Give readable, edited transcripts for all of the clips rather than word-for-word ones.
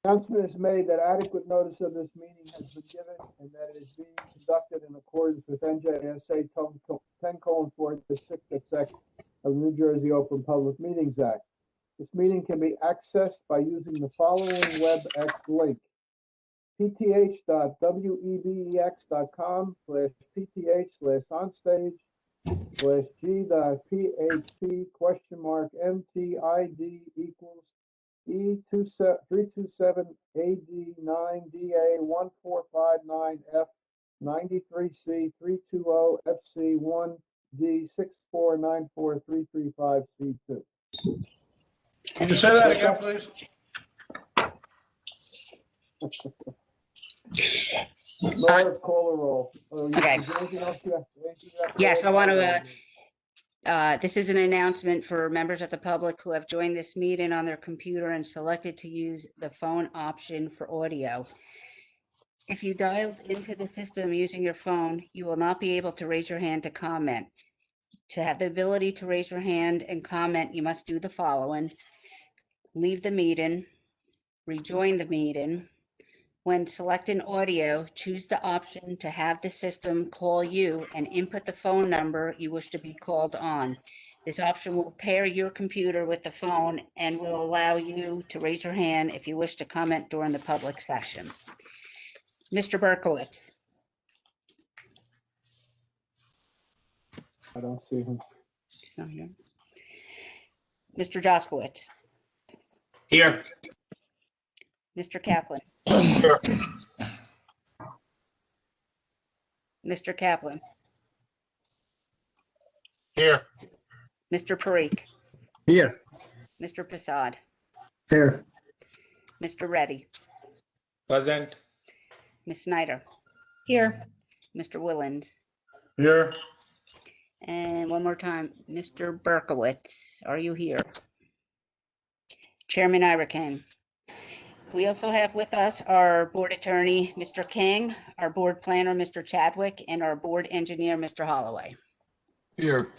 Announcement is made that adequate notice of this meeting has been given and that it is being conducted in accordance with NJSA 10:4, the 6th sec of the New Jersey Open Public Meetings Act. This meeting can be accessed by using the following WebEx link: pth.web.ac.com/PTH/327AD9DA14599F93C320FC1D6494335C2. Can you say that again, please? Laura, call a roll. Okay. Is there anything else you have to Yes, add? I want to, this is an announcement for members of the public who have joined this meeting on their computer and selected to use the phone option for audio. If you dialed into the system using your phone, you will not be able to raise your hand to comment. To have the ability to raise your hand and comment, you must do the following: leave the meeting, rejoin the meeting. When selecting audio, choose the option to have the system call you and input the phone number you wish to be called on. This option will pair your computer with the phone and will allow you to raise your hand if you wish to comment during the public session. Mr. Berkowitz. I don't see him. He's not here. Mr. Joskowitz. Here. Mr. Kaplan. Here. Mr. Kaplan. Here. Mr. Parikh. Here. Mr. Prasad. Here. Mr. Reddy. Present. Ms. Snyder. Here. Mr. Willens. Here. And one more time, Mr. Berkowitz, are you here? Chairman Irakan. We also have with us our board attorney, Mr. King, our board planner, Mr. Chadwick, and our board engineer, Mr. Holloway. Here.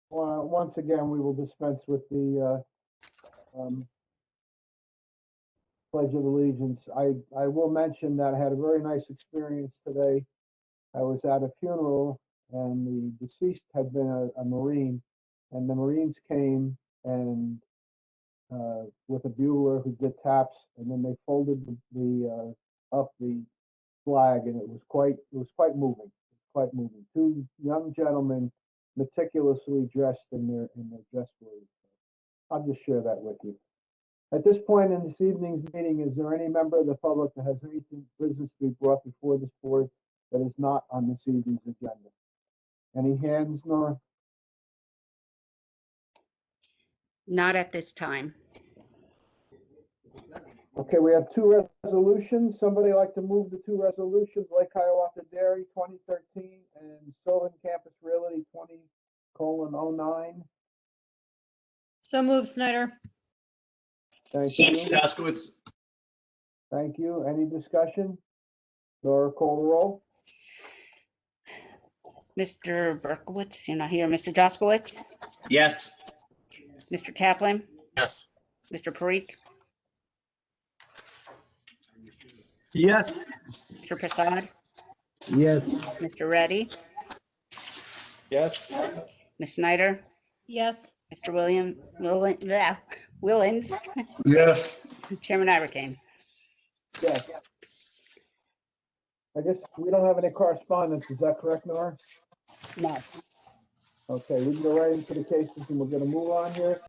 Once again, we will dispense with the Pledge of Allegiance. I will mention that I had a very nice experience today. I was at a funeral and the deceased had been a Marine, and the Marines came and with a bugler who did taps, and then they folded up the flag, and it was quite moving. Quite moving. Two young gentlemen meticulously dressed in their dress clothes. I'll just share that with you. At this point in this evening's meeting, is there any member of the public that has anything business to be brought before this board that is not on this evening's agenda? Any hands, Nora? Not at this time. Okay, we have two resolutions. Somebody like to move the two resolutions: Lake Hiawatha Dairy 2013 and Sylvan Campus Realty 20:09. So move, Snyder. Thank you. Jaskowitz. Thank you. Any discussion? Nora, call the roll. Mr. Berkowitz, you're not here. Mr. Joskowitz? Yes. Mr. Kaplan? Yes. Mr. Parikh? Yes. Mr. Prasad? Yes. Mr. Reddy? Yes. Ms. Snyder? Yes. Mr. Willens? Yes. Chairman Irakan. Yes. I guess we don't have any correspondence. Is that correct, Nora? No. Okay, we can go right into the cases and we're going to move on here.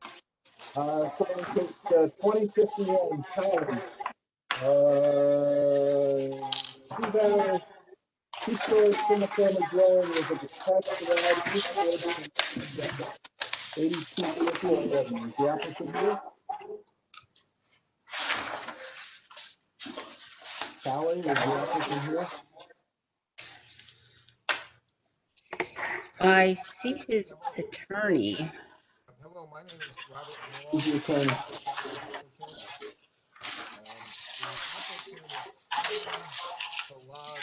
So in case 2051, Collins. Two-story single-family dwelling with a detached garage, 82 Deerfield Avenue. Is the applicant here? Callie, is the applicant here? I see his attorney. Hello, my name is Robert Who's the attorney?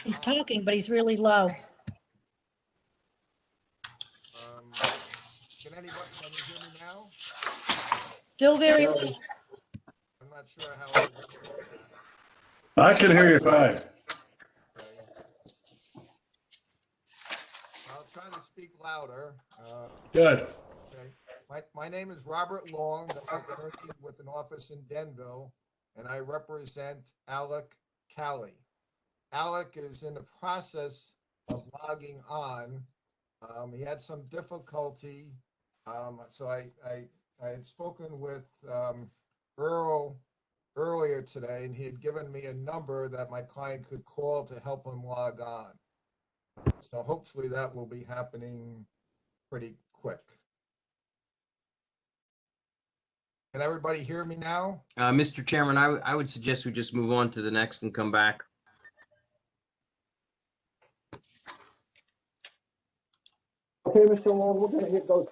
He's talking, but he's really low. Still very, Very. I'm not sure how everybody heard that. I can hear you fine. Okay. I'll try to speak louder. Good. Okay. My name is Robert Long, I'm an attorney with an office in Denville, and I represent Alec Callie. Alec is in the process of logging on. He had some difficulty. So I had spoken with Earl earlier today, and he had given me a number that my client could call to help him log on. So hopefully that will be happening pretty quick. Can everybody hear me now? Mr. Chairman, I would suggest we just move on to the next and come back. Okay, Mr. Long, we're gonna go the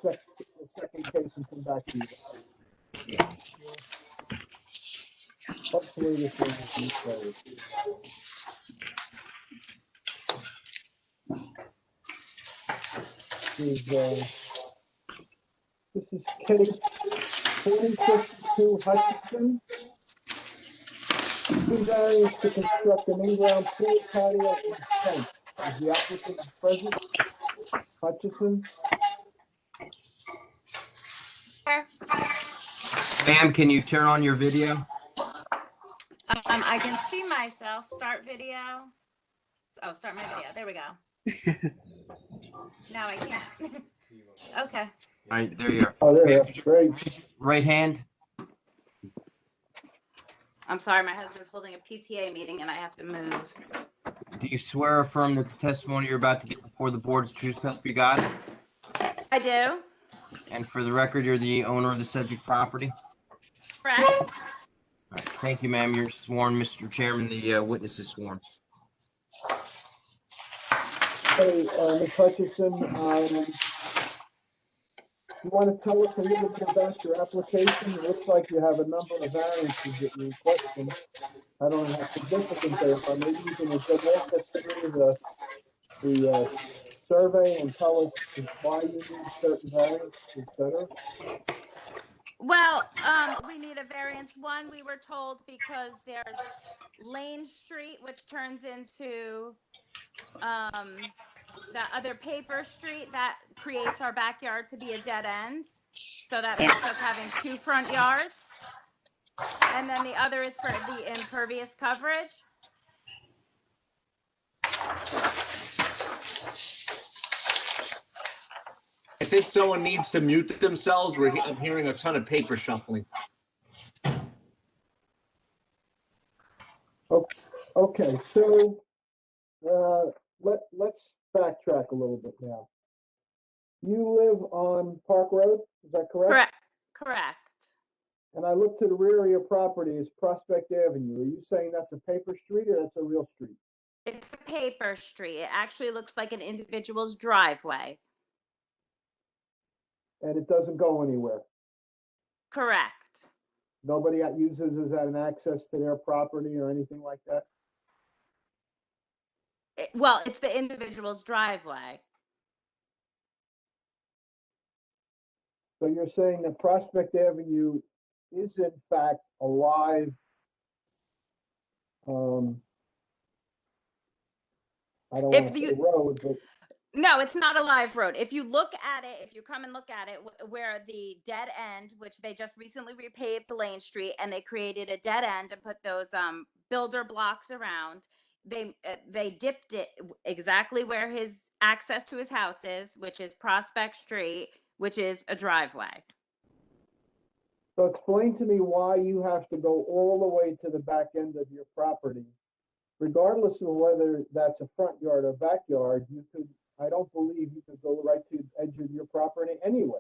second case and come back to you. Hopefully this one will be closed. This is case 4052 Hutchinson. Two variants to construct an in-ground pool patio and fence. Is the applicant present? Hutchinson? Ma'am, can you turn on your video? I can see myself. Start video. Oh, start my video. There we go. Now I can't. Okay. All right, there you are. Oh, there you Ma'am, are. could you Great. raise your right hand? I'm sorry, my husband's holding a PTA meeting and I have to move. Do you swear or affirm that the testimony you're about to get before the board is true self you got? I do. And for the record, you're the owner of the subject property? Correct. All right, thank you, ma'am. You're sworn, Mr. Chairman. The witness is sworn. Hey, Ms. Hutchinson, you want to tell us a little bit about your application? It looks like you have a number of variances that you're requesting. I don't know how significant they are. Maybe you can just walk us through the survey and tell us why you need certain variants, et cetera. Well, we need a variance. One, we were told because there's Lane Street, which turns into that other paper street that creates our backyard to be a dead end. So that makes us having two front yards. And then the other is for the impervious coverage. I think someone needs to mute themselves. I'm hearing a ton of paper shuffling. Okay, so let's backtrack a little bit now. You live on Park Road, is that correct? Correct. And I look to the rear of your property as Prospect Avenue. Are you saying that's a paper street or that's a real street? It's a paper street. It actually looks like an individual's driveway. And it doesn't go anywhere? Correct. Nobody uses it as an access to their property or anything like that? Well, it's the individual's driveway. So you're saying that Prospect Avenue is in fact a live I don't want to say road, but no, it's not a live road. If you look at it, if you come and look at it, where the dead end, which they just recently repaved Lane Street, and they created a dead end and put those builder blocks around. They dipped it exactly where his access to his house is, which is Prospect Street, which is a driveway. So explain to me why you have to go all the way to the back end of your property. Regardless of whether that's a front yard or backyard, you could, I don't believe you could go right to the edge of your property anyway.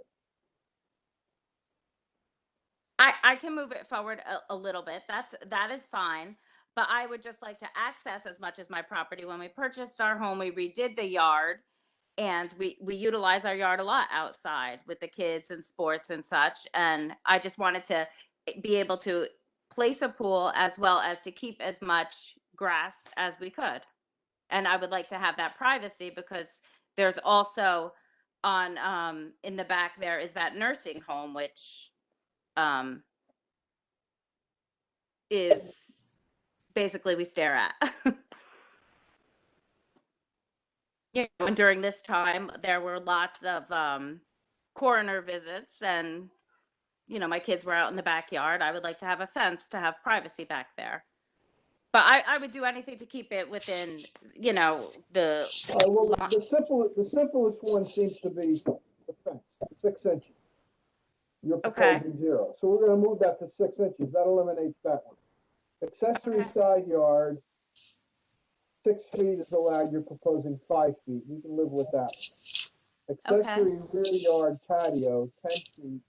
I can move it forward a little bit. That is fine. But I would just like to access as much as my property. When we purchased our home, we redid the yard, and we utilize our yard a lot outside with the kids and sports and such. And I just wanted to be able to place a pool as well as to keep as much grass as we could. And I would like to have that privacy because there's also on in the back there is that nursing home, which is basically we stare at. And during this time, there were lots of coroner visits, and my kids were out in the backyard. I would like to have a fence to have privacy back there. But I would do anything to keep it within, the. Well, the simplest one seems to be the fence, 6 inches. You're Okay. proposing 0. So we're going to move that to 6 inches. That eliminates that one. Accessory Okay. side yard, 6 feet is allowed. You're proposing 5 feet. We can live with that. Accessory rear yard patio, 10 feet.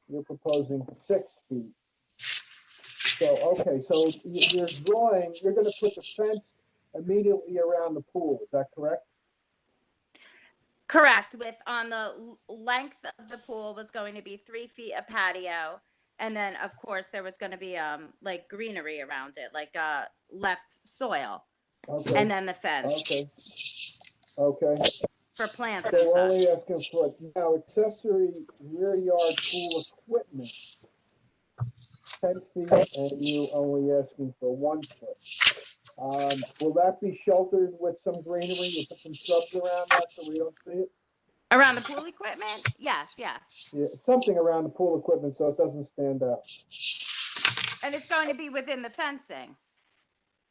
You're proposing 6 feet. So, okay, so you're going to put the fence immediately around the pool. Is that correct? Correct. With on the length of the pool was going to be 3 feet of patio. And then of course there was going to be like greenery around it, like left soil. Okay. And then the fence. Okay. For plants So and we're only such. asking for now accessory rear yard pool equipment, 10 feet, and you only asking for 1 foot. Will that be sheltered with some greenery? You'll put some shrubs around that so we don't see it? Around the pool equipment? Yes. Yeah, something around the pool equipment so it doesn't stand out. And it's going to be within the fencing.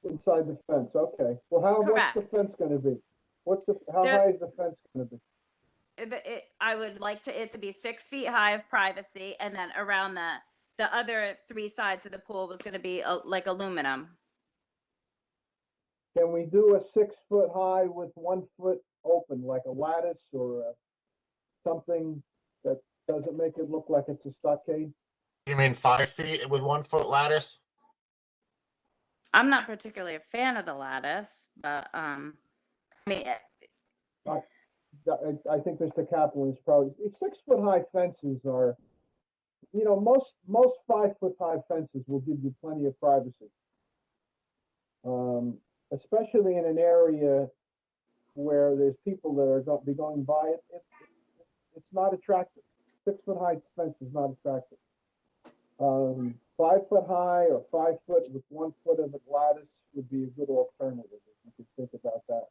Inside the fence, okay. Well, what's the Correct. fence gonna be? How high is the fence gonna be? I would like it to be 6 feet high of privacy, and then around the other 3 sides of the pool was going to be like aluminum. Can we do a 6 foot high with 1 foot open, like a lattice or something that doesn't make it look like it's a stockade? You mean 5 feet with 1 foot lattice? I'm not particularly a fan of the lattice, but I mean, I think Mr. Kaplan is probably 6 foot high fences are, most 5 foot high fences will give you plenty of privacy. Especially in an area where there's people that are going to be going by it. It's not attractive. 6 foot high fence is not attractive. 5 foot high or 5 foot with 1 foot of a lattice would be a good alternative if you could think about that.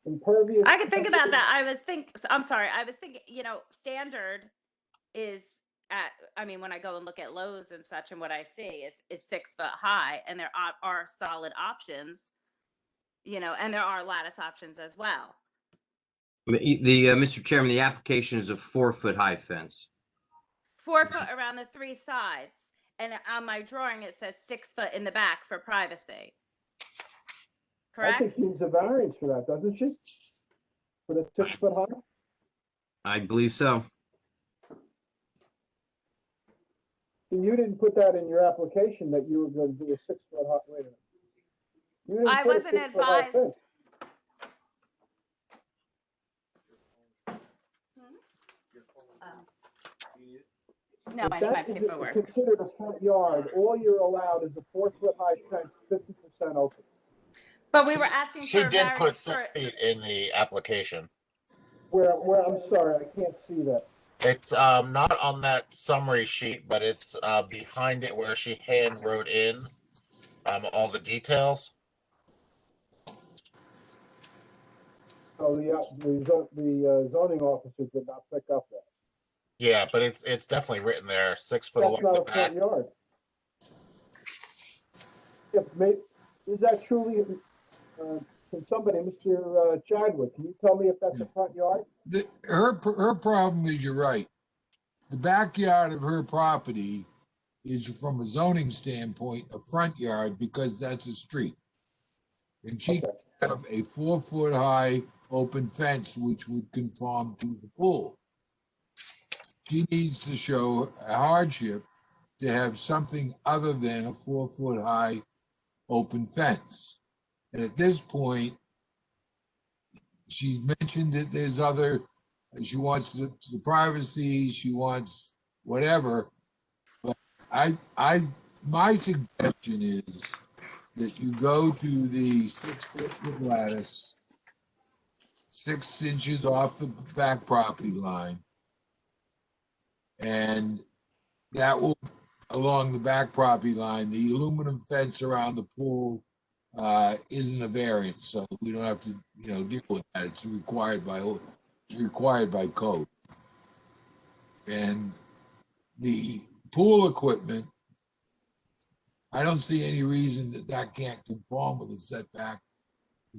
Impervious. I could think about that. I'm sorry. I was thinking, standard is when I go and look at Lowe's and such, and what I see is 6 foot high, and there are solid options, and there are lattice options as well. Mr. Chairman, the application is a 4 foot high fence. 4 foot around the 3 sides, and on my drawing it says 6 foot in the back for privacy. Correct? I think she needs a variance for that, doesn't she? For the 6 foot high? I believe so. You didn't put that in your application that you were going to do a 6 foot high. Wait a minute. You didn't I put a wasn't 6 foot high advised. fence. No, I If need my that is paperwork. considered a front yard, all you're allowed is a 4 foot high fence, 50% open. But we were asking She for a did put variance 6 for. feet in the application. Where I'm sorry, I can't see that. It's not on that summary sheet, but it's behind it where she hand wrote in all the details. So the zoning officer did not pick up that. Yeah, but it's definitely written there. 6 foot That's along not the a back. front yard. Is that truly, can somebody, Mr. Chadwick, can you tell me if that's a front yard? Her problem is, you're right. The backyard of her property is, from a zoning standpoint, a front yard because that's a street. And she Okay. can have a 4 foot high open fence, which would conform to the pool. She needs to show a hardship to have something other than a 4 foot high open fence. And at this point, she's mentioned that there's other, she wants the privacy, she wants whatever. But my suggestion is that you go to the 6 foot lattice, 6 inches off the back property line, and that will, along the back property line, the aluminum fence around the pool isn't a variance, so we don't have to, deal with that. It's required by code. And the pool equipment, I don't see any reason that can't conform with the setback.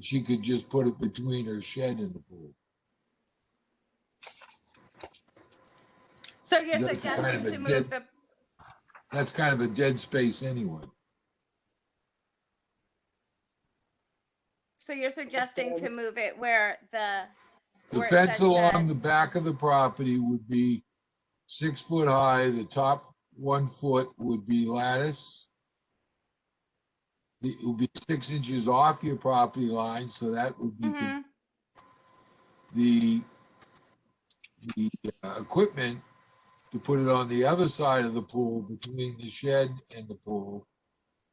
She could just put it between her shed and the pool. So you're That's kind suggesting of a to move dead- the, That's kind of a dead space anyway. so you're suggesting to move it where The where it fence says along shed. the back of the property would be 6 foot high. The top 1 foot would be lattice. It would be 6 inches off your property line, so that would be Mhm. the equipment to put it on the other side of the pool between the shed and the pool.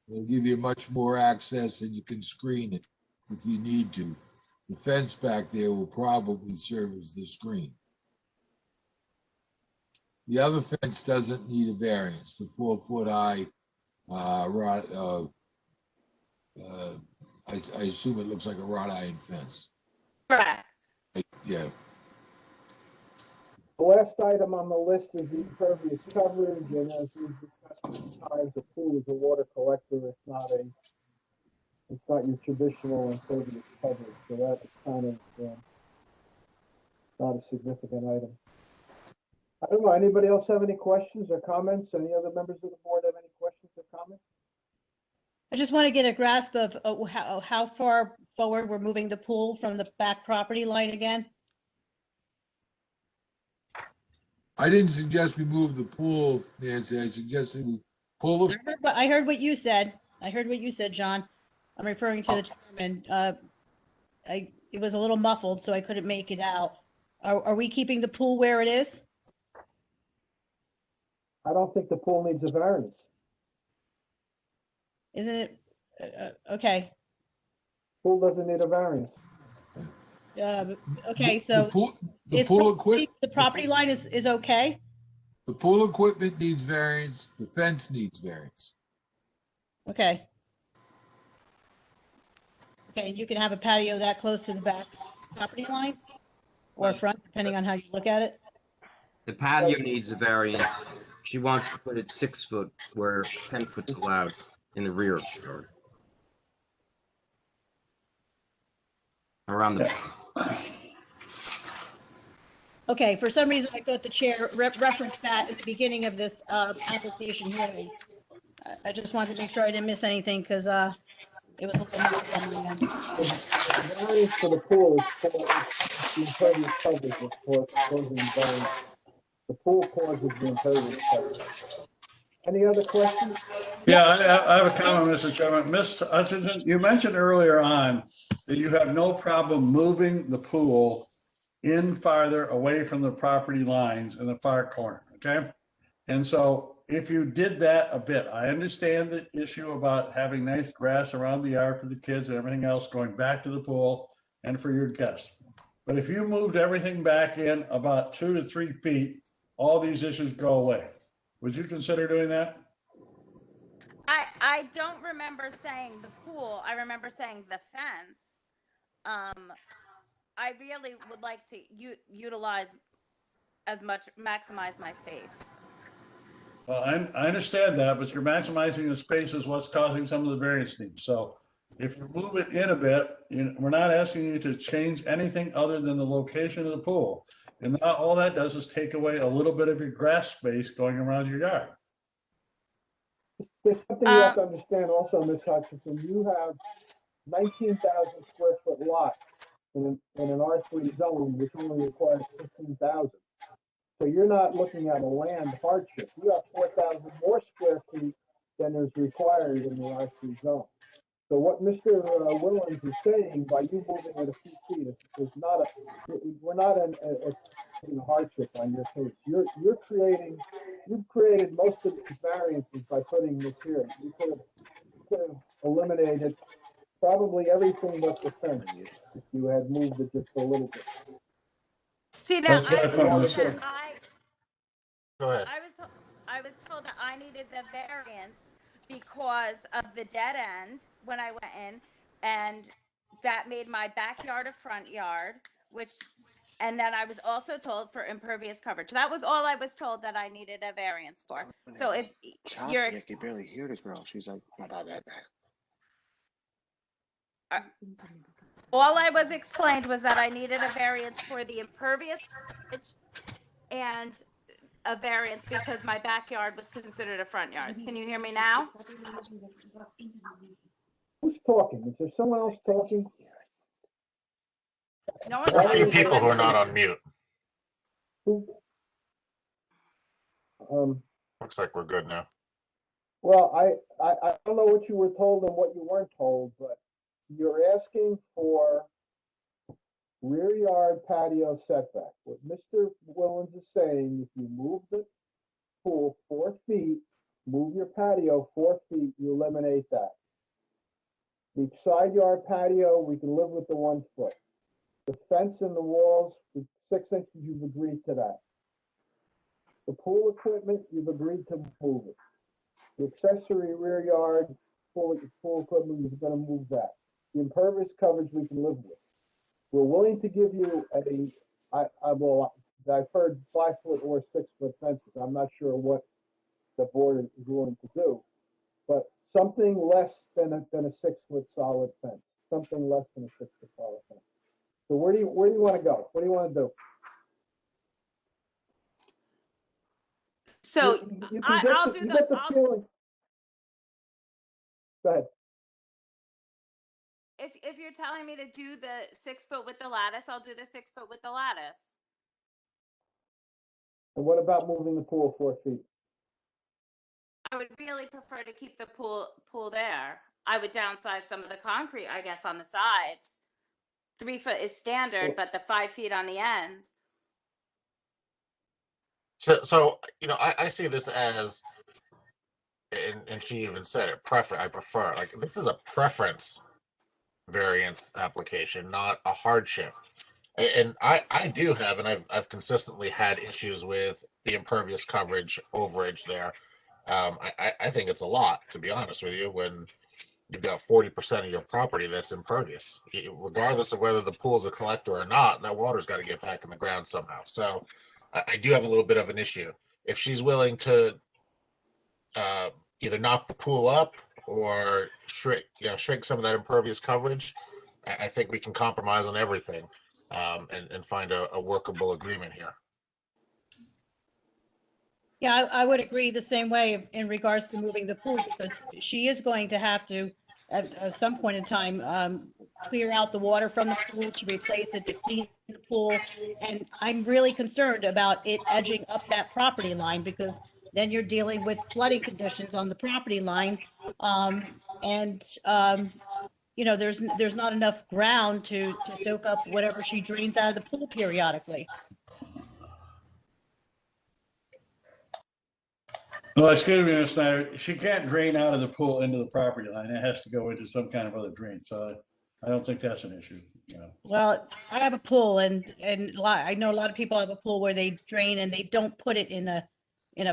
It'll give you much more access and you can screen it if you need to. The fence back there will probably serve as the screen. The other fence doesn't need a variance. The 4 foot high I assume it looks like a wrought iron fence. Correct. Yeah. The last item on the list is the impervious coverage, and as we've discussed many times, the pool is a water collector. It's not your traditional impervious coverage, so that is kind of not a significant item. I don't know. Anybody else have any questions or comments? Any other members of the board have any questions or comments? I just want to get a grasp of how far forward we're moving the pool from the back property line again. I didn't suggest we move the pool, Nancy. I suggested we pull the. I heard what you said. I heard what you said, John. I'm referring to the chairman. It was a little muffled, so I couldn't make it out. Are we keeping the pool where it is? I don't think the pool needs a variance. Isn't it? Okay. Pool doesn't need a variance. Okay, so The pool equipment. the property line is okay? The pool equipment needs variance. The fence needs variance. Okay. Okay, and you can have a patio that close to the back property line or front, depending on how you look at it? The patio needs a variance. She wants to put it 6 foot where 10 foot's allowed in the rear yard. Around the. Okay, for some reason, I thought the chair referenced that at the beginning of this application hearing. I just wanted to make sure I didn't miss anything because it was a little muffled on my end. The variance for the pool is for the impervious coverage, of course, causing the variance. The pool causes the impervious coverage. Any other questions? Yeah, I have a comment, Mr. Chairman. Ms. Hutchinson, you mentioned earlier on that you have no problem moving the pool in farther away from the property lines in the far corner, okay? And so if you did that a bit, I understand the issue about having nice grass around the yard for the kids and everything else going back to the pool and for your guests. But if you moved everything back in about 2 to 3 feet, all these issues go away. Would you consider doing that? I don't remember saying the pool. I remember saying the fence. I really would like to utilize maximize my space. Well, I understand that, but you're maximizing the space is what's causing some of the variance needs. So if you move it in a bit, we're not asking you to change anything other than the location of the pool. And now all that does is take away a little bit of your grass space going around your yard. There's something you have to understand also, Ms. Hutchinson. You have 19,000 square foot lot in an R3 zone, which only requires 15,000. So you're not looking at a land hardship. You have 4,000 more square feet than is required in the R3 zone. So what Mr. Willens is saying by you moving it a few feet is not we're not in a hardship on your case. You've created most of these variances by putting this here. You could have eliminated probably everything but the fence if you had moved it just a little bit. See, now That's what I thought, Mr. Go ahead. I was told that I needed the variance because of the dead end when I went in, and that made my backyard a front yard, and then I was also told for impervious coverage. That was all I was told that I needed a variance for. So if you're, I can barely hear the girl. She's like, blah, blah, blah, blah. all I was explained was that I needed a variance for the impervious coverage and a variance because my backyard was considered a front yard. Can you hear me now? Who's talking? Is there someone else talking? No one's There's a few talking people who are except not me. on mute. Who? Looks like we're good now. Well, I don't know what you were told and what you weren't told, but you're asking for rear yard patio setback. What Mr. Willens is saying, if you move the pool 4 feet, move your patio 4 feet, you eliminate that. The side yard patio, we can live with the 1 foot. The fence and the walls, 6 inches, you've agreed to that. The pool equipment, you've agreed to move it. The accessory rear yard, pool equipment, you're gonna move that. The impervious coverage we can live with. We're willing to give you I've heard 5 foot or 6 foot fences. I'm not sure what the board is willing to do, but something less than a 6 foot solid fence, something less than a 6 foot solid fence. So where do you want to go? What do you want to do? So you I'll do the feeling. Go ahead. if you're telling me to do the 6 foot with the lattice, I'll do the 6 foot with the lattice. And what about moving the pool 4 feet? I would really prefer to keep the pool there. I would downsize some of the concrete, I guess, on the sides. 3 foot is standard, but the 5 feet on the ends. So you know, I see this as, and she even said it, I prefer. Like, this is a preference variance application, not a hardship. And I do have, and I've consistently had issues with the impervious coverage overage there. I think it's a lot, to be honest with you, when you've got 40% of your property that's impervious. Regardless of whether the pool's a collector or not, that water's got to get back in the ground somehow. So I do have a little bit of an issue. If she's willing to either knock the pool up or shrink some of that impervious coverage, I think we can compromise on everything and find a workable agreement here. Yeah, I would agree the same way in regards to moving the pool, because she is going to have to, at some point in time, clear out the water from the pool to replace it, to clean the pool. And I'm really concerned about it edging up that property line, because then you're dealing with flooding conditions on the property line. You know, there's not enough ground to soak up whatever she drains out of the pool periodically. Well, excuse me, Ms. Snyder, she can't drain out of the pool into the property line. It has to go into some kind of other drain. So I don't think that's an issue. You know. Well, I have a pool, and I know a lot of people have a pool where they drain and they don't put it in a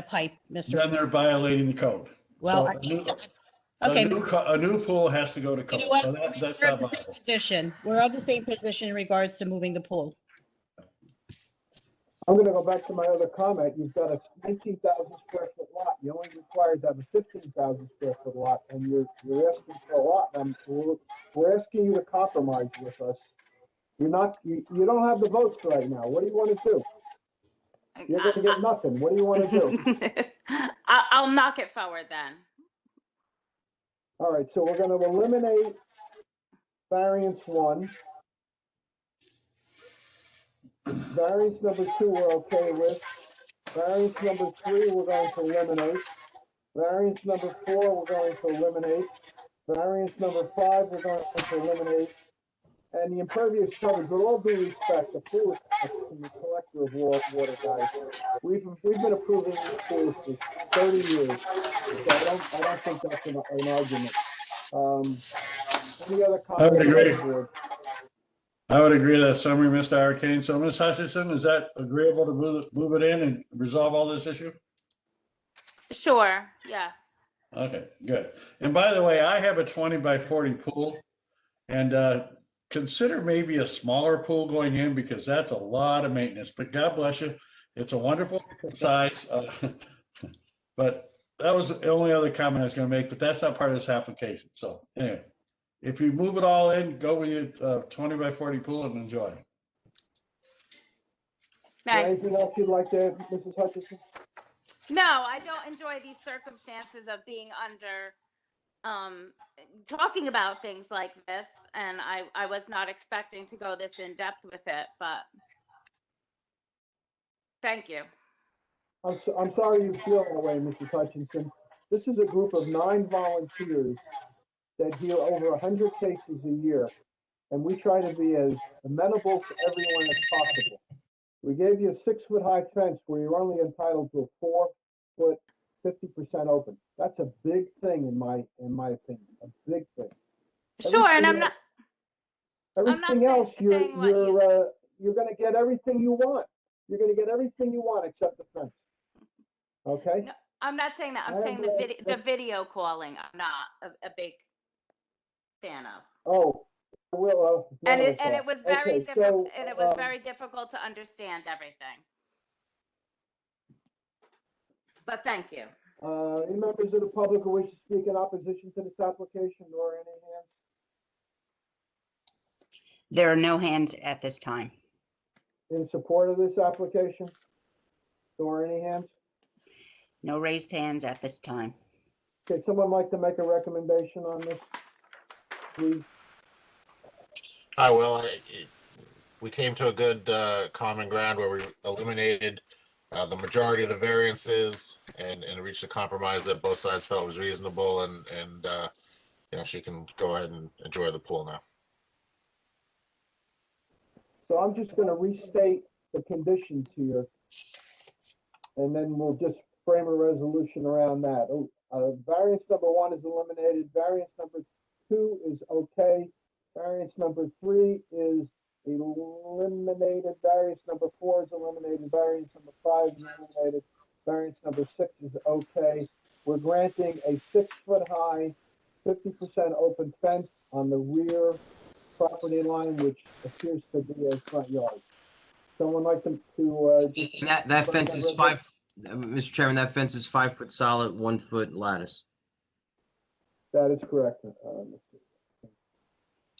pipe, Mr. Then they're violating the code. Well, So okay. a new pool has to go to code. You know what? So that's We're not of the same viable. position. We're of the same position in regards to moving the pool. I'm going to go back to my other comment. You've got a 19,000 square foot lot. You only required to have a 15,000 square foot lot, and you're asking for a lot. And we're asking you to compromise with us. You don't have the votes right now. What do you want to do? You're going to get nothing. What do you want to do? I'll knock it forward then. All right, so we're going to eliminate variance 1. Variance number 2 we're okay with. Variance number 3 we're going to eliminate. Variance number 4 we're going to eliminate. Variance number 5 we're going to eliminate. And the impervious coverage, with all due respect, the pool is the collector of water, guys. We've been approving these pools for 30 years, so I don't think that's an argument. Any other comments? I would agree. I would agree with that summary, Mr. Arcane. So, Ms. Hutchinson, is that agreeable to move it in and resolve all this issue? Sure, yes. Okay, good. And by the way, I have a 20 by 40 pool, and consider maybe a smaller pool going in because that's a lot of maintenance. But God bless you, it's a wonderful size. But that was the only other comment I was going to make. But that's not part of this application. So anyway, if you move it all in, go with your 20 by 40 pool and enjoy. Thanks. Anything else you'd like to add, Mrs. Hutchinson? No, I don't enjoy these circumstances of being under talking about things like this, and I was not expecting to go this in depth with it, but thank you. I'm sorry you feel that way, Mrs. Hutchinson. This is a group of 9 volunteers that hear over 100 cases a year, and we try to be as amenable to everyone as possible. We gave you a 6-foot high fence where you're only entitled to a 4-foot, 50% open. That's a big thing in my opinion, a big thing. Sure, and Everything else, saying what you. You're going to get everything you want. You're going to get everything you want except the fence. Okay. No, I'm not saying that. I'm saying the video calling. I'm not a big fan of. Oh, well, And it was very difficult. So, and it was very difficult to understand everything. But thank you. Any members of the public who wish to speak in opposition to this application, or any hands? There are no hands at this time. In support of this application, or any hands? No raised hands at this time. Okay, someone like to make a recommendation on this, please? I will. We came to a good common ground where we eliminated the majority of the variances and reached a compromise that both sides felt was reasonable, and you know, she can go ahead and enjoy the pool now. So I'm just going to restate the conditions here, and then we'll just frame a resolution around that. Variance number 1 is eliminated. Variance number 2 is okay. Variance number 3 is eliminated. Variance number 4 is eliminated. Variance number 5 is eliminated. Variance number 6 is okay. We're granting a 6-foot high, 50% open fence on the rear property line, which appears to be a front yard. Someone like to just That fence is 5, Mr. Chairman, that fence is 5 foot solid, 1 foot lattice. That is correct.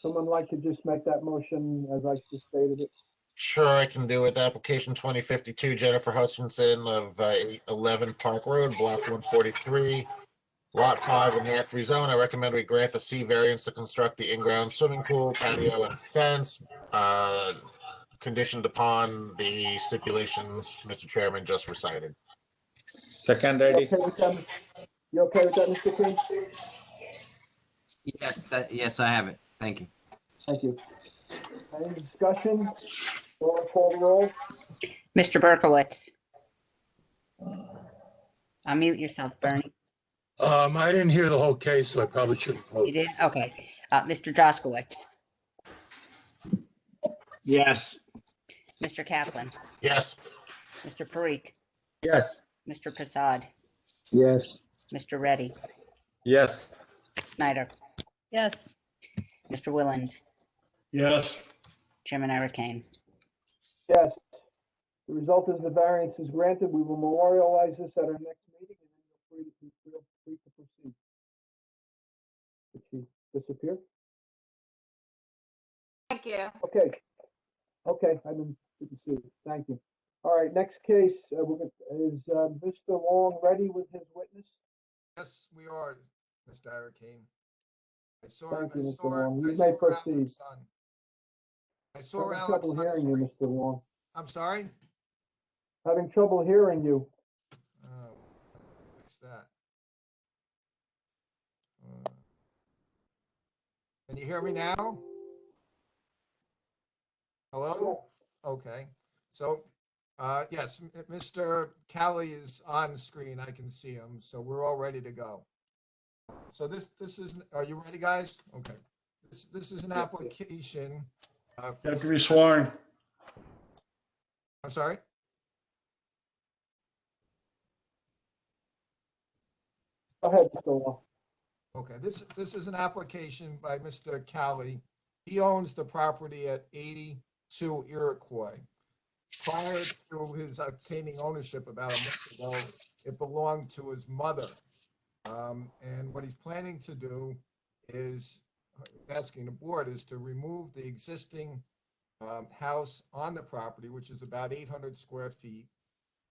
Someone like to just make that motion as I just stated it? Sure, I can do it. Application 2052, Jennifer Hutchinson of 11 Park Road, Block 143, Lot 5 in the R3 zone. I recommend we grant the C variance to construct the in-ground swimming pool, patio, and fence, conditioned upon the stipulations Mr. Chairman just recited. Second, You Eddie. okay with that, Mr. King? Yes, I have it. Thank you. Thank you. Any discussion? Or call the roll? Mr. Berkowitz. Unmute yourself, Bernie. I didn't hear the whole case, so I probably shouldn't vote. You did? Okay. Mr. Joskowitz. Yes. Mr. Kaplan. Yes. Mr. Parikh. Yes. Mr. Prasad. Yes. Mr. Reddy. Yes. Snyder. Yes. Mr. Willand. Yes. Chairman Eric Kane. Yes. The result is the variance is granted. We will memorialize this at our next meeting, and then feel free to proceed. Did she disappear? Thank you. Okay. Okay, I didn't see it. Thank you. All right, next case, is Mr. Long ready with his witness? Yes, we are, Mr. Eric Kane. Thank you, Mr. Long. You may proceed. I saw Having Alex trouble on the hearing you, screen. Mr. Long. I'm sorry? Having trouble hearing you. Oh, what's that? Can you hear me now? Hello? Okay. So, yes, Mr. Callie is on the screen. I can see him. So we're all ready to go. So this is, are you ready, guys? Okay. This is an application. You have to be sworn. I'm sorry? Go ahead, Mr. Wall. Okay, this is an application by Mr. Cali. He owns the property at 82 Iroquois. Prior to his obtaining ownership about a month ago, it belonged to his mother. And what he's planning to do is, asking the board, is to remove the existing house on the property, which is about 800 square feet,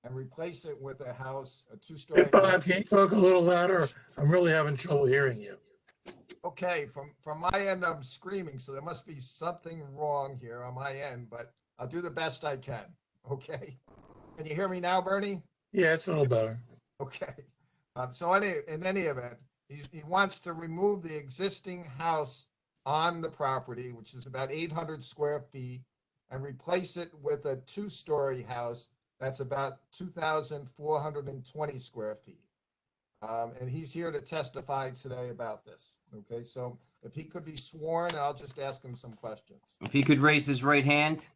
and replace it with a house, a two-story Hey, Bob, house. can you talk a little louder? I'm really having trouble hearing you. Okay, from my end, I'm screaming, so there must be something wrong here on my end, but I'll do the best I can, okay? Can you hear me now, Bernie? Yeah, it's a little better. Okay. So in any event, he wants to remove the existing house on the property, which is about 800 square feet, and replace it with a two-story house that's about 2,420 square feet. And he's here to testify today about this. Okay, so if he could be sworn, I'll just ask him some questions. If he could raise his right hand.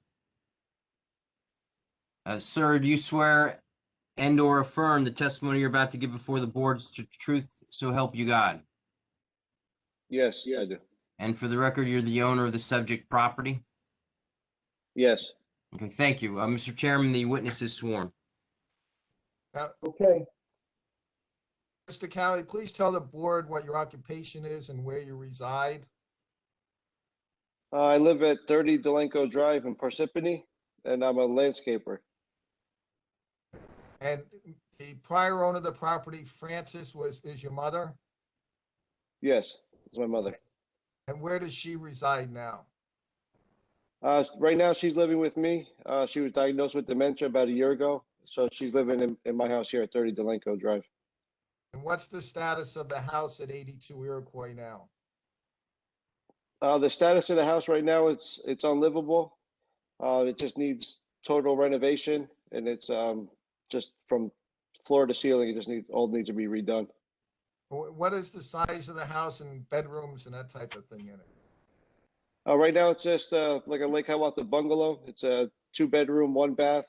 Sir, do you swear and or affirm the testimony you're about to give before the board's truth, so help you God? Yes, I do. And for the record, you're the owner of the subject property? Yes. Okay, thank you. Mr. Chairman, the witness is sworn. Okay, Mr. Cali, please tell the board what your occupation is and where you reside. I live at 30 Delanco Drive in Parsippany, and I'm a landscaper. And the prior owner of the property, Frances, is your mother? Yes, it's my mother. And where does she reside now? Right now, she's living with me. She was diagnosed with dementia about a year ago, so she's living in my house here at 30 Delanco Drive. And what's the status of the house at 82 Iroquois now? The status of the house right now, it's unlivable. It just needs total renovation, and it's just from floor to ceiling. It just needs to be redone. What is the size of the house and bedrooms and that type of thing in it? Right now, it's just like a Lake Hiawatha bungalow. It's a 2-bedroom, 1-bath,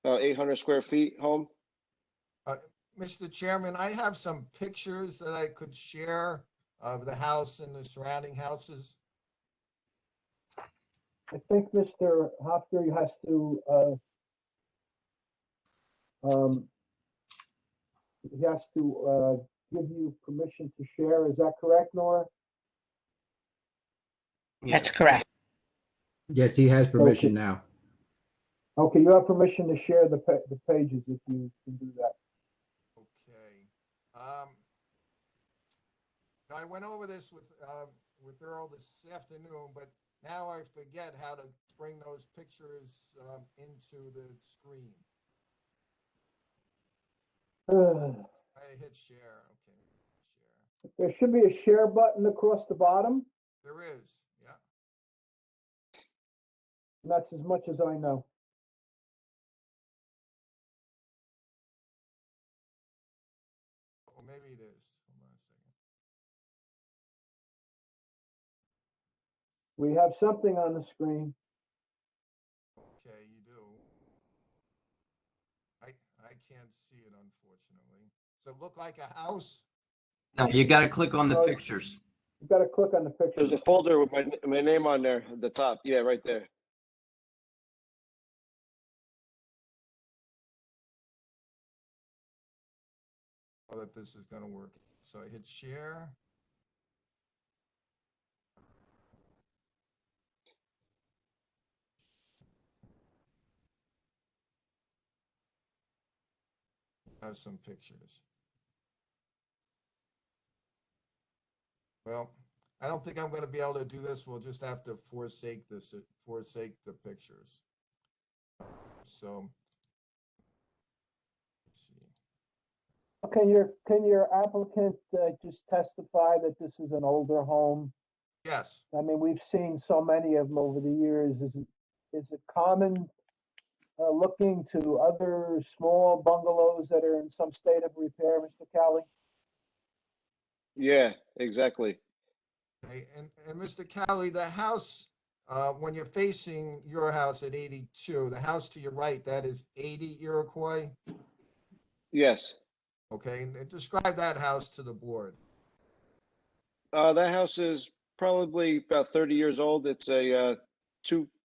800 square feet home. Mr. Chairman, I have some pictures that I could share of the house and the surrounding houses. I think Mr. Hofter has to, give you permission to share. Is that correct, Nora? That's correct. Yes, he has permission now. Okay, you have permission to share the pages if you can do that. Okay. Now I went over this with Earl this afternoon, but now I forget how to bring those pictures into the screen. I hit share. Okay, share. There should be a share button across the bottom. There is, yeah. And that's as much as I know. Or maybe it is. Hold on a second. We have something on the screen. Okay, you do. I can't see it, unfortunately. Does it look like a house? No, you got to click on the pictures. You got to click on the picture. There's a folder with my name on there at the top. Yeah, right there. Oh, that this is going to work. So I hit share. I have some pictures. Well, I don't think I'm going to be able to do this. We'll just have to forsake the pictures. So, let's see. Can your applicant just testify that this is an older home? Yes. I mean, we've seen so many of them over the years. Is it common looking to other small bungalows that are in some state of repair, Mr. Cali? Yeah, exactly. Okay. And Mr. Cali, the house, when you're facing your house at 82, the house to your right, that is 80 Iroquois? Yes. Okay, and describe that house to the board. That house is probably about 30 years old. It's a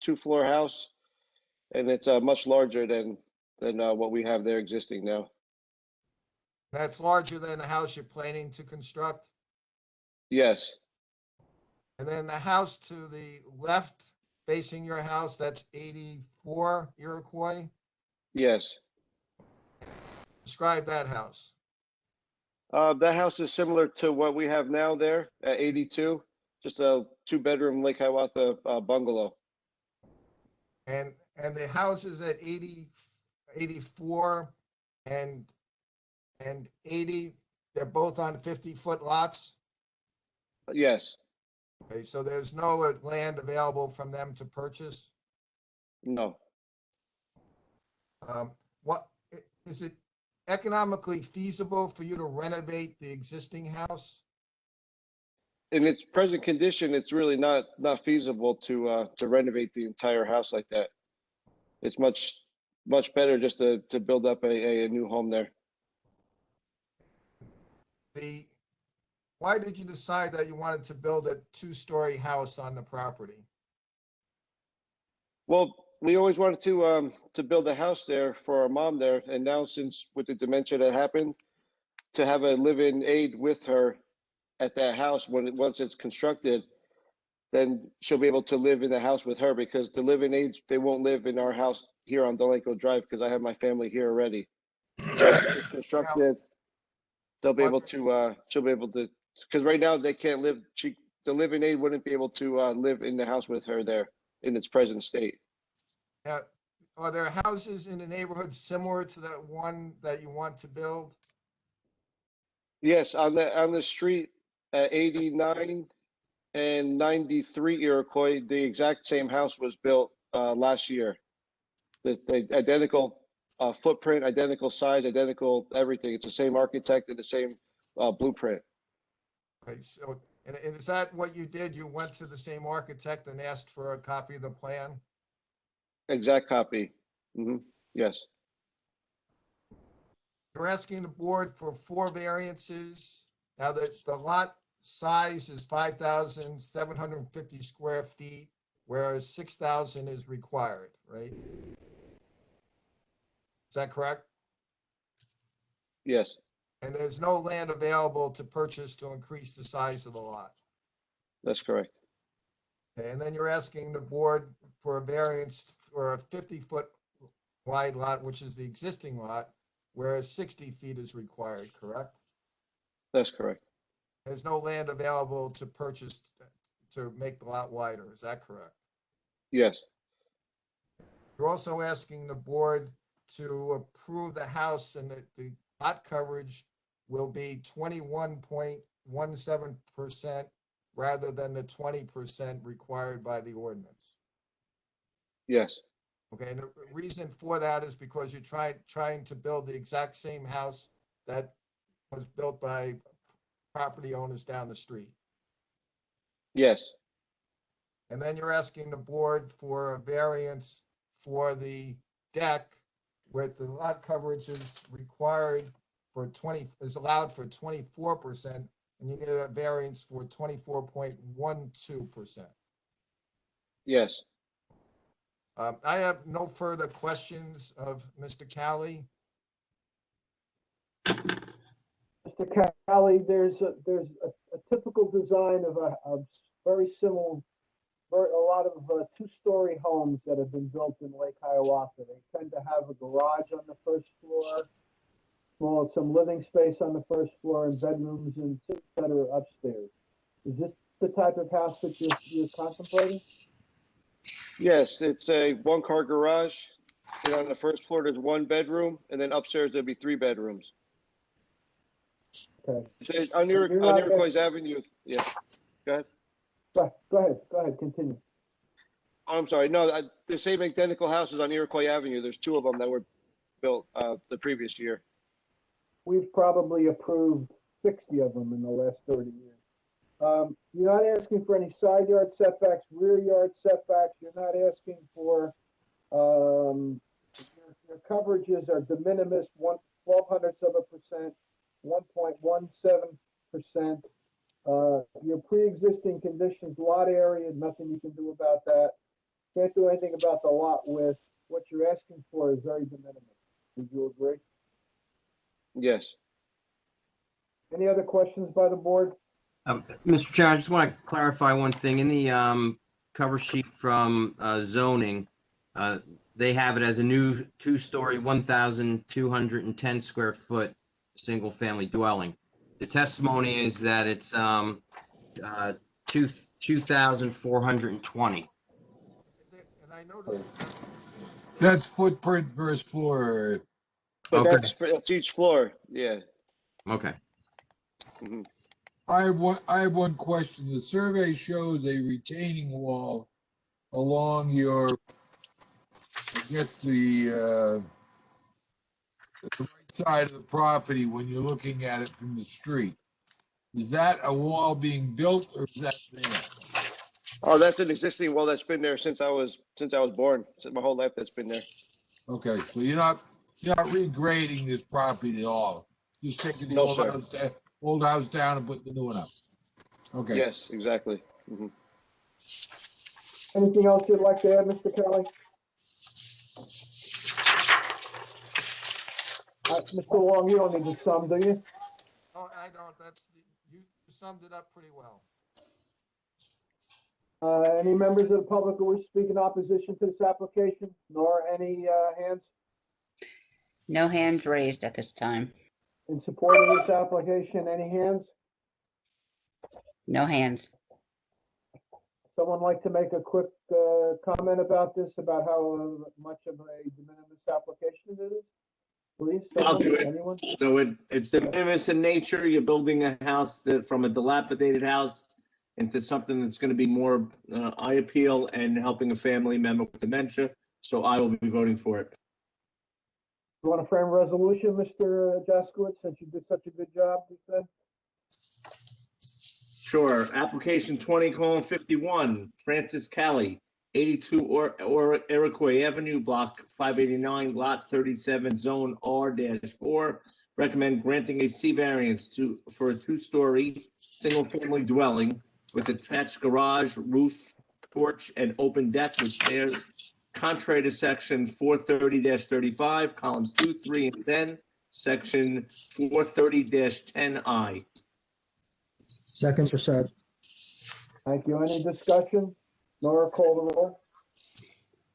two-floor house, and it's much larger than what we have there existing now. That's larger than the house you're planning to construct? Yes, And then the house to the left facing your house, that's 84 Iroquois? yes. Describe that house. That house is similar to what we have now there at 82, just a two-bedroom Lake Hiawatha bungalow. And the houses at 80, 84 and 80, they're both on 50-foot lots? Yes, Okay, so there's no land available from them to purchase? no. What is it economically feasible for you to renovate the existing house? In its present condition, it's really not feasible to renovate the entire house like that. It's much better just to build up a new home there. Why did you decide that you wanted to build a two-story house on the property? Well, we always wanted to build a house there for our mom there, and now since with the dementia that happened, to have a live-in aide with her at that house once it's constructed, then she'll be able to live in the house with her, because the live-in aides, they won't live in our house here on Delanco Drive because I have my family here already. Once it's constructed, they'll be able to she'll be able to, because right now they can't live, the live-in aide wouldn't be able to live in the house with her there in its present state. Are there houses in the neighborhood similar to that one that you want to build? Yes, on the street at 89 and 93 Iroquois, the exact same house was built last year. The identical footprint, identical size, identical everything. It's the same architect and the same blueprint. Okay, so, and is that what you did? You went to the same architect and asked for a copy of the plan? Exact copy. Yes. You're asking the board for 4 variances. Now, the lot size is 5,750 square feet, whereas 6,000 is required, right? Is that correct? Yes, And there's no land available to purchase to increase the size of the lot. that's correct. Okay, and then you're asking the board for a variance for a 50-foot wide lot, which is the existing lot, whereas 60 feet is required, correct? That's correct. There's no land available to purchase to make the lot wider, is that correct? Yes, You're also asking the board to approve the house and that the lot coverage will be 21.17% rather than the 20% required by the ordinance. yes, Okay, and the reason for that is because you're trying to build the exact same house that was built by property owners down the street. yes, And then you're asking the board for a variance for the deck where the lot coverage is required for is allowed for 24%, and you need a variance for 24.12%. yes. I have no further questions of Mr. Cowley. Mr. Cowley, there's a typical design of a very similar, a lot of two-story homes that have been built in Lake Hiawatha. They tend to have a garage on the first floor, some living space on the first floor, and bedrooms and et cetera upstairs. Is this the type of house that you're contemplating? Yes, it's a one-car garage. And on the first floor, there's 1 bedroom, and then upstairs there'll be 3 bedrooms. Okay. It's on Iroquois Avenue. Yeah. Go ahead. Go ahead, continue. Oh, I'm sorry. No, the same identical house is on Iroquois Avenue. There's 2 of them that were built the previous year. We've probably approved 60 of them in the last 30 years. You're not asking for any side yard setbacks, rear yard setbacks. You're not asking for, your coverages are de minimis, 1/1200ths of a percent. 1.17%. Your pre-existing conditions, lot area, nothing you can do about that. Can't do anything about the lot width. What you're asking for is very de minimis. Would you agree? Yes. Any other questions by the board? Mr. Chair, I just want to clarify one thing. In the cover sheet from zoning, they have it as a new two-story, 1,210 square foot, single-family dwelling. The testimony is that it's 2,420. And I noticed That's footprint versus floor. But Okay. that's each floor. Yeah. Okay. Mhm. I have one question. The survey shows a retaining wall along your, I guess the right side of the property when you're looking at it from the street. Is that a wall being built or is that there? Oh, that's an existing wall that's been there since I was born. Since my whole life that's been there. Okay, so you're not regrading this property at all. Just taking the No, old sir. house down and putting the new one up. Okay. Yes, exactly. Mhm. Anything else you'd like to add, Mr. Kelly? Mr. Long, you don't need to sum, do you? Oh, I don't. You summed it up pretty well. Any members of the public who wish to speak in opposition to this application, nor any hands No hands raised at this time. in support of this application? Any hands? No hands. Someone like to make a quick comment about this, about how much of a de minimis application it is? Please, I'll do someone, it. anyone? So it's de minimis in nature. You're building a house from a dilapidated house into something that's going to be more eye appeal and helping a family member with dementia. So I will be voting for it. You want to frame a resolution, Mr. Jaskowitz, since you did such a good job, you said? Sure. Application 20:51, Francis Callie, 82 or Iroquois Avenue, Block 589, Lot 37, Zone R-4. Recommend granting a C variance for a two-story, single-family dwelling with attached garage, roof, porch, and open deck with stairs, contrary to section 430-35, columns 2, 3, and 10, section 430-10I. Second, Prasad. Thank you. Any discussion? Nora, call the roll.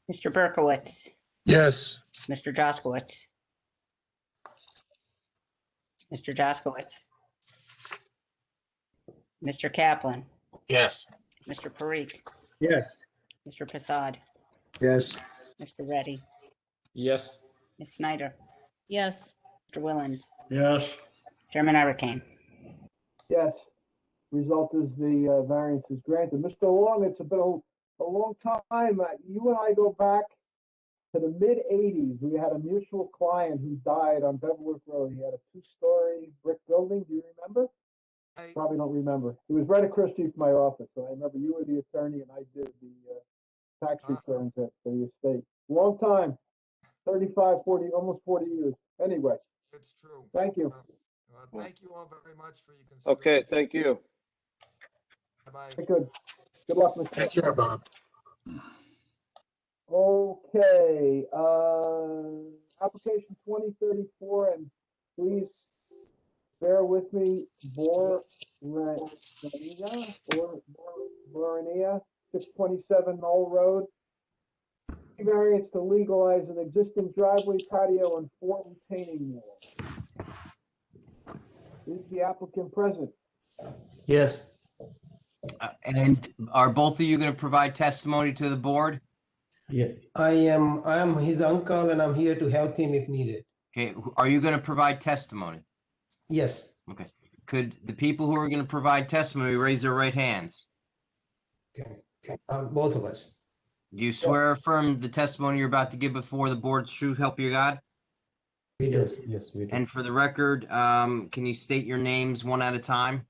Mr. Berkowitz, Yes. Mr. Jaskowitz. Mr. Jaskowitz. Mr. Kaplan, Yes. Mr. Parikh, Yes. Mr. Prasad, Yes. Mr. Reddy, Yes. Ms. Snyder, Yes. Mr. Willens, Yes. Chairman Irakane. Yes. Result is the variance is granted. Mr. Long, it's been a long time. You and I go back to the mid-'80s. We had a mutual client who died on Beverwick Road. He had a two-story brick building. Do you remember? Probably don't remember. It was right across the street from my office. So I remember you were the attorney and I did the tax returns at the estate. Long time, 35, 40, almost 40 years. Anyway, It's true. thank you. Thank you all very much for your consideration. Okay, thank you. Bye-bye. Good. Good luck, Mr. Take care, Bob. Okay, application 2034, and please bear with me, Borania, 627 Knoll Road. Variance to legalize an existing driveway, patio, and 4 retaining walls. Is the applicant present? Yes. And are both of you going to provide testimony to the board? Yeah. I am his uncle and I'm here to help him if needed. Okay, are you going to provide testimony? Yes. Okay. Could the people who are going to provide testimony raise their right hands? Okay. Both of us. Do you swear or affirm the testimony you're about to give before the board's true help you God? We do. Yes, we do. And for the record, can you state your names one at a time?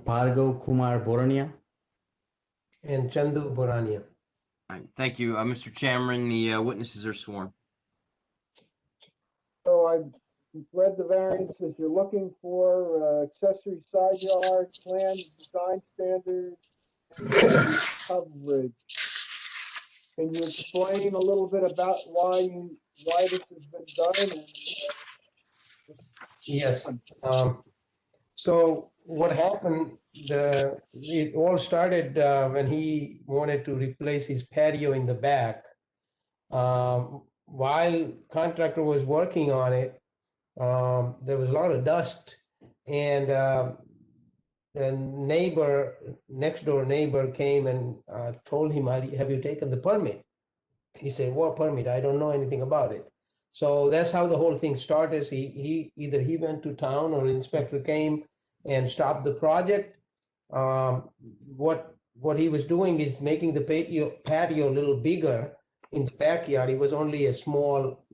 Bhargav Kumar Borania and Chandu Borania. All right, thank you. Mr. Chairman, the witnesses are sworn. So read the variances you're looking for, accessory side yard, plan, design standards, impervious coverage. Can you explain a little bit about why this has been done? And Yes. So what happened, it all started when he wanted to replace his patio in the back. While contractor was working on it, there was a lot of dust, and the next door neighbor came and told him, have you taken the permit? He said, what permit? I don't know anything about it. So that's how the whole thing started. Either he went to town or inspector came and stopped the project. What he was doing is making the patio a little bigger in the backyard. It was only a small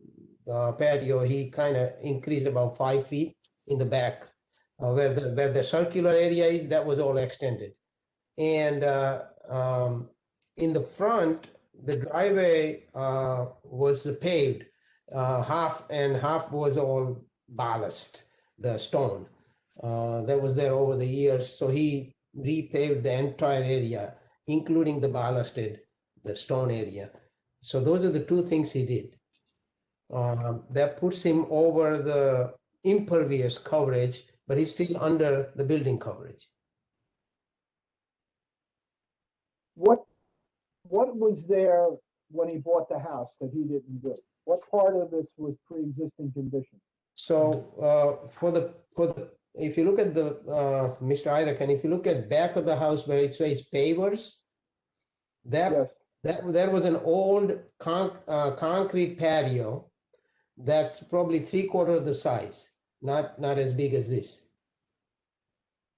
patio. He kind of increased about 5 feet in the back. Where the circular area is, that was all extended. And in the front, the driveway was paved. Half and half was all ballast, the stone that was there over the years. So he repaved the entire area, including the the stone area. So those are the two things he did. That puts him over the impervious coverage, but he's still under the building coverage. what was there when he bought the house that he didn't do? What part of this was pre-existing condition? So if you look at the Mr. Irakan, if you look at back of the house where it says pavers, that was an old concrete patio that's probably 3/4 of the size, not as big as this.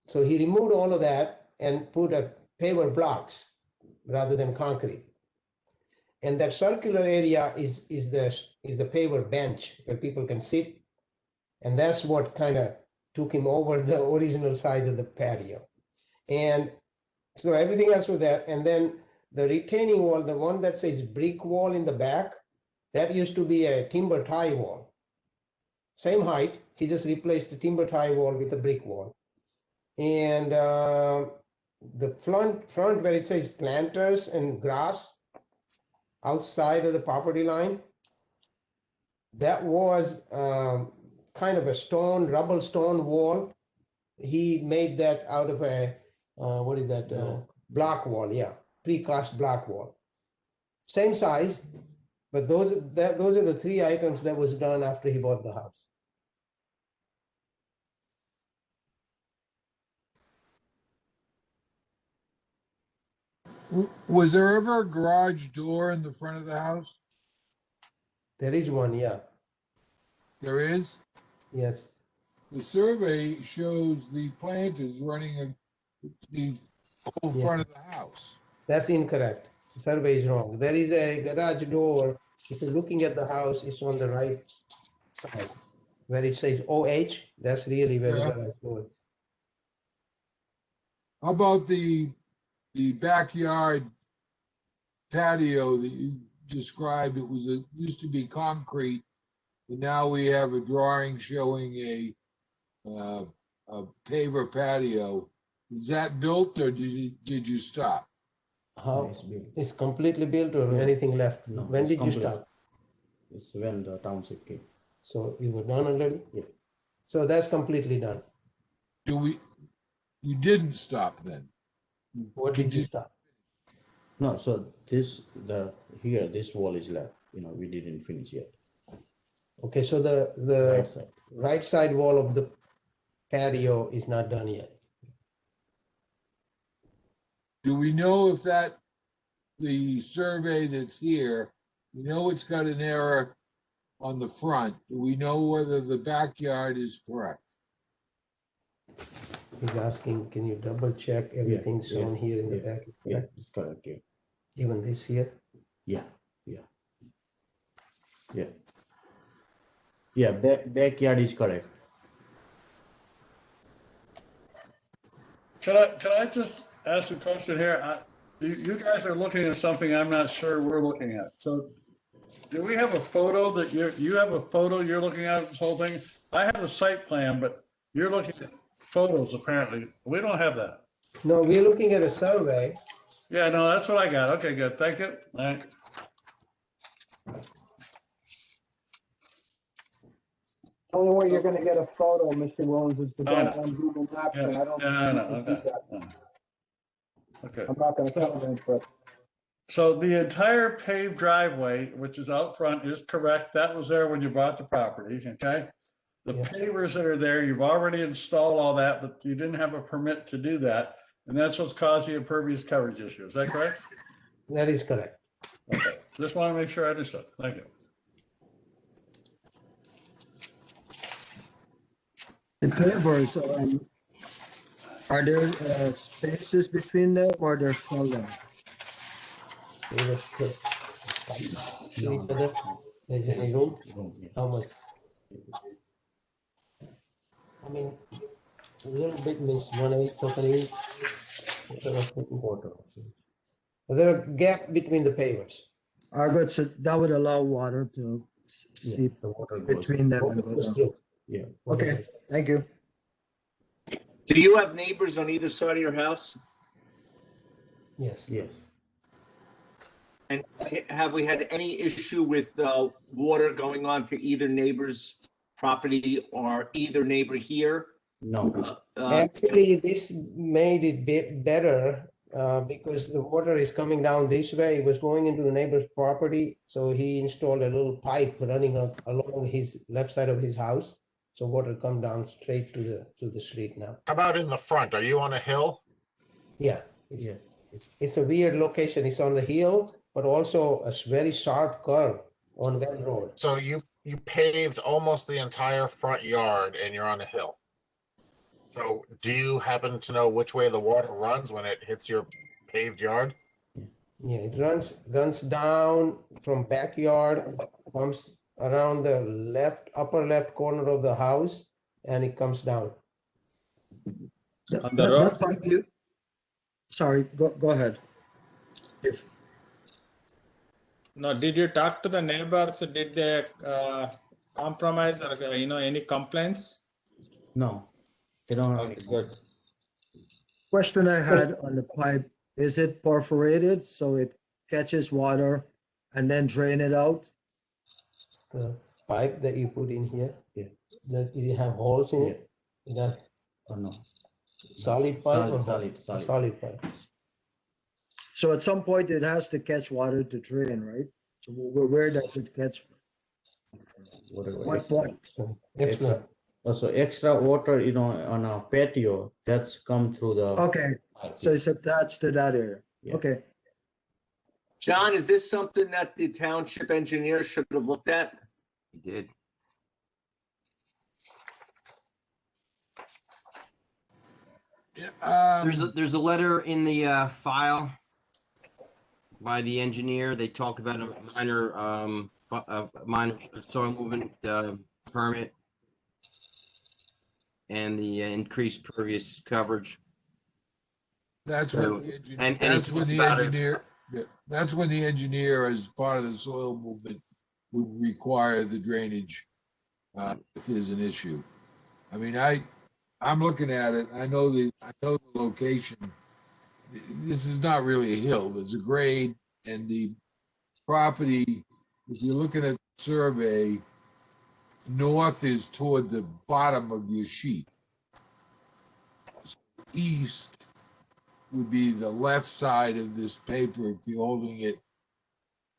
So he removed all of that and put a paver blocks rather than concrete. And that circular area is the paver bench where people can sit. And that's what kind of took him over the original size of the patio. And so everything else was there. And then the retaining wall, the one that says brick wall in the back, that used to be a timber tie wall. Same height, he just replaced the timber tie wall with a brick wall. And the front where it says planters and grass outside of the property line, that was kind of a rubble stone wall. He made that out of a, what is that? Block wall, yeah, precast block wall. Same size, but those are the three items that was done after he bought the house. Was there ever a garage door in the front of the house? There is one, yeah. There is? Yes. The survey shows the planters running the whole front of the house. That's incorrect. The survey is wrong. There is a garage door. If you're looking at the house, it's on the right side where it says OH. That's really where the garage door is. How about the backyard patio that you described? It used to be concrete, but now we have a drawing showing a paver patio. Is that built or did you stop? How it's completely built or anything left? No, when did complete. You start? It's when the township came. So you were done already? Yeah. So that's completely done. You didn't stop then? What did you stop? No, so this wall is left. We didn't finish yet. Okay, so the right side wall of the patio is not done yet. Do we know if the survey that's here, it's got an error on the front. Do we know whether the backyard is correct? He's asking, can you double check everything shown here in the back is correct? Yeah, it's correct, yeah. Even this here? Yeah. Yeah, backyard is correct. Can I just ask a question here? You guys are looking at something I'm not sure we're looking at. So do we have a photo that you have a photo you're looking at this whole thing? I have the site plan, but you're looking at photos apparently. We don't have that. No, we're looking at a survey. Yeah, no, that's what I got. Okay, good. Thank you. All right. The only way you're gonna get a photo, Mr. Williams, is to go I know. on Google Maps, and I don't Yeah, I think know. you can do Okay. that. Okay. I'm not gonna So- comment, but So the entire paved driveway, which is out front, is correct. That was there when you bought the property, okay? The Yeah. pavers that are there, you've already installed all that, but you didn't have a permit to do that. And that's what's caused the impervious coverage issue. Is that correct? That is correct. Okay, just want to make sure I understood. Thank you. The pavers, are there spaces between them or they're filled in? They just put to each other. There's any room? How much? I mean, a little bit means 1/8 of an inch. Quarter. Is there a gap between the pavers? Good, so that would allow water to seep The water goes. between them Water and go goes down. through. Yeah. Okay, thank you. Do you have neighbors on either side of your house? Yes. Yes. And have we had any issue with water going on to either neighbor's property or either neighbor here? No. Actually, this made it better because the water is coming down this way. It was going into the neighbor's property, so he installed a little pipe running along his left side of his house. So water come down straight to the street now. How about in the front? Are you on a hill? Yeah, it's a weird location. It's on the hill, but also a very sharp curve on Well Road. So you paved almost the entire front yard and you're on a hill. So do you happen to know which way the water runs when it hits your paved yard? Yeah, it runs down from backyard, comes around the upper left corner of the house, and it comes down. On the road? Sorry, go ahead. No, did you talk to the neighbors? Did they compromise or any complaints? No, they don't. Okay, good. Question I had on the pipe, is it perforated so it catches water and then drain it out? The pipe that you put in here, that it have holes in it. It has no solid pipe or solid pipe. So at some point it has to catch water to drain, right? So where does it catch? What point? Extra. Also, extra water, on a patio, that's come through the. Okay, so it's attached to that area. Yeah. Okay. John, is this something that the township engineer should have looked at? He did. There's a letter in the file by the engineer. They talk about a minor soil movement permit and the increased pervious coverage. That's So- what the engineer, and that's he when talks the about it. engineer, that's when the engineer, as part of the soil movement, would require the drainage if there's an issue. I mean, I'm looking at it. I know the location. This is not really a hill. There's a grade, and the property, if you're looking at the survey, north is toward the bottom of your sheet. East would be the left side of this paper if you're holding it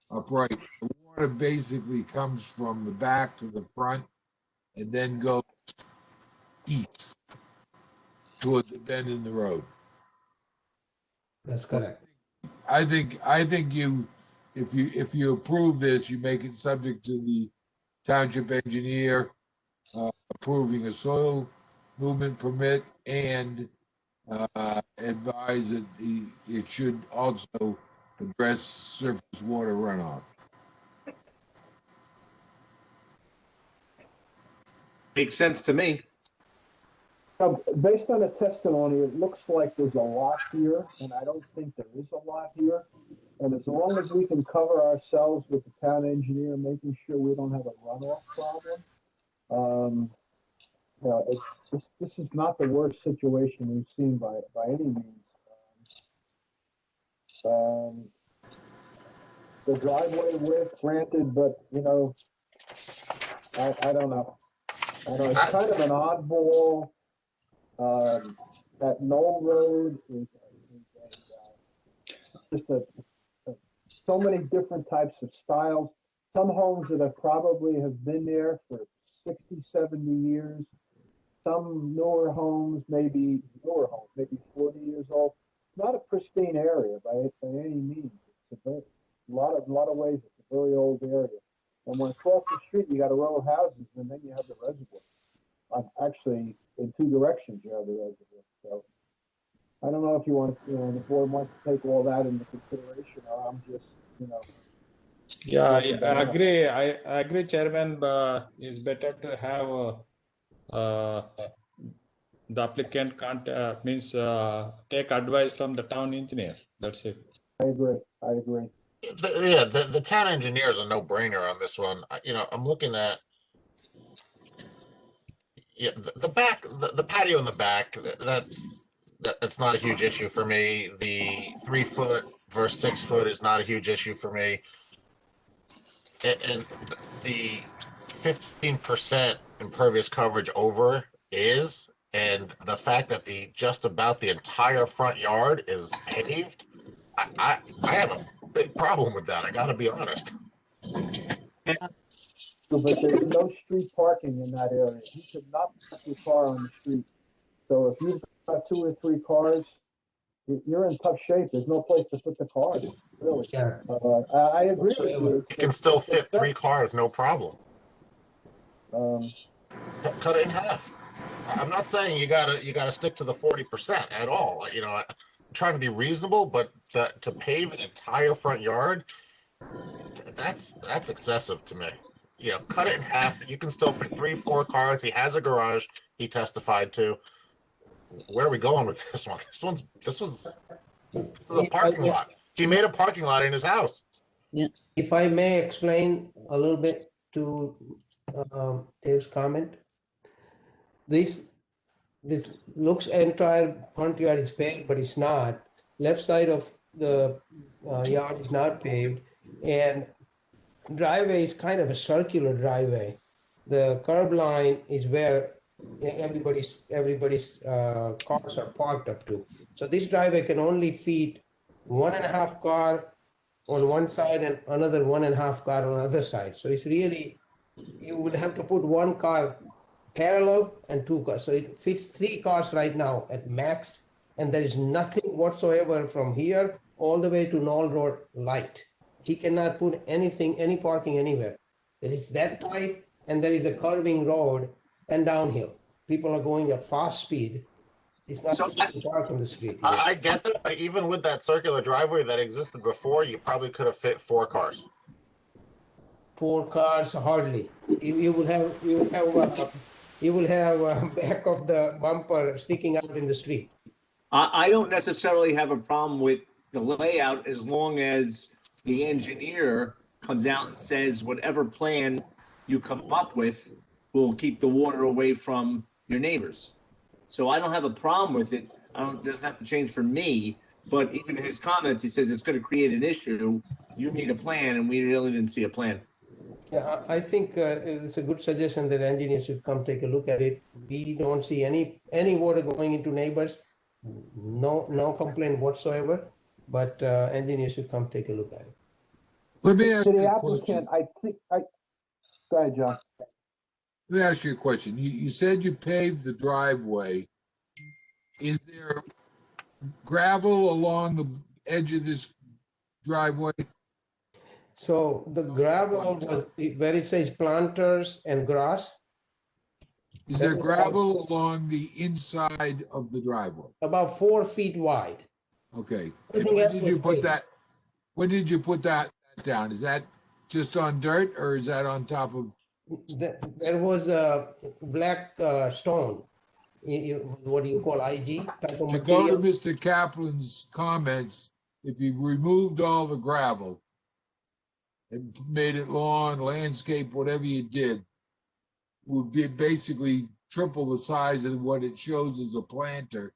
upright. The water basically comes from the back to the front and then goes east toward the bend in the road. That's correct. I think you, if you approve this, you make it subject to the township engineer approving a soil movement permit and advise that it should also address surface water runoff. Makes sense to me. Now, based on the testimony, it looks like there's a lot here, and I don't think there is a lot here. And as long as we can cover ourselves with the town engineer, making sure we don't have a runoff problem, this is not the worst situation we've seen by any means. The driveway width, granted, but I don't know. It's kind of an oddball. That Knoll Road is just so many different types of styles. Some homes that have probably been there for 60, 70 years. Some newer homes, maybe 40 years old. Not a pristine area by any means. It's a lot of ways. It's a very old area. And when across the street you got a row of houses, and then you have the reservoir. Actually, in two directions you have the reservoir. So I don't know if you want, the board wants to take all that into consideration, or I'm just, Yeah, I agree. I agree, Chairman. It's better to have the applicant can't take advice from the town engineer. That's it. I agree. The town engineer is a no-brainer on this one. I'm looking at the back, the patio in the back. That's not a huge issue for me. The 3 foot versus 6 foot is not a huge issue for me. And the 15% impervious coverage over is, and the fact that just about the entire front yard is paved, I have a big problem with that. I got to be honest. But there's no street parking in that area. You could not park your car on the street. So if you've got 2 or 3 cars, you're in tough shape. There's no place to put the cars, really. Yeah. I agree with you. You can still fit 3 cars, no problem. Cut it in half. I'm not saying you gotta stick to the 40% at all. I'm trying to be reasonable, but to pave an entire front yard, that's excessive to me. Cut it in half. You can still fit 3, 4 cars. He has a garage. He testified to. Where are we going with this one? This was a parking lot. He made a parking lot in his house. Yeah. If I may explain a little bit to Dave's comment, this looks entire front yard is paved, but it's not. Left side of the yard is not paved, and driveway is kind of a circular driveway. The curb line is where everybody's cars are parked up to. So this driveway can only fit 1.5 car on one side and another 1.5 car on the other side. So it's really, you would have to put 1 car parallel and 2 cars. So it fits 3 cars right now at max, and there is nothing whatsoever from here all the way to Knoll Road light. He cannot put anything, any parking anywhere. It is that tight, and there is a curving road and downhill. People are going at fast speed. It's not to park on the street. I get that, but even with that circular driveway that existed before, you probably could have fit 4 cars. 4 cars, hardly. You will have back of the bumper sticking out in the street. I don't necessarily have a problem with the layout as long as the engineer comes out and says whatever plan you come up with will keep the water away from your neighbors. So I don't have a problem with it. It doesn't have to change for me, but even in his comments, he says it's going to create an issue. You need a plan, and we really didn't see a plan. Yeah, I think it's a good suggestion that engineers should come take a look at it. We don't see any water going into neighbors. No complaint whatsoever, but engineers should come take a look at it. Let me ask To you the a question. applicant, go ahead, John. Let me ask you a question. You said you paved the driveway. Is there gravel along the edge of this driveway? So the gravel was where it says planters and grass. Is there gravel along the inside of the driveway? About 4 feet wide. Okay. And when did you put that? When did you put that down? Is that just on dirt, or is that on top of? There was a black stone. What do you call IG? Type of To go to material. Mr. Kaplan's comments, if you removed all the gravel and made it lawn, landscape, whatever you did, would be basically triple the size of what it shows as a planter.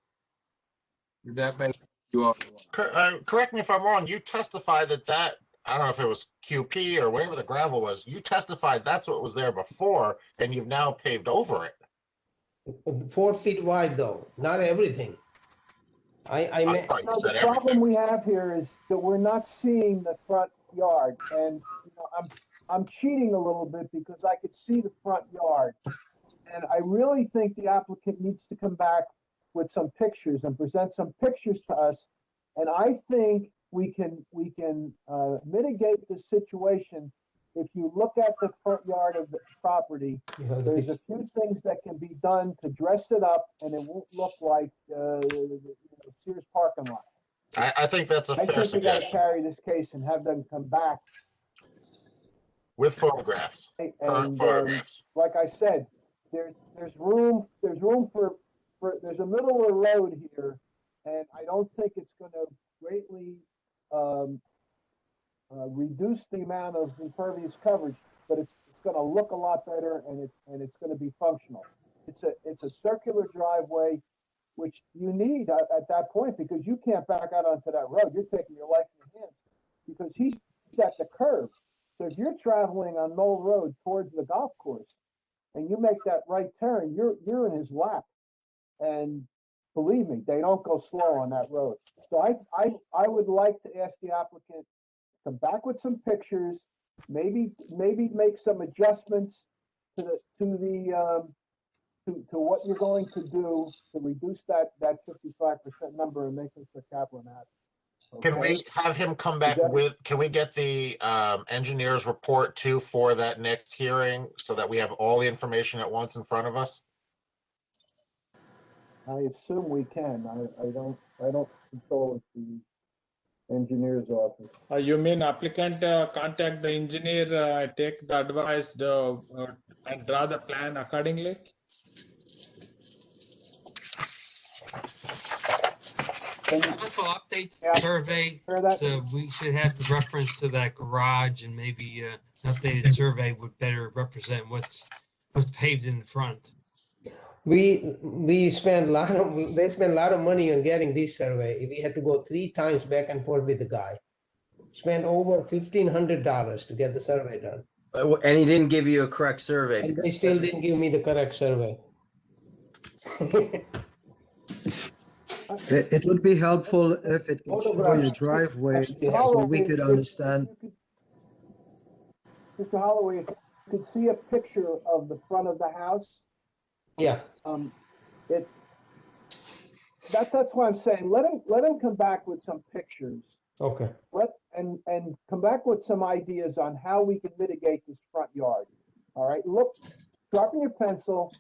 Did that make you all? Correct me if I'm wrong. You testified that I don't know if it was QP or whatever the gravel was. You testified that's what was there before, and you've now paved over it. 4 feet wide though, not everything. I I meant, thought you No, the said problem everything. we have here is that we're not seeing the front yard, and I'm cheating a little bit because I could see the front yard, and I really think the applicant needs to come back with some pictures and present some pictures to us, and I think we can mitigate the situation if you look at the front yard of the property. There's a few things that can be done to dress it up, and it won't look like Sears parking lot. I think that's a I fair think we got to suggestion carry this case and have them come back. with photographs, current And photographs. like I said, there's room for there's a middle of the road here, and I don't think it's going to greatly reduce the amount of impervious coverage, but it's going to look a lot better, and it's going to be functional. It's a circular driveway, which you need at that point, because you can't back out onto that road. You're taking your life in your hands because he's at the curb. So if you're traveling on Knoll Road towards the golf course and you make that right turn, you're in his lap. And believe me, they don't go slow on that road. So I would like to ask the applicant to come back with some pictures, maybe make some adjustments to what you're going to do to reduce that 55% number and make Mr. Kaplan happy. Can Okay? we have him come back can we get the engineer's report too for that next hearing so that we have all the information at once in front of us? I assume we can. I don't control the engineer's office. You mean applicant contact the engineer, take the advice, and draw the plan accordingly? Also update survey, so we should have the reference to that garage, and maybe an updated survey would better represent what's paved in the front. we spent they spent a lot of money on getting this survey. We had to go 3 times back and forth with the guy. Spent over $1,500 to get the survey done. And he didn't give you a correct survey. And they still didn't give me the correct survey. It would be helpful if it would show your driveway so we could understand. Mr. Holloway, if you could see a picture of the front of the house. Yeah. That's why I'm saying let him come back with some pictures. Okay. And come back with some ideas on how we can mitigate this front yard. All right, look, sharpen your pencil,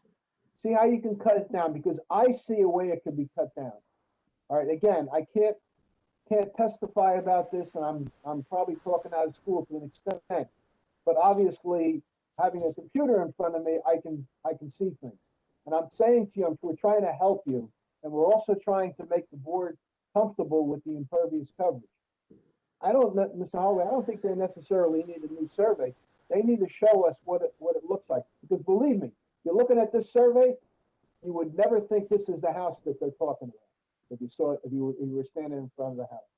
see how you can cut it down, because I see a way it could be cut down. All right, again, I can't testify about this, and I'm probably talking out of school to an extent, but obviously having a computer in front of me, I can see things. And I'm saying to you, we're trying to help you, and we're also trying to make the board comfortable with the impervious coverage. Mr. Holloway, I don't think they necessarily need a new survey. They need to show us what it looks like. Because believe me, you're looking at this survey, you would never think this is the house that they're talking about if you were standing in front of the house.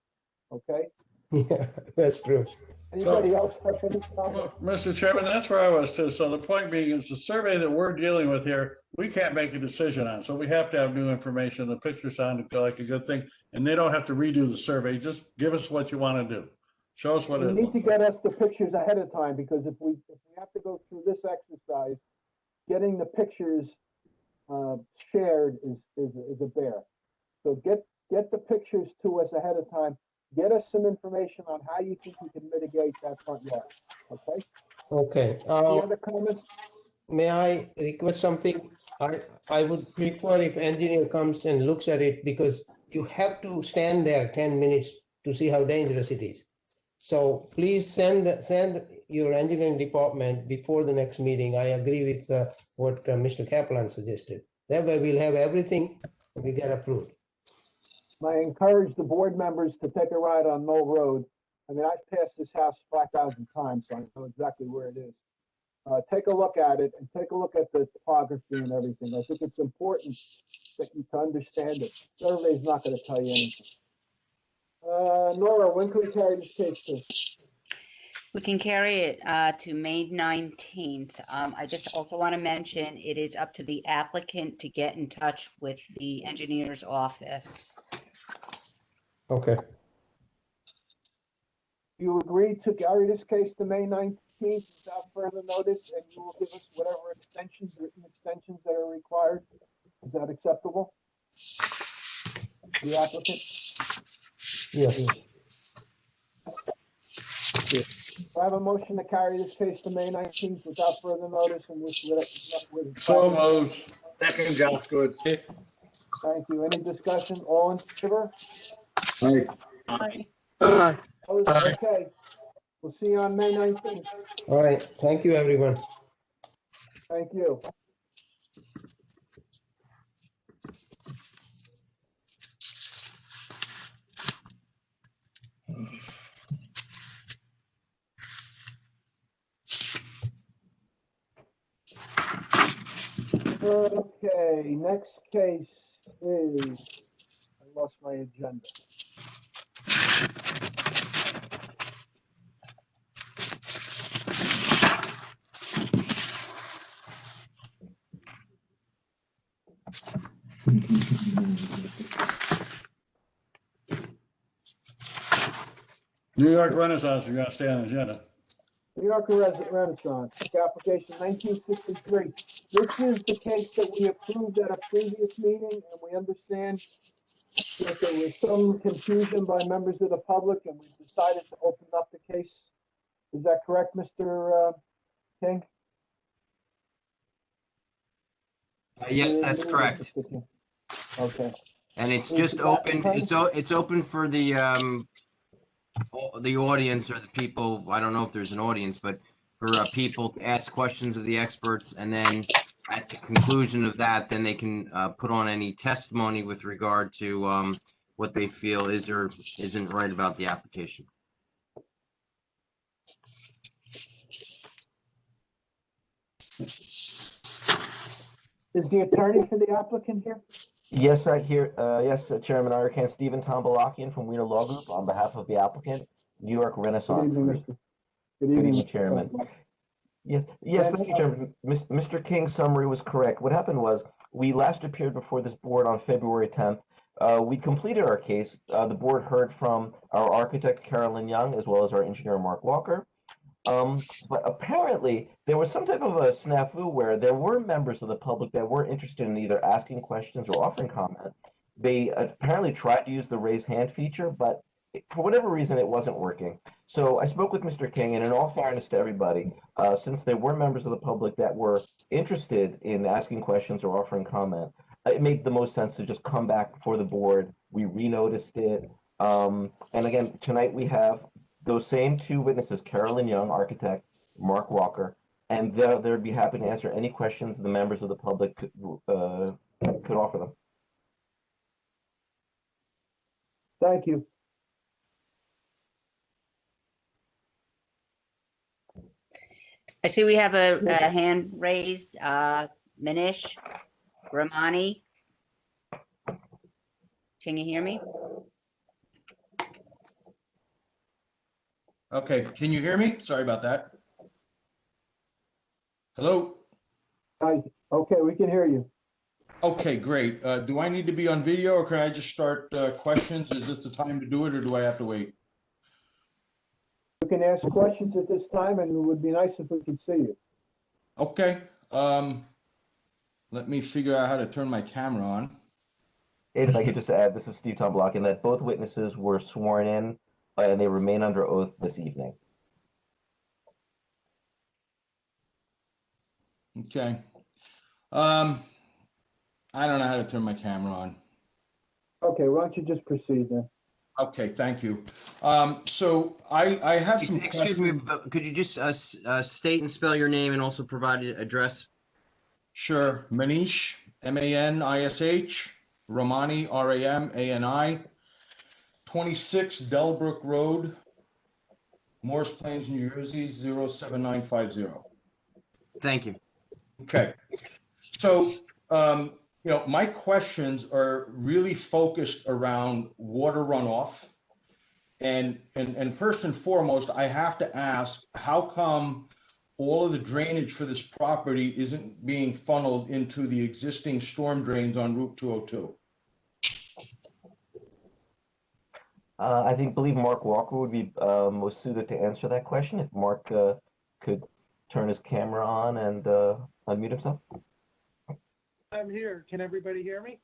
Okay? Yeah, that's true. Anybody else have any comments? Mr. Chairman, that's where I was too. So the point being is the survey that we're dealing with here, we can't make a decision on. So we have to have new information. The pictures sound like a good thing, and they don't have to redo the survey. Just give us what you want to do. Show us what it looks like. You need to get us the pictures ahead of time, because if we have to go through this exercise, getting the pictures shared is a bear. So get the pictures to us ahead of time. Get us some information on how you think we can mitigate that front yard. Okay? Okay. Any other comments? May I request something? I would prefer if engineer comes and looks at it, because you have to stand there 10 minutes to see how dangerous it is. So please send your engineering department before the next meeting. I agree with what Mr. Kaplan suggested. That way we'll have everything and we get approved. I encourage the board members to take a ride on Knoll Road. I mean, I've passed this house 5,000 times, so I know exactly where it is. take a look at it and take a look at the topography and everything. I think it's important that you to understand it. Survey's not going to tell you anything. Nora, when can we carry this case to? We can carry it to May 19th. I just also want to mention it is up to the applicant to get in touch with the engineer's office. Okay. You agree to carry this case to May 19th without further notice, and you will give us whatever extensions, written extensions that are required. Is that acceptable? The applicant? Yes. I have a motion to carry this case to May 19th without further notice and with. So moved. Second, Jaskowitz. Thank you. Any discussion? All in favor? Aye. Aye. Aye. Okay. We'll see you on May 19th. All right. Thank you, everyone. Thank you. Okay, next case is, I lost my agenda. New York Renaissance, you're gonna stay on the agenda. New York Renaissance, application 1963. This is the case that we approved at a previous meeting, and we understand that there was some confusion by members of the public, and we decided to open up the case. Is that correct, Mr. King? Yes, that's correct. Okay. And it's just open, it's open for the audience or the people, I don't know if there's an audience, but for people to ask questions of the experts, and then at the conclusion of that, then they can put on any testimony with regard to what they feel is or isn't right about the application. Is the attorney for the applicant here? Yes, yes, Chairman Irakan, Stephen Tombalakian from Wiener Law Group on behalf of the applicant, New York Renaissance Group. Good evening, Chairman. Yes, thank you, Chairman. Mr. King's summary was correct. What happened was we last appeared before this board on February 10th. We completed our case. The board heard from our architect, Carolyn Young, as well as our engineer, Mark Walker. But apparently there was some type of a snafu where there were members of the public that were interested in either asking questions or offering comment. They apparently tried to use the raise hand feature, but for whatever reason, it wasn't working. So I spoke with Mr. King, and in all fairness to everybody, since there were members of the public that were interested in asking questions or offering comment, it made the most sense to just come back before the board. We renoticed it. And again, tonight we have those same two witnesses, Carolyn Young, architect, Mark Walker, and they'd be happy to answer any questions the members of the public could offer them. Thank you. I see we have a hand raised, Manish Ramani. Can you hear me? Okay, can you hear me? Sorry about that. Hello? Hi. Okay, we can hear you. Okay, great. Do I need to be on video or can I just start questions? Is this the time to do it or do I have to wait? You can ask questions at this time, and it would be nice if we could see you. Okay. Let me figure out how to turn my camera on. And if I could just add, this is Steve Tombalakian, that both witnesses were sworn in and they remain under oath this evening. Okay. I don't know how to turn my camera on. Okay, why don't you just proceed then? Okay, thank you. So I have some Excuse me, questions. but could you just state and spell your name and also provide an address? Sure. Manish, M-A-N-I-S-H, Ramani, R-A-M-A-N-I, 26 Delbrook Road, Morris Plains, New Jersey, 07950. Thank you. Okay. So, my questions are really focused around water runoff. And first and foremost, I have to ask, how come all of the drainage for this property isn't being funneled into the existing storm drains on Route 202? I believe Mark Walker would be most suited to answer that question. If Mark could turn his camera on and unmute himself. I'm here. Can everybody hear me?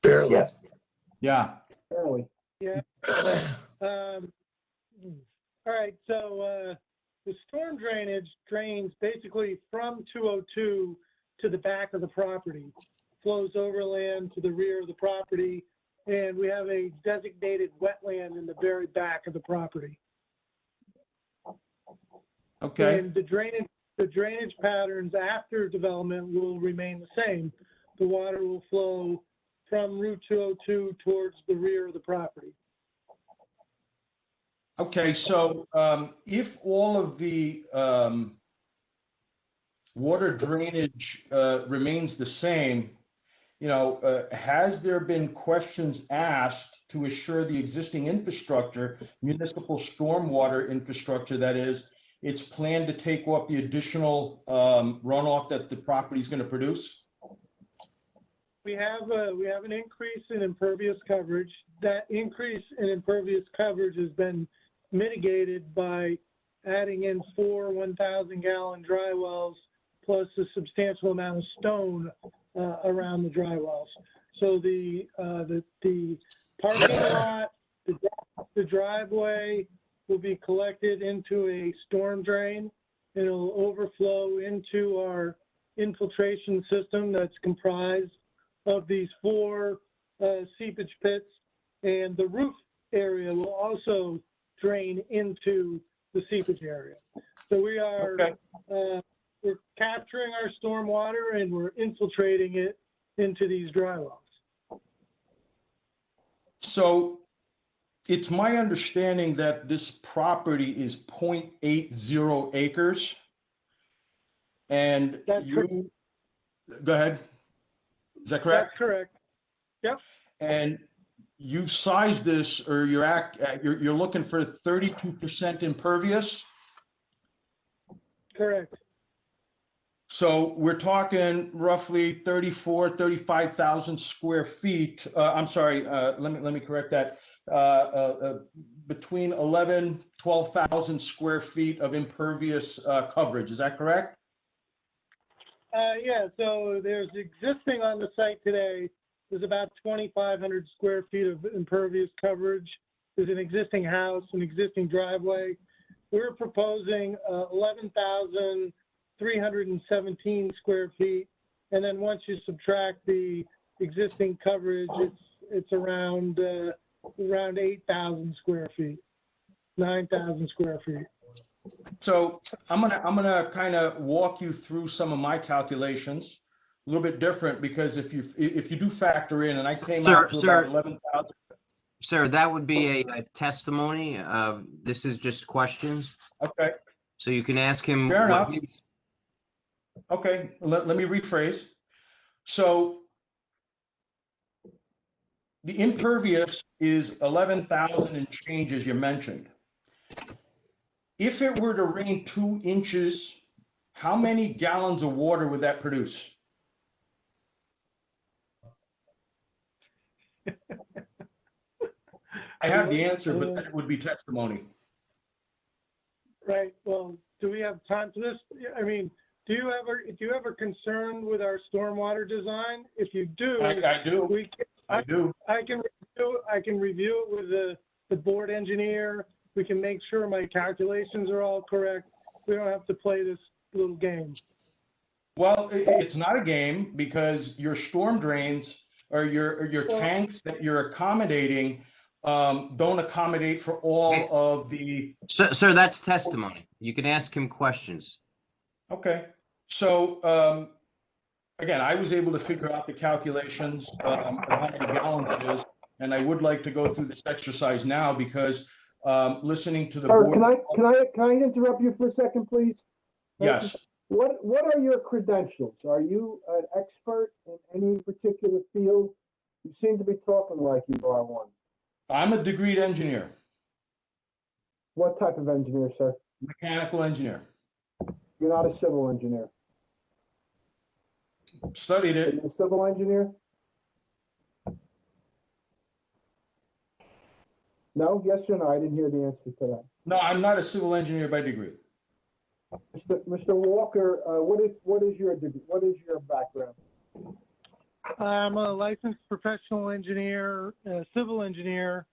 Barely. Yes. Yeah. Barely. Yeah. All right. So the storm drainage drains basically from 202 to the back of the property, flows overland to the rear of the property, and we have a designated wetland in the very back of the property. Okay. And the drainage patterns after development will remain the same. The water will flow from Route 202 towards the rear of the property. Okay, so if all of the water drainage remains the same, has there been questions asked to assure the existing infrastructure, municipal stormwater infrastructure, that is, it's planned to take off the additional runoff that the property is going to produce? We have an increase in impervious coverage. That increase in impervious coverage has been mitigated by adding in 4 1,000-gallon dry wells plus a substantial amount of stone around the dry wells. So the parking lot, the driveway will be collected into a storm drain. It'll overflow into our infiltration system that's comprised of these 4 seepage pits, and the roof area will also drain into the seepage area. So we are we're capturing our storm water and we're infiltrating it into these dry wells. So it's my understanding that this property is 0.80 acres. And go ahead. Is that correct? That's correct. Yep. And you've sized this, or you're looking for 32% impervious? Correct. So we're talking roughly 35,000 square feet. I'm sorry, let me correct that. Between 12,000 square feet of impervious coverage. Is that correct? Yeah, so there's existing on the site today, there's about 2,500 square feet of impervious coverage. There's an existing house, an existing driveway. We're proposing 11,317 square feet. And then once you subtract the existing coverage, it's around 8,000 square feet, 9,000 square feet. So I'm gonna kind of walk you through some of my calculations, a little bit different, because if you do factor in, and I came out to about 11,000. Sir, that would be a testimony. This is just questions. Okay. So you can ask him. Fair enough. Okay, let me rephrase. So the impervious is 11,000 and change, as you mentioned. If it were to rain 2 inches, how many gallons of water would that produce? I have the answer, but that would be testimony. Right. Well, do we have time for this? I mean, do you have a concern with our stormwater design? If you do, I do. I do. I can review it with the board engineer. We can make sure my calculations are all correct. We don't have to play this little game. Well, it's not a game, because your storm drains or your tanks that you're accommodating don't accommodate for all of the. Sir, that's testimony. You can ask him questions. Okay. So again, I was able to figure out the calculations of how many gallons it is, and I would like to go through this exercise now, because listening to the board. Can I interrupt you for a second, please? Yes. What are your credentials? Are you an expert in any particular field? You seem to be talking like you are one. I'm a degreed engineer, What type of engineer, sir? mechanical engineer. You're not a civil engineer. Studied Are it. you a civil engineer? No? Yes or no? I didn't hear the answer to that. No, I'm not a civil engineer by degree. Mr. Walker, what is your degree? What is your background? I'm a licensed professional engineer, civil engineer,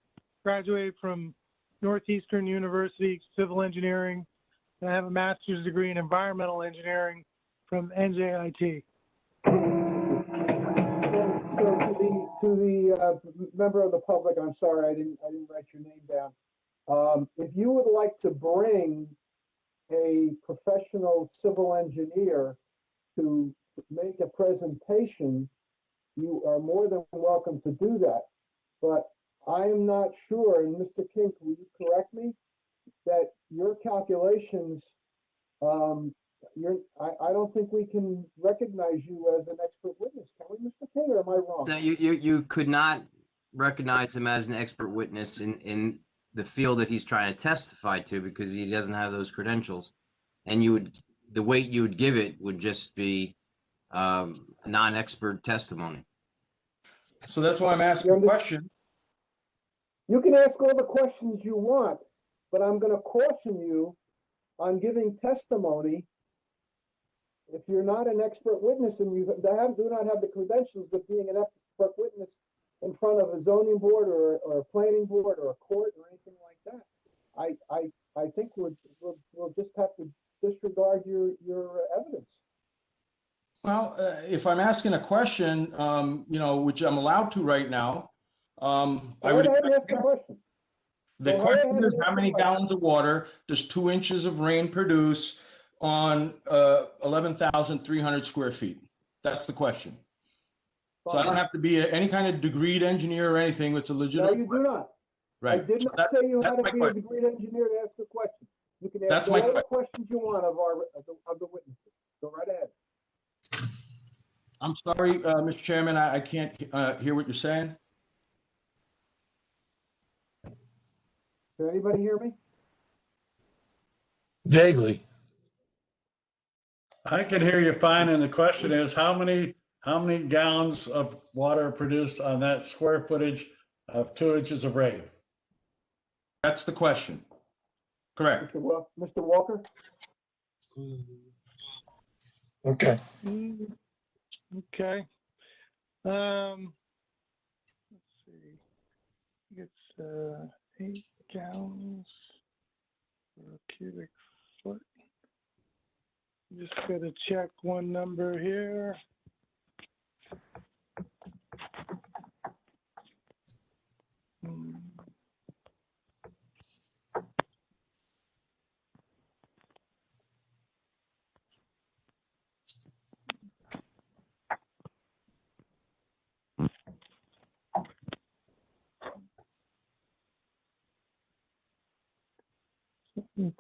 graduated from Northeastern University Civil Engineering, and I have a master's degree in environmental engineering from NJIT. So to the member of the public, I'm sorry I didn't write your name down. If you would like to bring a professional civil engineer to make a presentation, you are more than welcome to do that. But I am not sure, and Mr. King, will you correct me, that your calculations, I don't think we can recognize you as an expert witness, can we, Mr. King, or am I wrong? No, you could not recognize him as an expert witness in the field that he's trying to testify to because he doesn't have those credentials. And the weight you would give it would just be non-expert testimony. So that's why I'm asking a question. You can ask all the questions you want, but I'm going to caution you on giving testimony. If you're not an expert witness and you do not have the credentials of being an expert witness in front of a zoning board or a planning board or a court or anything like that, I think we'll just have to disregard your evidence. Well, if I'm asking a question, which I'm allowed to right now, I would ask the question. The question is, how many gallons of water does 2 inches of rain produce on 11,300 square feet? That's the question. So I don't have to be any kind of degreed engineer or anything. It's a legitimate. No, you do not. Right. I did not say you had to be a degreed engineer to ask a question. You can ask all the questions you want of the witnesses. Go right ahead. I'm sorry, Mr. Chairman, I can't hear what you're saying. Can anybody hear me? Vaguely. I can hear you fine, and the question is, how many gallons of water are produced on that square footage of 2 inches of rain? That's the question. Correct. Mr. Walker? Okay. Okay. Let's see. It's 8 gallons per cubic foot. Just gotta check one number here.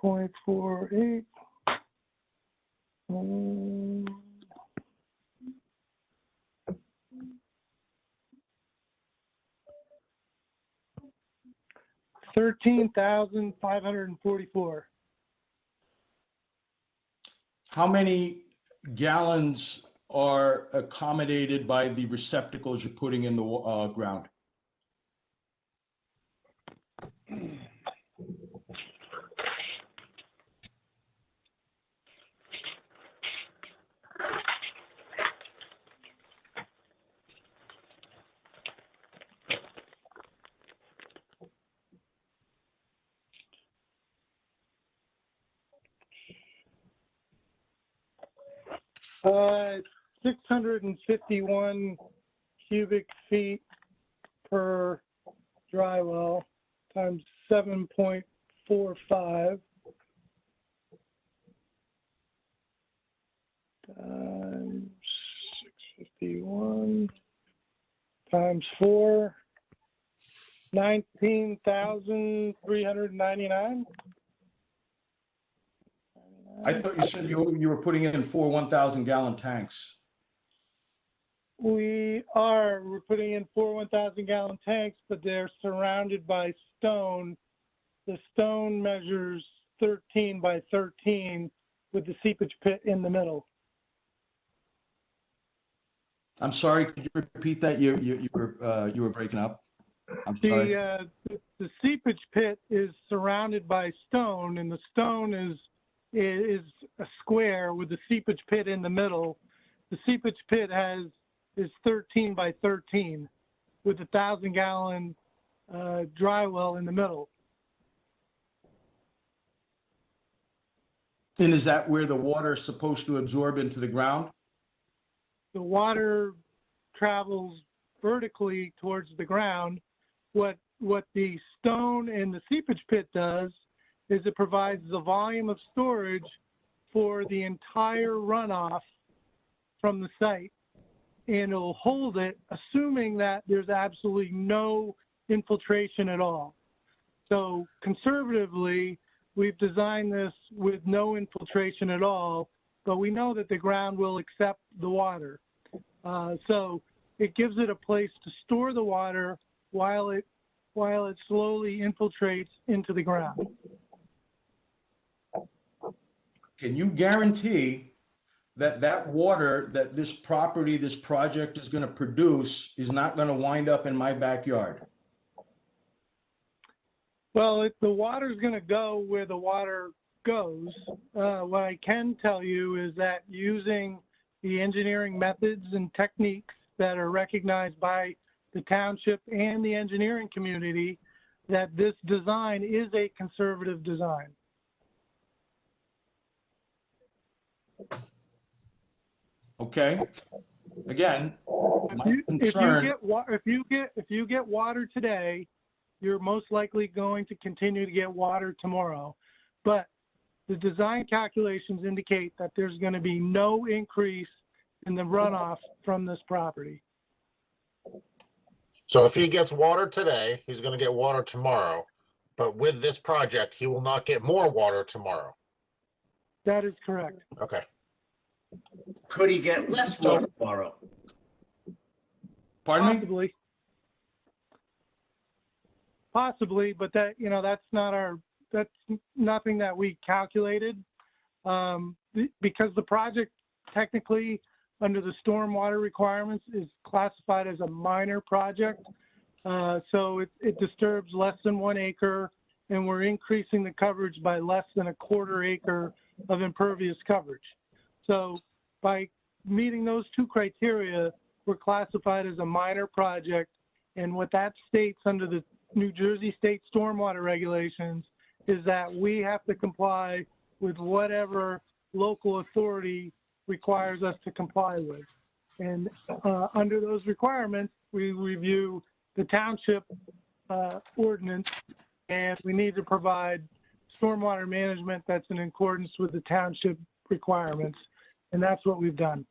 .48. 13,544. How many gallons are accommodated by the receptacles you're putting in the ground? Uh, 651 cubic feet per dry well times 7.45 times 651 times 4, 19,399. I thought you said you were putting in 4 1,000-gallon tanks. We're putting in 4 1,000-gallon tanks, but they're surrounded by stone. The stone measures 13 by 13 with the seepage pit in the middle. I'm sorry, could you repeat that? You were breaking up. I'm sorry. The seepage pit is surrounded by stone, and the stone is a square with the seepage pit in the middle. The seepage pit is 13 by 13 with a 1,000-gallon dry well in the middle. And is that where the water is supposed to absorb into the ground? The water travels vertically towards the ground. What the stone and the seepage pit does is it provides the volume of storage for the entire runoff from the site, and it'll hold it, assuming that there's absolutely no infiltration at all. So conservatively, we've designed this with no infiltration at all, but we know that the ground will accept the water. So it gives it a place to store the water while it slowly infiltrates into the ground. Can you guarantee that water that this project is going to produce is not going to wind up in my backyard? Well, the water is going to go where the water goes. What I can tell you is that using the engineering methods and techniques that are recognized by the township and the engineering community, that this design is a conservative design. Okay. Again, if you get water today, you're most likely going to continue to get water tomorrow. But the design calculations indicate that there's going to be no increase in the runoff from this property. So if he gets water today, he's going to get water tomorrow. But with this project, he will not get more water tomorrow. That is correct. Okay. Could he get less water tomorrow? Pardon me? Possibly, but that's nothing that we calculated, because the project technically under the stormwater requirements is classified as a minor project. So it disturbs less than 1 acre, and we're increasing the coverage by less than a 1/4 acre of impervious coverage. So by meeting those 2 criteria, we're classified as a minor project. And what that states under the New Jersey state stormwater regulations is that we have to comply with whatever local authority requires us to comply with. And under those requirements, we review the township ordinance, and we need to provide stormwater management that's in accordance with the township requirements. And that's what we've done.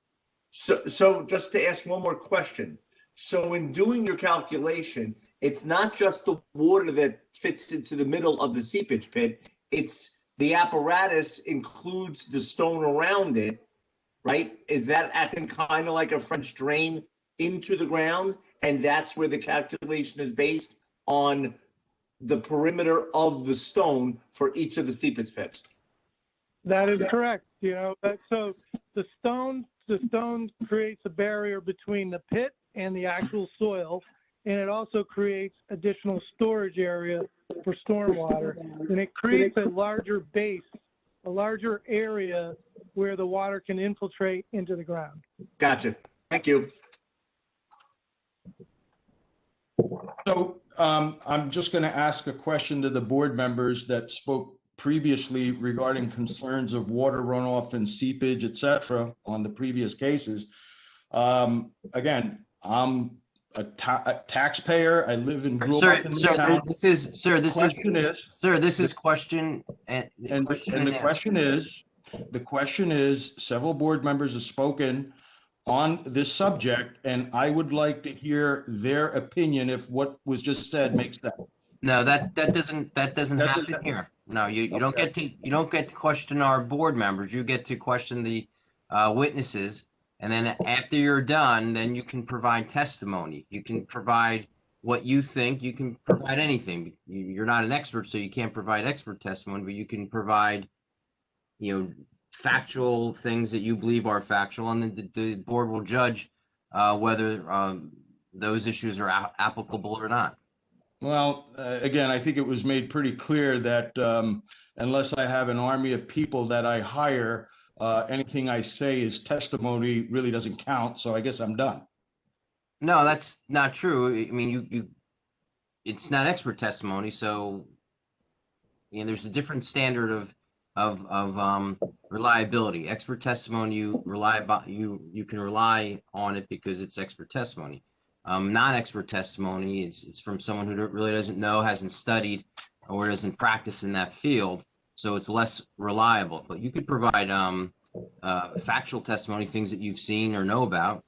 So just to ask one more question. So in doing your calculation, it's not just the water that fits into the middle of the seepage pit, it's the apparatus includes the stone around it, right? Is that acting kind of like a French drain into the ground? And that's where the calculation is based on the perimeter of the stone for each of the seepage pits? That is correct. So the stone creates a barrier between the pit and the actual soil, and it also creates additional storage area for stormwater. And it creates a larger base, a larger area where the water can infiltrate into the ground. Gotcha. Thank you. So I'm just going to ask a question to the board members that spoke previously regarding concerns of water runoff and seepage, et cetera, on the previous cases. Again, I'm a taxpayer. I live in. This is question and the question is several board members have spoken on this subject, and I would like to hear their opinion if what was just said makes sense. No, that doesn't happen here. No, you don't get to question our board members. You get to question the witnesses, and then after you're done, then you can provide testimony. You can provide what you think. You can provide anything. You're not an expert, so you can't provide expert testimony, but you can provide, factual things that you believe are factual, and then the board will judge whether those issues are applicable or not. Well, again, I think it was made pretty clear that unless I have an army of people that I hire, anything I say is testimony really doesn't count. So I guess I'm done. No, that's not true. I mean, it's not expert testimony, so there's a different standard of reliability. Expert testimony, you can rely on it because it's expert testimony. Non-expert testimony, it's from someone who really doesn't know, hasn't studied, or doesn't practice in that field, so it's less reliable. But you could provide factual testimony, things that you've seen or know about.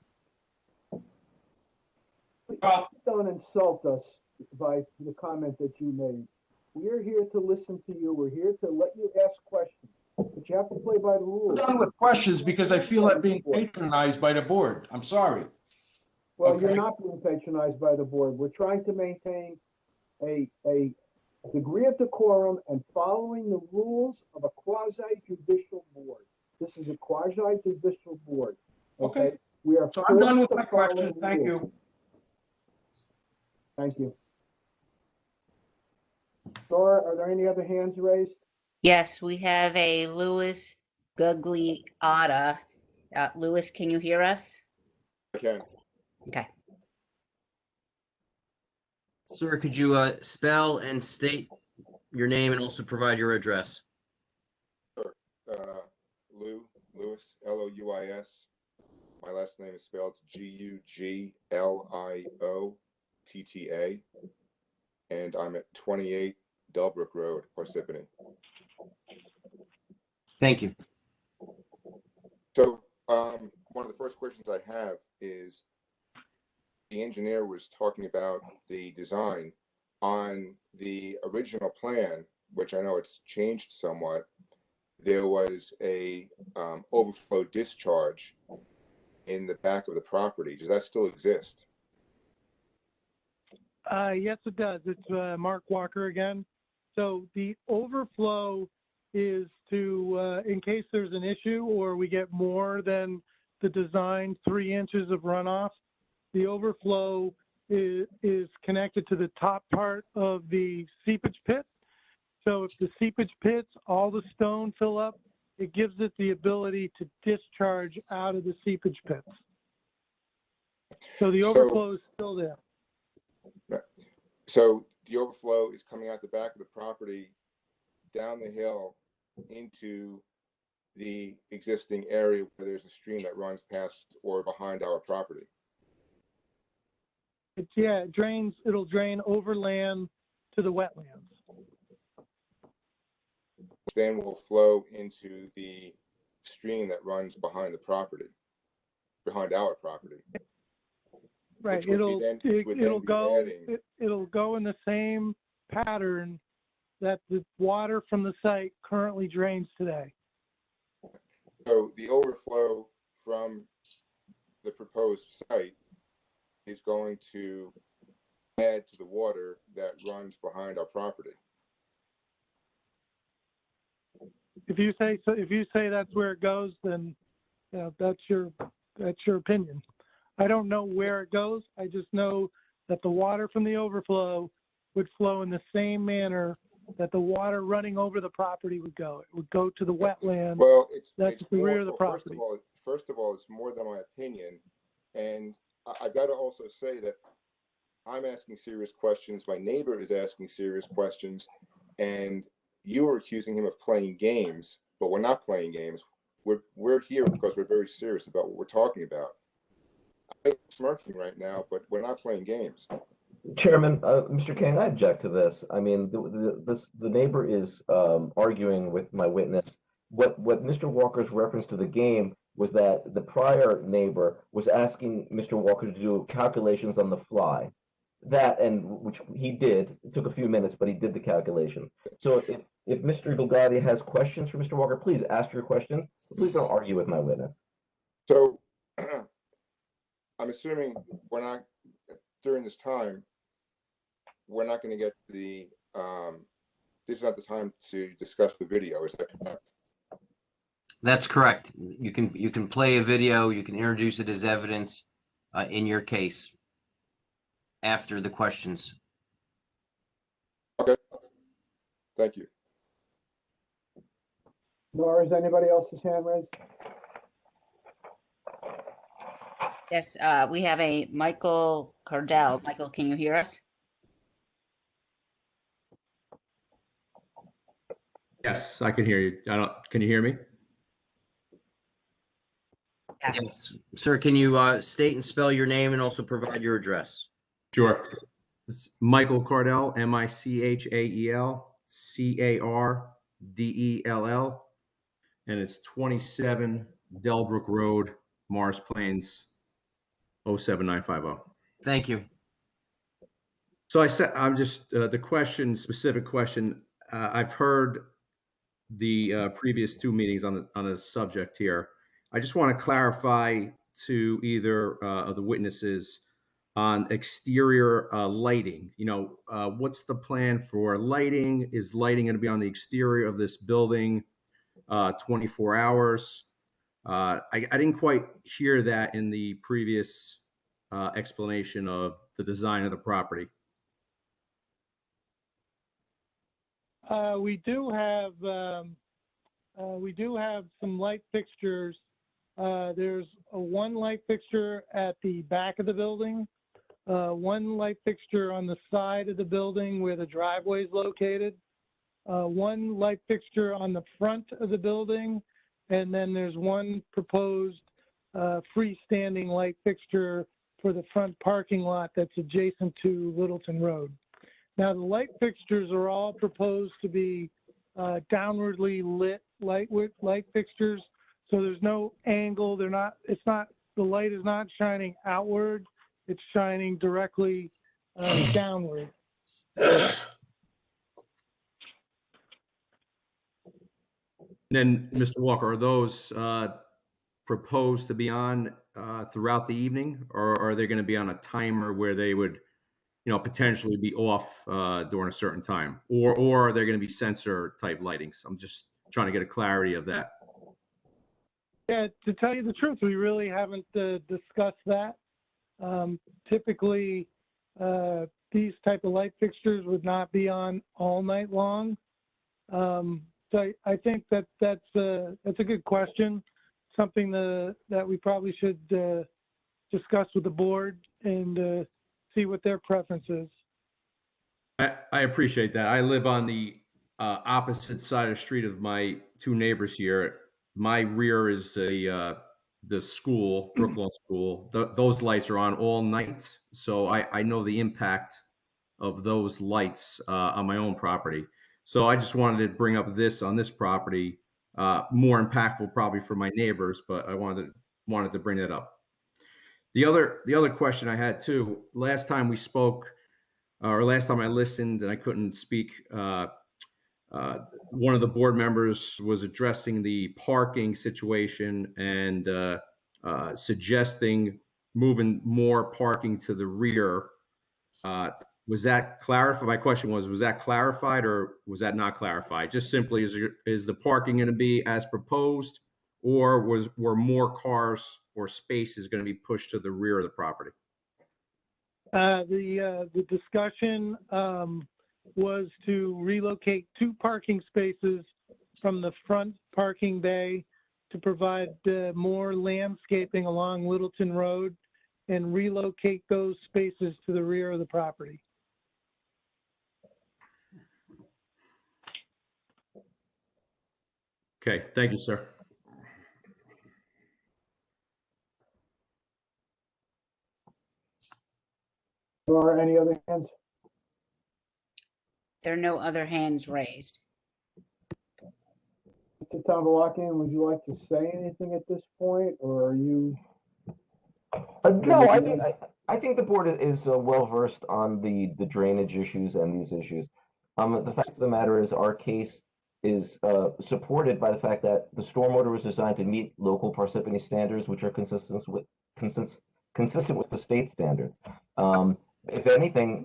Don't insult us by the comment that you made. We're here to listen to you. We're here to let you ask questions, but you have to play by the rules. I'm done with questions because I feel I'm being patronized by the board. I'm sorry. Well, Okay. You're not being patronized by the board. We're trying to maintain a degree of decorum and following the rules of a quasi-judicial board. This is a quasi-judicial board. Okay? We are. So I'm done with forced my to follow questions. the Thank rules. you. Thank you. Dora, are there any other hands raised? Yes, we have a Louis Gugliotta. Louis, can you hear us? I can. Okay. Sir, could you spell and state your name and also provide your address? Sure. Louis, L-O-U-I-S. My last name is spelled Gugliotta, and I'm at 28 Delbrook Road, Parsippany. Thank you. So one of the first questions I have is, the engineer was talking about the design on the original plan, which I know it's changed somewhat. There was a overflow discharge in the back of the property. Does that still exist? Yes, it does. It's Mark Walker again. So the overflow is to, in case there's an issue or we get more than the designed 3 inches of runoff, the overflow is connected to the top part of the seepage pit. So if the seepage pits, all the stone fill up, it gives it the ability to discharge out of the seepage pits. So the overflow is still there. Right. So the overflow is coming out the back of the property, down the hill into the existing area where there's a stream that runs past or behind our property. It drains, it'll drain overland to the wetlands. Then will flow into the stream that runs behind the property, behind our property. Right, it'll go in the same pattern that the water from the site currently drains today. So the overflow from the proposed site is going to add to the water that runs behind our property. If you say so, if you say that's where it goes, then that's your opinion. I don't know where it goes. I just know that the water from the overflow would flow in the same manner that the water running over the property would go. It would go to the wetland. Well, that's the rear of the property. First of all, it's more than my opinion, and I've got to also say that I'm asking serious questions. My neighbor is asking serious questions, and you are accusing him of playing games, but we're not playing games. We're here because we're very serious about what we're talking about. I'm smirking right now, but we're not playing games. Chairman, Mr. King, I object to this. I mean, the neighbor is arguing with my witness. What Mr. Walker's reference to the game was that the prior neighbor was asking Mr. Walker to do calculations on the fly. that, and which he did. It took a few minutes, but he did the calculations. So if Mr. Delgado has questions for Mr. Walker, please ask your questions. Please don't argue with my witness. So I'm assuming we're not, during this time, we're not going to get the, this is not the time to discuss the video, is that correct? That's correct. You can play a video, you can introduce it as evidence in your case after the questions. Okay. Thank you. Nor is anybody else's hand raised? Yes, we have a Michael Cardell. Michael, can you hear us? Yes, I can hear you. Can you hear me? Yes. Sir, can you state and spell your name and also provide your address? Sure. It's Michael Cardell, MichaelCardell, and it's 27 Delbrook Road, Morris Plains, 07950. Thank you. So I'm just the question, specific question. I've heard the previous two meetings on the subject here. I just want to clarify to either of the witnesses on exterior lighting. You know, what's the plan for lighting? Is lighting going to be on the exterior of this building 24 hours? I didn't quite hear that in the previous explanation of the design of the property. We do have some light fixtures. There's one light fixture at the back of the building, one light fixture on the side of the building where the driveway is located, one light fixture on the front of the building, and then there's one proposed freestanding light fixture for the front parking lot that's adjacent to Littleton Road. Now, the light fixtures are all proposed to be downwardly lit light fixtures, so there's no angle. The light is not shining outward, it's shining directly downward. Then, Mr. Walker, are those proposed to be on throughout the evening, or are they going to be on a timer where they would, you know, potentially be off during a certain time, or are there going to be sensor type lightings? I'm just trying to get a clarity of that. Yeah, to tell you the truth, we really haven't discussed that. Typically, these type of light fixtures would not be on all night long. So I think that's a good question, something that we probably should discuss with the board and see what their preference is. I appreciate that. I live on the opposite side of the street of my two neighbors here. My rear is the school, Brooklawn School. Those lights are on all night, so I know the impact of those lights on my own property. So I just wanted to bring up this on this property, more impactful probably for my neighbors, but I wanted to bring that up. The other question I had too, last time we spoke, or last time I listened and I couldn't speak, one of the board members was addressing the parking situation and suggesting moving more parking to the rear. Was that clarified? My question was that clarified or was that not clarified? Just simply, is the parking going to be as proposed, or were more cars or spaces going to be pushed to the rear of the property? The discussion was to relocate 2 parking spaces from the front parking bay to provide more landscaping along Littleton Road and relocate those spaces to the rear of the property. Okay, thank you, sir. Or any other hands? There are no other hands raised. Mr. Tombolaki, would you like to say anything at this point, or are you? No, I think the board is well versed on the drainage issues and these issues. The fact of the matter is our case is supported by the fact that the stormwater was designed to meet local Parsippany standards, which are consistent with the state standards. If anything,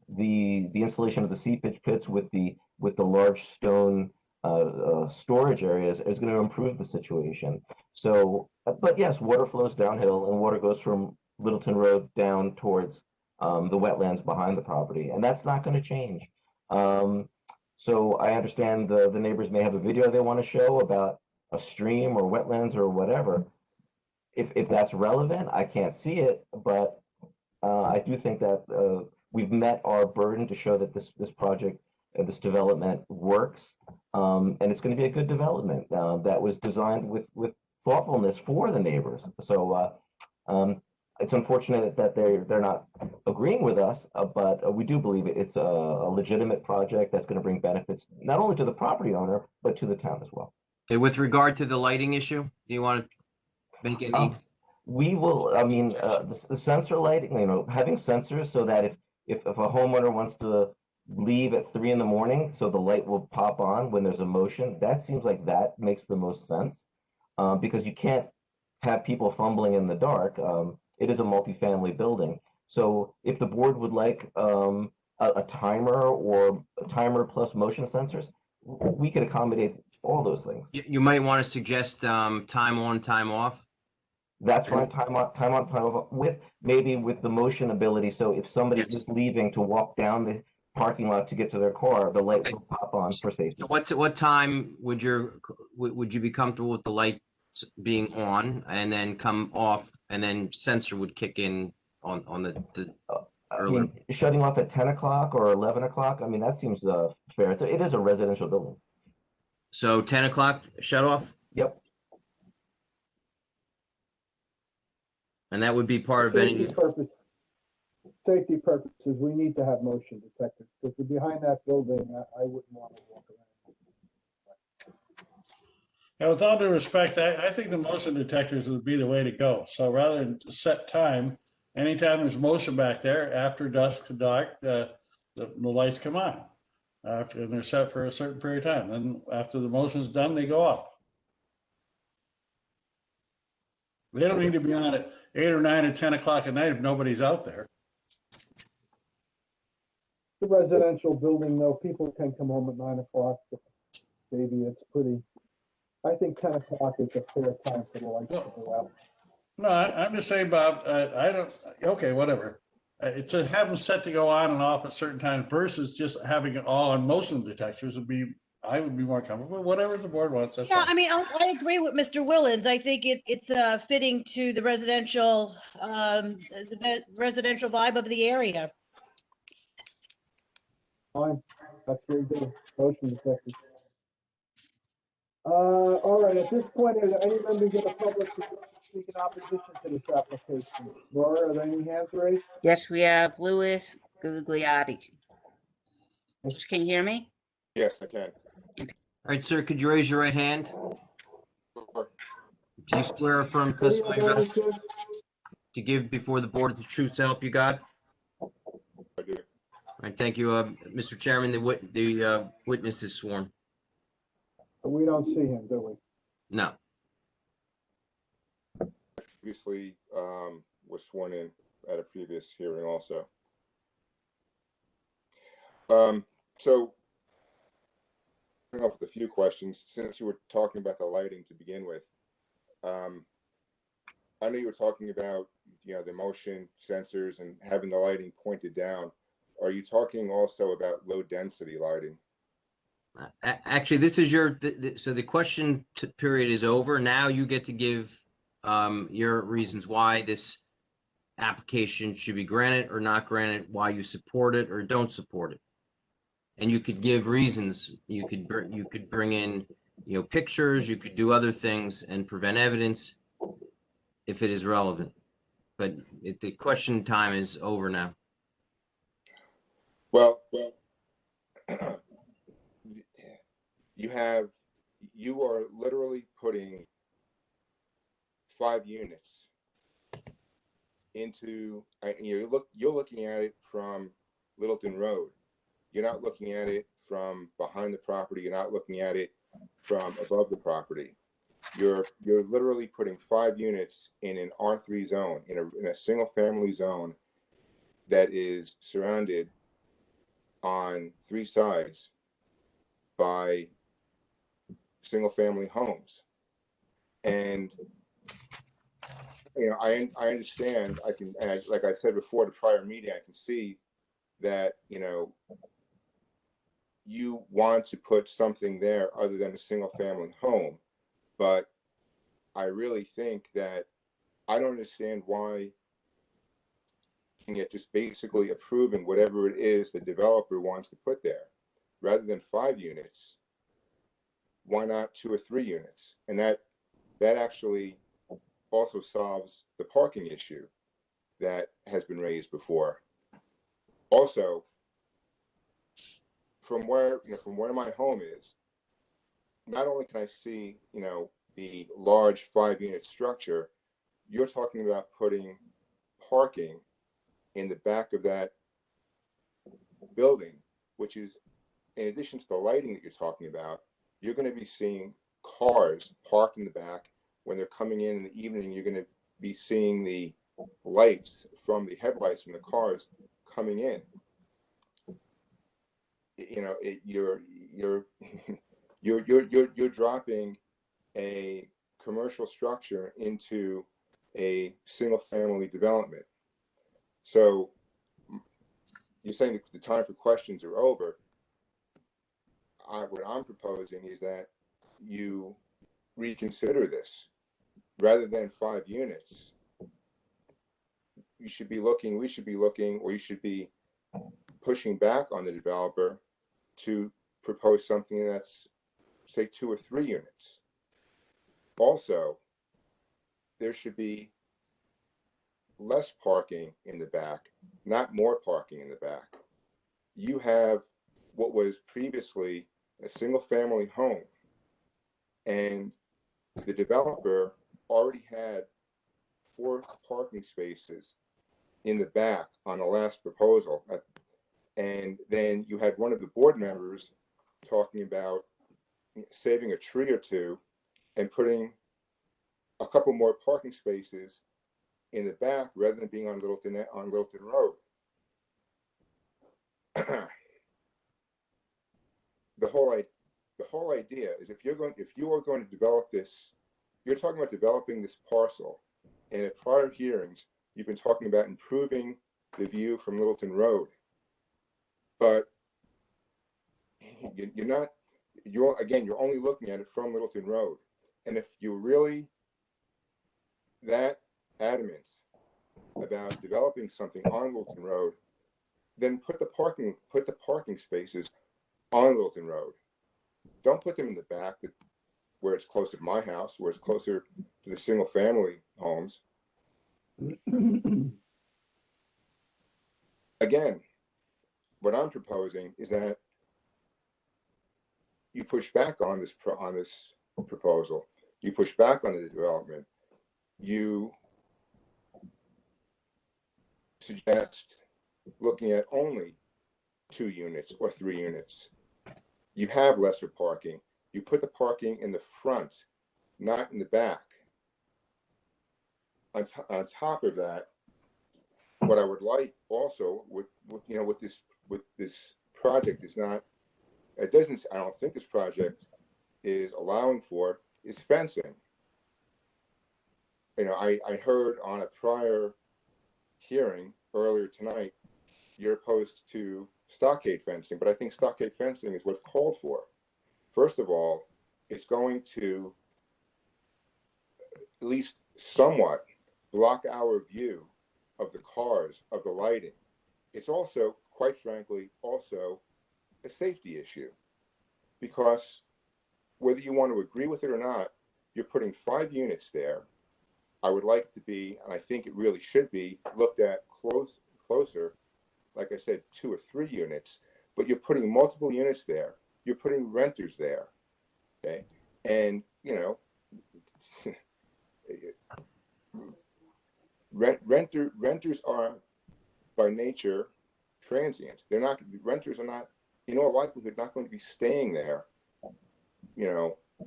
the installation of the seepage pits with the large stone storage areas is going to improve the situation. So, but yes, water flows downhill and water goes from Littleton Road down towards the wetlands behind the property, and that's not going to change. So I understand the neighbors may have a video they want to show about a stream or wetlands or whatever. If that's relevant, I can't see it, but I do think that we've met our burden to show that this project, this development works, and it's going to be a good development that was designed with thoughtfulness for the neighbors. So it's unfortunate that they're not agreeing with us, but we do believe it's a legitimate project that's going to bring benefits not only to the property owner but to the town as well. Okay, with regard to the lighting issue, do you want to make any? We will. I mean, the sensor lighting. Having sensors so that if a homeowner wants to leave at 3 in the morning, so the light will pop on when there's a motion. That seems like that makes the most sense, because you can't have people fumbling in the dark. It is a multifamily building. So if the board would like a timer or a timer plus motion sensors, we could accommodate all those things. You might want to suggest time on, time off. That's fine. Time on, time off, with the motion ability. So if somebody is leaving to walk down the parking lot to get to their car, the light will pop on for safety. So what time would you be comfortable with the light being on and then come off, and then sensor would kick in on the earlier? Shutting off at 10 o'clock or 11 o'clock. I mean, that seems fair. It is a residential building. So 10 o'clock shut off? Yep. And that would be part of any safety purposes. We need to have motion detectors because behind that building, I wouldn't want to walk around. Now, with all due respect, I think the motion detectors would be the way to go. So rather than set time, anytime there's motion back there, after dusk to dark, the lights come on. And they're set for a certain period of time. And after the motion's done, they go off. They don't need to be on at 8 or 9 or 10 o'clock at night if nobody's out there. The residential building, though, people can come home at 9 o'clock. Maybe it's pretty. I think 10 o'clock is a fair time for the lights to go out. No, I'm just saying, Bob, I don't, okay, whatever. To have them set to go on and off at certain times versus just having it all on motion detectors I would be more comfortable. Whatever the board wants. That's Yeah, fine. I mean, I agree with Mr. Willens. I think it's fitting to the residential vibe of the area. Fine, that's very good. Motion detectors. All right, at this point, are there any members of the public who wish to speak in opposition to this application? Laura, are there any hands raised? Yes, we have Louis Gugliotti. Can you hear me? Yes, I can. All right, sir, could you raise your right hand? Do you swear or affirm testimony you're about to give before the board the true self you got? I do. All right, thank you, Mr. Chairman. The witness is sworn. We don't see him, do we? No. Previously was sworn in at a previous hearing also. So starting off with a few questions, since you were talking about the lighting to begin with. I know you were talking about, the motion sensors and having the lighting pointed down. Are you talking also about low density lighting? Actually, this is so the question period is over. Now you get to give your reasons why this application should be granted or not granted, why you support it or don't support it. And you could give reasons. You could bring in, pictures. You could do other things and prevent evidence if it is relevant. But the question time is over now. Well, you are literally putting 5 units into, you're looking at it from Littleton Road. You're not looking at it from behind the property. You're not looking at it from above the property. You're literally putting 5 units in an R3 zone, in a single family zone that is surrounded on 3 sides by single family homes. And I understand, like I said before, the prior meeting, I can see that, you want to put something there other than a single family home. But I really think that I don't understand why you get just basically approving whatever it is the developer wants to put there. Rather than 5 units, why not 2 or 3 units? And that actually also solves the parking issue that has been raised before. Also, from where my home is, not only can I see, the large 5-unit structure, you're talking about putting parking in the back of that building, which is, in addition to the lighting that you're talking about, you're going to be seeing cars parked in the back. When they're coming in the evening, you're going to be seeing the lights from the headlights from the cars coming in. You're dropping a commercial structure into a single family development. So you're saying that the time for questions are over. What I'm proposing is that you reconsider this. Rather than 5 units, we should be pushing back on the developer to propose something that's, say, 2 or 3 units. Also, there should be less parking in the back, not more parking in the back. You have what was previously a single family home, and the developer already had 4 parking spaces in the back on the last proposal. And then you had one of the board members talking about saving a tree or 2 and putting a couple more parking spaces in the back rather than being on Littleton Road. The whole idea is if you are going to develop this, you're talking about developing this parcel, and at prior hearings you've been talking about improving the view from Littleton Road, but you're only looking at it from Littleton Road. And if you're really that adamant about developing something on Littleton Road, then put the parking spaces on Littleton Road. Don't put them in the back where it's closer to my house, where it's closer to the single family homes. Again, what I'm proposing is that you push back on this proposal. You push back on the development. You suggest looking at only 2 units or 3 units. You have lesser parking. You put the parking in the front, not in the back. On top of that, what I would like also with this project is not, I don't think this project is allowing for is fencing. I heard on a prior hearing earlier tonight, you're opposed to stockade fencing, but I think stockade fencing is what's called for. First of all, it's going to at least somewhat block our view of the cars, of the lighting. It's also, quite frankly, also a safety issue, because whether you want to agree with it or not, you're putting 5 units there. I would like to be, and I think it really should be, looked at closer, like I said, 2 or 3 units, but you're putting multiple units there. You're putting renters there, okay? And, renters are by nature transient. Renters are not, in all likelihood, not going to be staying there,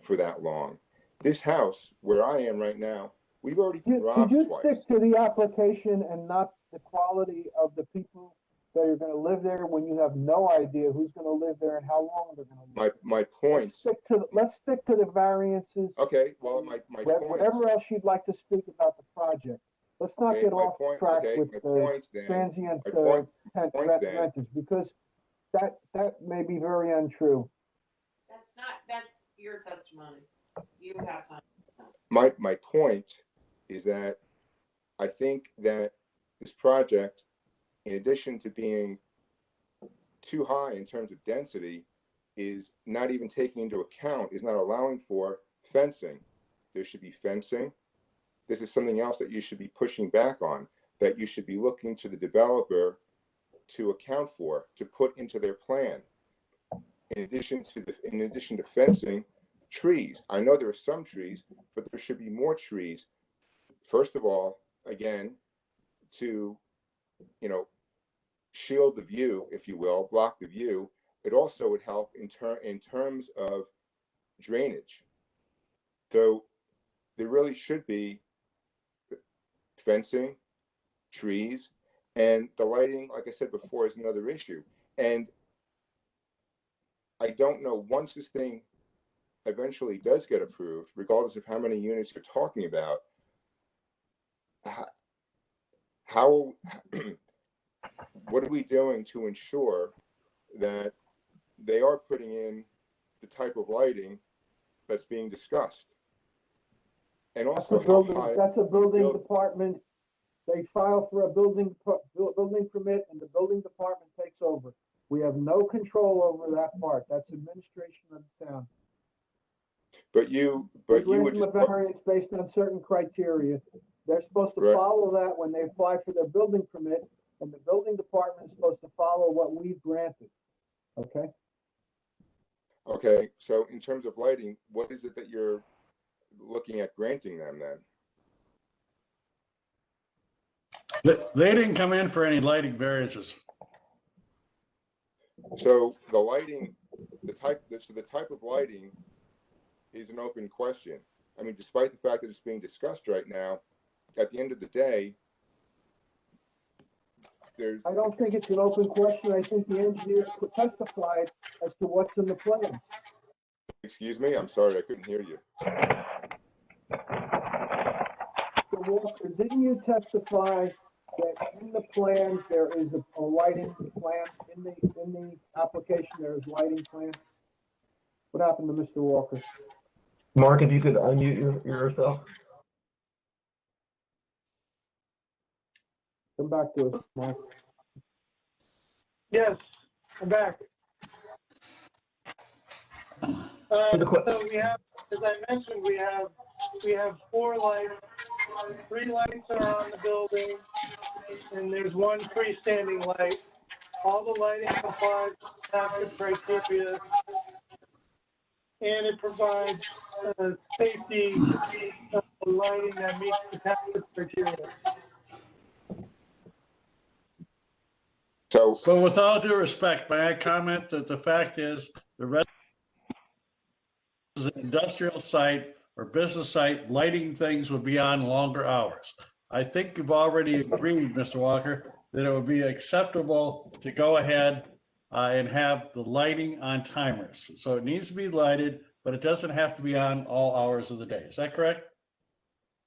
for that long. This house where I am right now, we've already been robbed Could you twice. stick to the application and not the quality of the people that are going to live there when you have no idea who's going to live there and how long they're going to live? My point. Let's stick to the variances. Okay. Well, my point. Whatever else you'd like to speak about the project. Let's not get off track with transient renters, because that may be very untrue. That's your testimony. You have time. My point is that I think that this project, in addition to being too high in terms of density, is not even taking into account, is not allowing for fencing. There should be fencing. This is something else that you should be pushing back on, that you should be looking to the developer to account for, to put into their plan. In addition to fencing, trees. I know there are some trees, but there should be more trees. First of all, again, to shield the view, if you will, block the view. It also would help in terms of drainage. So there really should be fencing, trees, and the lighting, like I said before, is another issue. And I don't know, once this thing eventually does get approved, regardless of how many units you're talking about, what are we doing to ensure that they are putting in the type of lighting that's being discussed? And also, that's a building department. They file for a building permit, and the building department takes over. We have no control over that part. That's administration of the town. But you would just a variance based on certain criteria. They're supposed to follow that when they apply for their building permit, and the building department is supposed to follow what we've granted. Okay. Okay. So in terms of lighting, what is it that you're looking at granting them then? They didn't come in for any lighting variances. So the lighting, the type of lighting is an open question. I mean, despite the fact that it's being discussed right now, at the end of the day, I don't think it's an open question. I think the engineers testified as to what's in the plans. Excuse me? I'm sorry, I couldn't hear you. So Walter, didn't you testify that in the plans there is a lighting plan in the application? There is lighting plan. What happened to Mr. Walker? Mark, if you could unmute yourself. Come back to us, Mark. Yes, I'm back. So we have, as I mentioned, we have 4 lights. 3 lights are on the building, and there's 1 freestanding light. All the lighting complies with the criteria, and it provides safety lighting that meets the TAPIS criteria. So with all due respect, may I comment that the fact is the rest is an industrial site or business site, lighting things would be on longer hours. I think you've already agreed, Mr. Walker, that it would be acceptable to go ahead and have the lighting on timers. So it needs to be lighted, but it doesn't have to be on all hours of the day. Is that correct?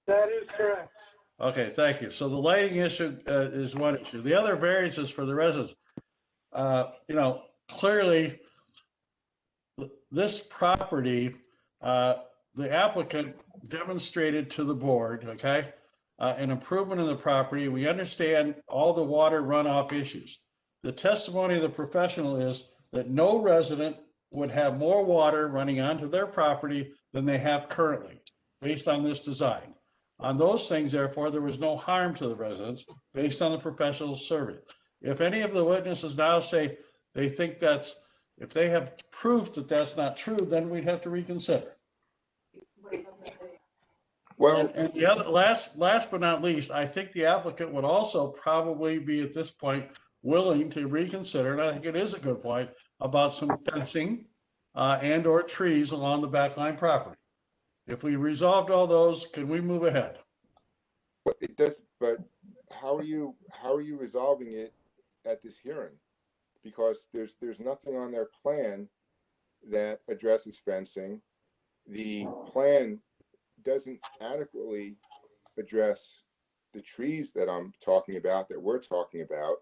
That is correct. Okay, thank you. So the lighting issue is one issue. The other variances for the residents, clearly this property, the applicant demonstrated to the board, okay, an improvement in the property. We understand all the water runoff issues. The testimony of the professional is that no resident would have more water running onto their property than they have currently, based on this design. On those things, therefore, there was no harm to the residents based on the professional survey. If any of the witnesses now say they think if they have proof that that's not true, then we'd have to reconsider. Well, and the other, last but not least, I think the applicant would also probably be at this point willing to reconsider, and I think it is a good point, about some fencing and or trees along the backline property. If we resolved all those, can we move ahead? but it does. But how are you resolving it at this hearing? Because there's nothing on their plan that addresses fencing. The plan doesn't adequately address the trees that I'm talking about, that we're talking about.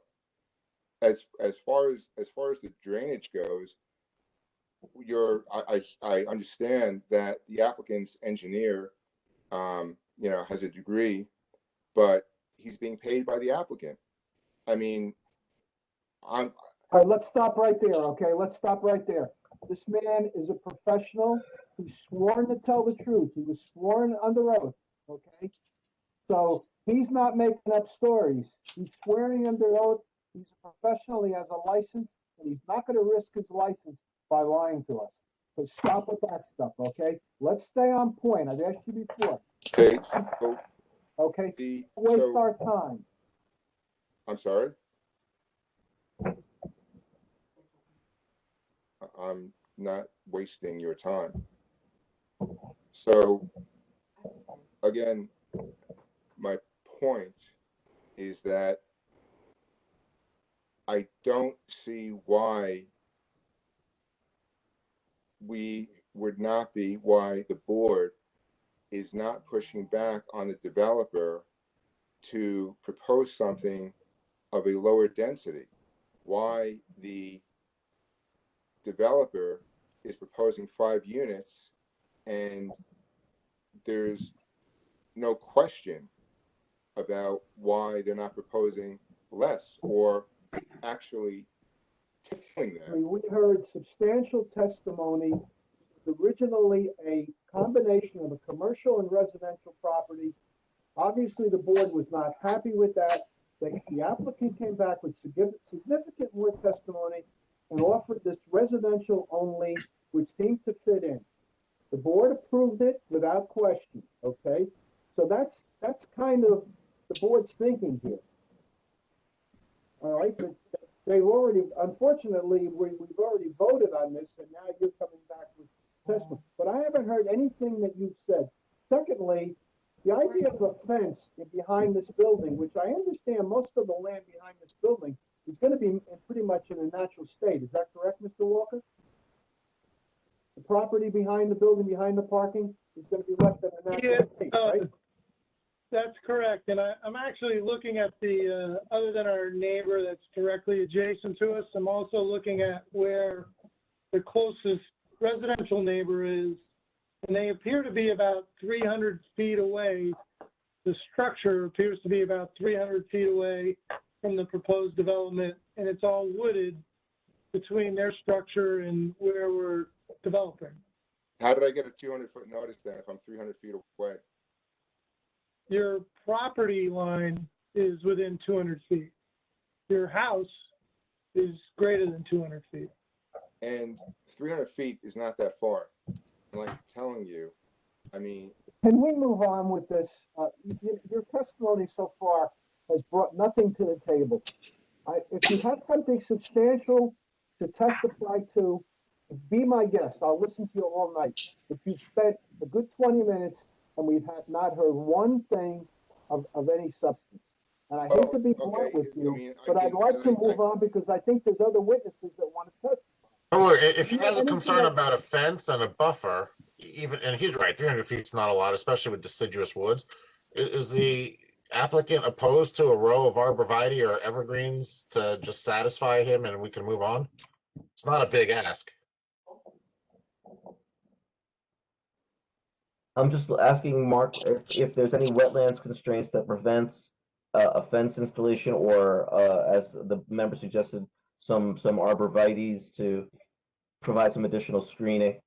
As far as the drainage goes, I understand that the applicant's engineer, has a degree, but he's being paid by the applicant. I mean, All right, let's stop right there, okay? Let's stop right there. This man is a professional. He's sworn to tell the truth. He was sworn under oath, okay? So he's not making up stories. He's swearing under oath. He's a professional. He has a license, and he's not going to risk his license by lying to us. So stop with that stuff, okay? Let's stay on point. I've asked you before. Okay, so okay? Don't waste our time. I'm sorry. I'm not wasting your time. So again, my point is that I don't see why why the board is not pushing back on the developer to propose something of a lower density. Why the developer is proposing 5 units and there's no question about why they're not proposing less or actually telling them. I mean, we heard substantial testimony. It was originally a combination of a commercial and residential property. Obviously, the board was not happy with that. The applicant came back with significant more testimony and offered this residential only, which seemed to fit in. The board approved it without question, okay? So that's kind of the board's thinking here. All right, but they've already, unfortunately, we've already voted on this, and now you're coming back with testimony. But I haven't heard anything that you've said. Secondly, the idea of a fence behind this building, which I understand most of the land behind this building is going to be pretty much in a natural state. Is that correct, Mr. Walker? The property behind the building, behind the parking, is going to be left in a natural state, right? That's correct. And I'm actually looking at the, other than our neighbor that's directly adjacent to us, I'm also looking at where the closest residential neighbor is, and they appear to be about 300 feet away. The structure appears to be about 300 feet away from the proposed development, and it's all wooded between their structure and where we're developing. How did I get a 200-foot notice then if I'm 300 feet away? Your property line is within 200 feet. Your house is greater than 200 feet. And 300 feet is not that far. And like I'm telling you, I mean. Can we move on with this? Your testimony so far has brought nothing to the table. If you have something substantial to testify to, be my guest. I'll listen to you all night. But you've spent a good 20 minutes and we've not heard one thing of any substance. And I hate to be blunt with you, but I'd like to move on because I think there's other witnesses that want to testify. Well, look, if he has a concern about a fence and a buffer, and he's right, 300 feet is not a lot, especially with deciduous woods. Is the applicant opposed to a row of arborvitae or evergreens to just satisfy him and we can move on? It's not a big ask. I'm just asking Mark if there's any wetlands constraints that prevents a fence installation, or as the member suggested, some arborvitaes to provide some additional screening.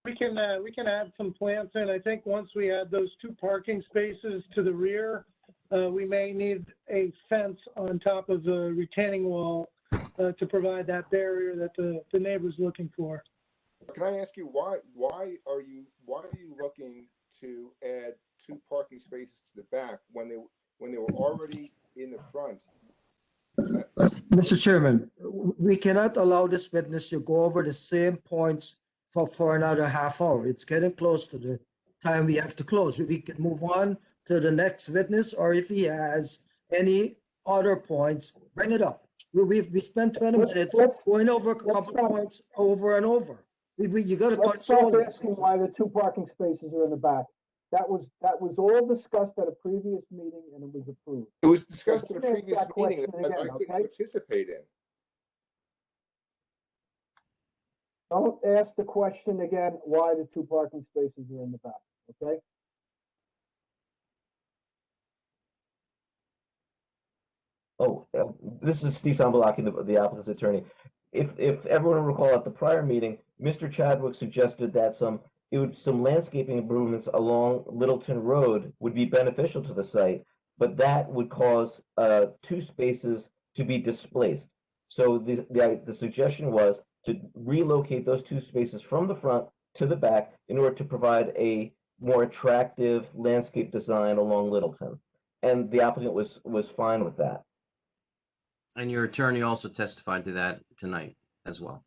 We can add some plants in. I think once we add those 2 parking spaces to the rear, we may need a fence on top of the retaining wall to provide that barrier that the neighbor's looking for. Can I ask you why are you looking to add 2 parking spaces to the back when they were already in the front. Mr. Chairman, we cannot allow this witness to go over the same points for another half hour. It's getting close to the time we have to close. We can move on to the next witness, or if he has any other points, bring it up. We spent 20 minutes going over a couple of points over and over. You got to Let's control stop this. asking why the 2 parking spaces are in the back. That was all discussed at a previous meeting and it was approved. It was discussed So at a don't ask previous that meeting question that I again, couldn't okay? participate in. Don't ask the question again why the 2 parking spaces are in the back, okay? Oh, this is Steve Sambalaki, the applicant's attorney. If everyone will recall at the prior meeting, Mr. Chadwick suggested that some landscaping improvements along Littleton Road would be beneficial to the site, but that would cause 2 spaces to be displaced. So the suggestion was to relocate those 2 spaces from the front to the back in order to provide a more attractive landscape design along Littleton. And the applicant was fine with that. And your attorney also testified to that tonight as well.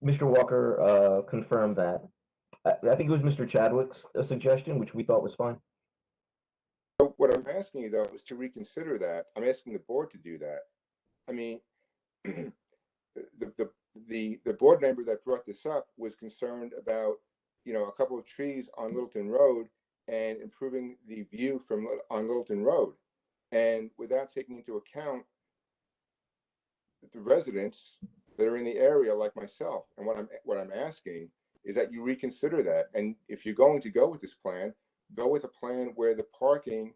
Mr. Walker confirmed that. I think it was Mr. Chadwick's suggestion, which we thought was fine. So what I'm asking you though is to reconsider that. I'm asking the board to do that. I mean, the board member that brought this up was concerned about, a couple of trees on Littleton Road and improving the view on Littleton Road, and without taking into account the residents that are in the area like myself. And what I'm asking is that you reconsider that. And if you're going to go with this plan, go with a plan where the parking,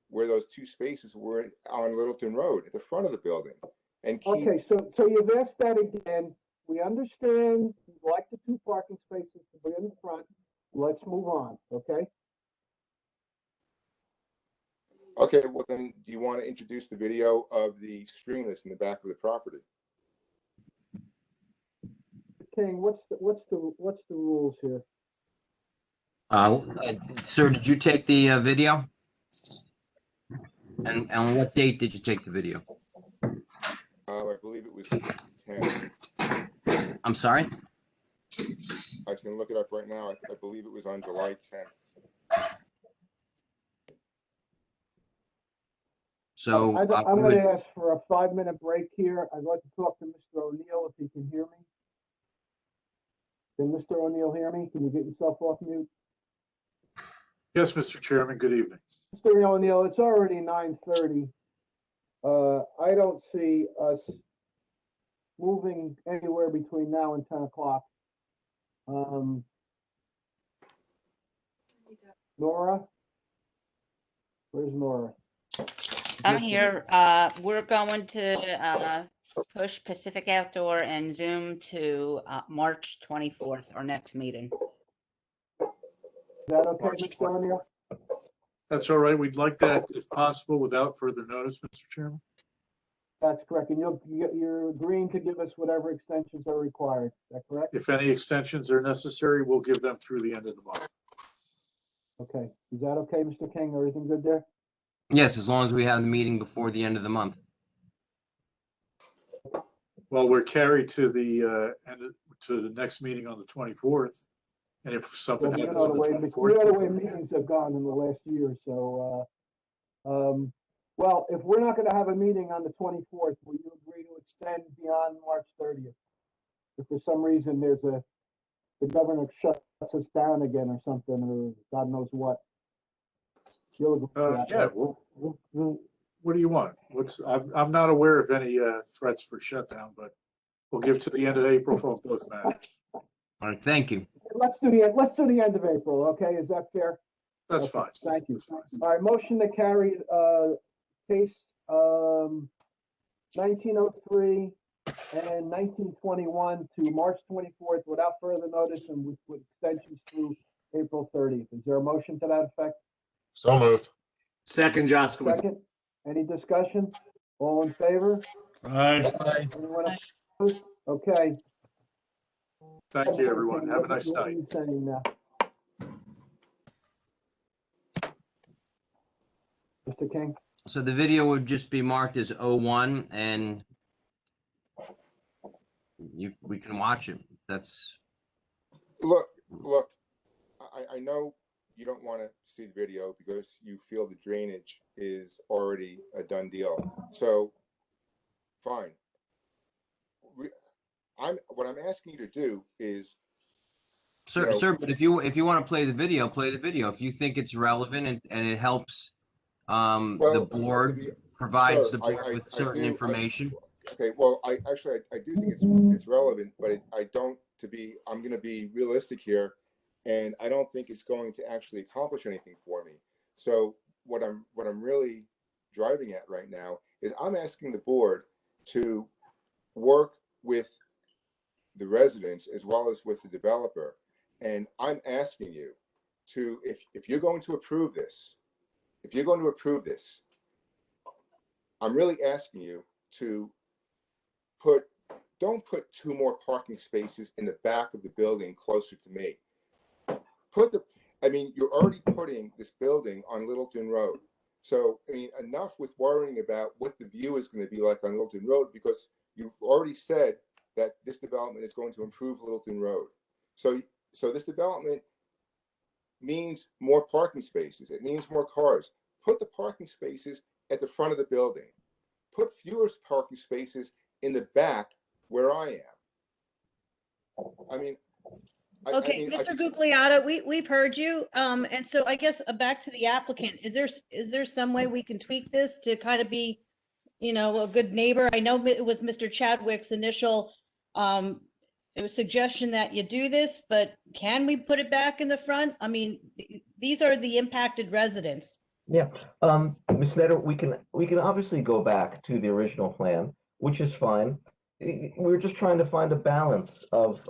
where those 2 spaces were on Littleton Road at the front of the building. And keep... Okay, so you've asked that again. We understand you'd like the 2 parking spaces to be in the front. Let's move on, okay? Okay, well then, do you want to introduce the video of the streamless in the back of the property? King, what's the rules here? Sir, did you take the video? And on what date did you take the video? I believe it was 10. I'm sorry? I can look it up right now. I believe it was on July 10th. So I'm going to ask for a 5-minute break here. I'd like to talk to Mr. O'Neill if he can hear me. Can Mr. O'Neill hear me? Can you get yourself off mute? Yes, Mr. Chairman, good evening. Mr. O'Neill, it's already 9:30. I don't see us moving anywhere between now and 10 o'clock. Nora? Where's Nora? I'm here. We're going to push Pacific Outdoor and Zoom to March 24th, our next meeting. Is that okay, Mr. O'Neill? That's all right. We'd like that, if possible, without further notice, Mr. Chairman. That's correct. And you're agreeing to give us whatever extensions are required. Is that correct? If any extensions are necessary, we'll give them through the end of the month. Okay. Is that okay, Mr. King? Everything good there? Yes, as long as we have the meeting before the end of the month. Well, we're carried to the next meeting on the 24th. And if something happens on the 24th. You know the way meetings have gone in the last year. So, well, if we're not going to have a meeting on the 24th, will you agree to extend beyond March 30th? If for some reason the governor shuts us down again or something, or God knows what. You'll agree to that, Yeah, right? well, what do you want? I'm not aware of any threats for shutdown, but we'll give to the end of April for both matters. All right, thank you. Let's do the end of April, okay? Is that fair? That's Okay, fine. Thank you. All right, motion to carry case 1903 and 1921 to March 24th without further notice and with extensions through April 30th. Is there a motion to that effect? So moved. Second, Jaskowitz. Second. Any discussion? All in favor? Aye. Anyone opposed? Okay. Thank you, everyone. Have a nice What are night. you saying now? Mr. King? So the video would just be marked as 01 and we can watch it. That's Look, I know you don't want to see the video because you feel the drainage is already a done deal. So, fine. What I'm asking you to do is, sir, but if you want to play the video, play the video. If you think it's relevant and it helps the board, provides sir, the board with certain information. Okay, well, I do think it's relevant, but I'm going to be realistic here, and I don't think it's going to actually accomplish anything for me. So what I'm really driving at right now is I'm asking the board to work with the residents as well as with the developer, and I'm asking you to, if you're going to approve this, I'm really asking you to don't put 2 more parking spaces in the back of the building closer to me. You're already putting this building on Littleton Road. So, enough with worrying about what the view is going to be like on Littleton Road, because you've already said that this development is going to improve Littleton Road. So this development means more parking spaces. It means more cars. Put the parking spaces at the front of the building. Put fewer parking spaces in the back where I am. Okay, Mr. Gugliotta, we've heard you. And so I guess back to the applicant, is there some way we can tweak this to kind of be, a good neighbor? I know it was Mr. Chadwick's initial suggestion that you do this, but can we put it back in the front? These are the impacted residents. Yeah, Ms. Snyder, we can obviously go back to the original plan, which is fine. We're just trying to find a balance of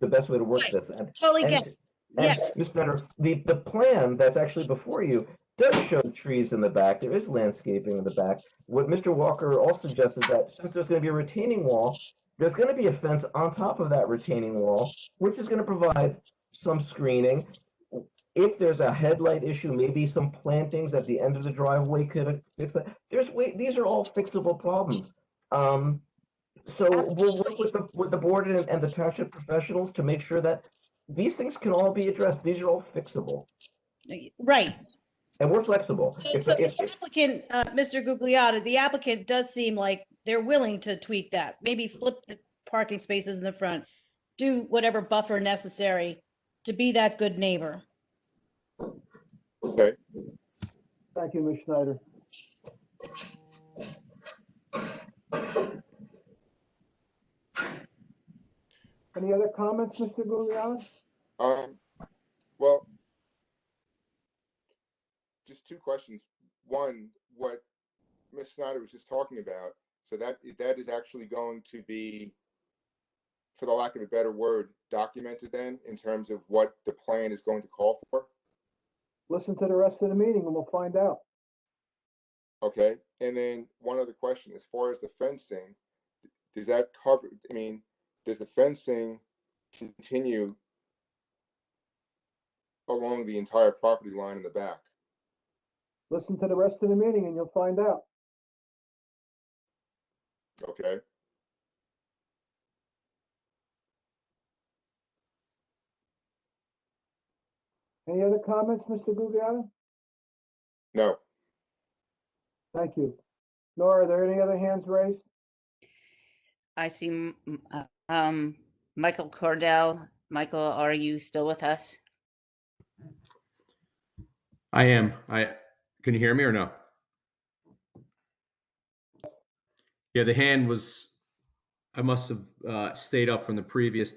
the best way to work this. Totally get it. Yeah. Ms. Snyder, the plan that's actually before you does show trees in the back. There is landscaping in the back. What Mr. Walker also suggested, that since there's going to be a retaining wall, there's going to be a fence on top of that retaining wall, which is going to provide some screening. If there's a headlight issue, maybe some plantings at the end of the driveway could fix that. These are all fixable problems. So we'll work with the board and the township professionals to make sure that these things can all be addressed. These are all fixable. Right. And we're flexible. So the applicant, Mr. Gugliotta, the applicant does seem like they're willing to tweak that. Maybe flip the parking spaces in the front, do whatever buffer necessary to be that good neighbor. Okay. Thank you, Ms. Schneider. Any other comments, Mr. Gugliotta? Well, just 2 questions. One, what Ms. Snyder was just talking about, so that is actually going to be, for the lack of a better word, documented then in terms of what the plan is going to call for? Listen to the rest of the meeting and we'll find out. Okay, and then one other question, as far as the fencing, does that cover, does the fencing continue along the entire property line in the back? Listen to the rest of the meeting and you'll find out. Okay. Any other comments, Mr. Gugliotta? No. Thank you. Nora, are there any other hands raised? I see Michael Cordell. Michael, are you still with us? I am. Can you hear me or no? Yeah, the hand was, I must have stayed up from the previous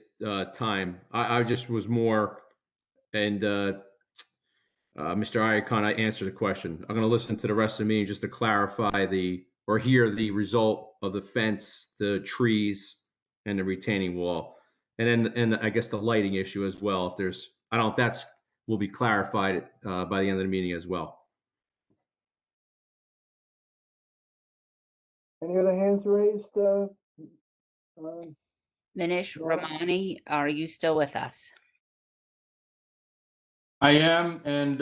time. I just was more, and Mr. Iacon, I answered the question. I'm going to listen to the rest of the meeting just to clarify or hear the result of the fence, the trees, and the retaining wall. And I guess the lighting issue as well. If there's, I don't know if will be clarified by the end of the meeting as well. Any other hands raised? Minish Ramani, are you still with us? I am, and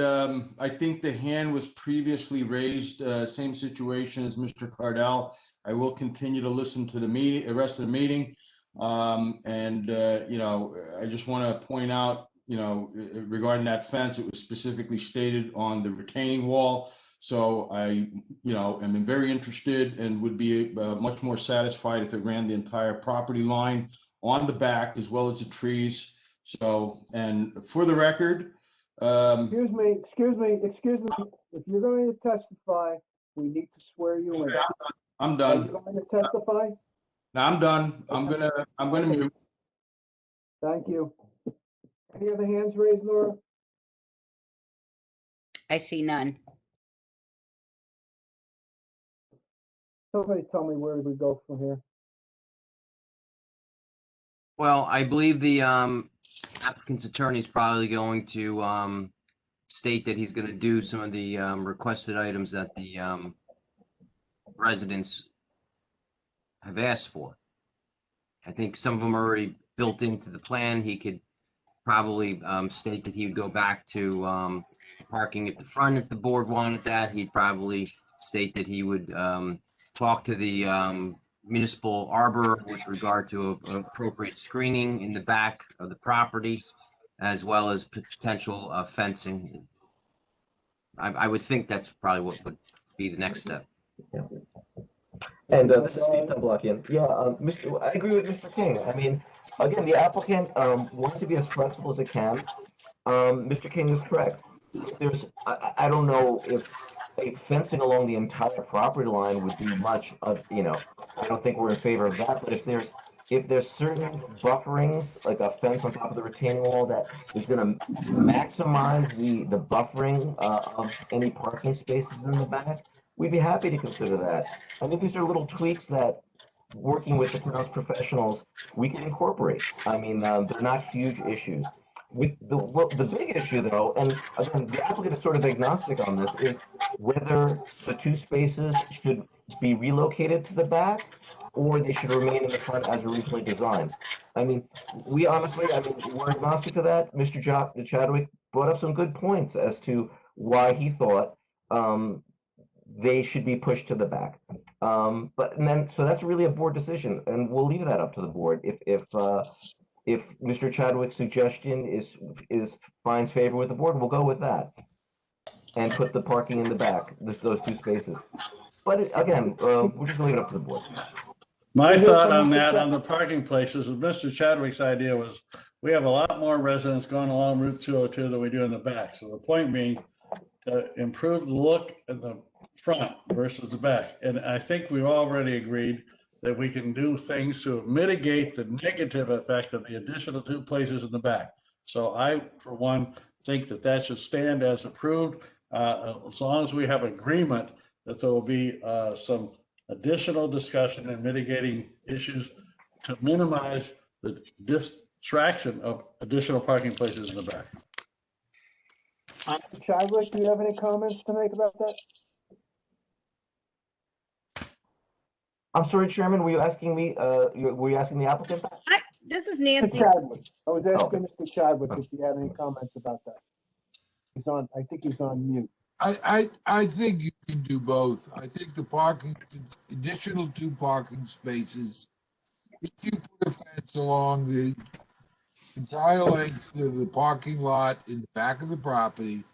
I think the hand was previously raised, same situation as Mr. Cardell. I will continue to listen to the meeting, the rest of the meeting. You know, I just want to point out, you know, regarding that fence, it was specifically stated on the retaining wall. So I, you know, am very interested and would be much more satisfied if it ran the entire property line on the back as well as the trees. So, and for the record, Excuse me. If you're going to testify, we need to swear you in. I'm Are done. you going to testify? No, I'm done. I'm gonna mute. Thank you. Any other hands raised, Laura? I see none. Somebody tell me where we go from here. Well, I believe the applicant's attorney is probably going to state that he's going to do some of the requested items that the residents have asked for. I think some of them are already built into the plan. He could probably state that he would go back to parking at the front if the board wanted that. He'd probably state that he would talk to the municipal arbor with regard to appropriate screening in the back of the property, as well as potential fencing. I would think that's probably what would be the next step. Yeah. And this is Steve Tablakian. Yeah, I agree with Mr. King. I mean, again, the applicant wants to be as flexible as it can. Mr. King is correct. There's, I don't know if a fencing along the entire property line would do much of, you know, I don't think we're in favor of that, but if there's certain bufferings, like a fence on top of the retaining wall that is going to maximize the buffering of any parking spaces in the back, we'd be happy to consider that. I mean, these are little tweaks that, working with the town's professionals, we can incorporate. I mean, they're not huge issues. With the big issue, though, and again, the applicant is sort of agnostic on this, is whether the two spaces should be relocated to the back or they should remain in the front as originally designed. I mean, we honestly, I mean, we're agnostic to that. Mr. Chadwick brought up some good points as to why he thought they should be pushed to the back. So that's really a board decision, and we'll leave that up to the board. If Mr. Chadwick's suggestion finds favor with the board, we'll go with that and put the parking in the back, those two spaces. But again, we're just gonna leave it up to the board. My thought on that, on the parking places, is Mr. Chadwick's idea was, we have a lot more residents going along Route 202 than we do in the back. So the point being, to improve the look at the front versus the back. And I think we've already agreed that we can do things to mitigate the negative effect of the additional two places in the back. So I, for one, think that that should stand as approved, as long as we have agreement that there will be some additional discussion and mitigating issues to minimize the distraction of additional parking places in the back. Chadwick, do you have any comments to make about that? I'm sorry, Chairman, were you asking me, were you asking the applicant? This is Mr. Nancy. Chadwick. I was asking Mr. Chadwick if you had any comments about that. He's on, I think he's on mute. I think you can do both. I think the additional 2 parking spaces, if you put a fence along the entire length of the parking lot in the back of the property,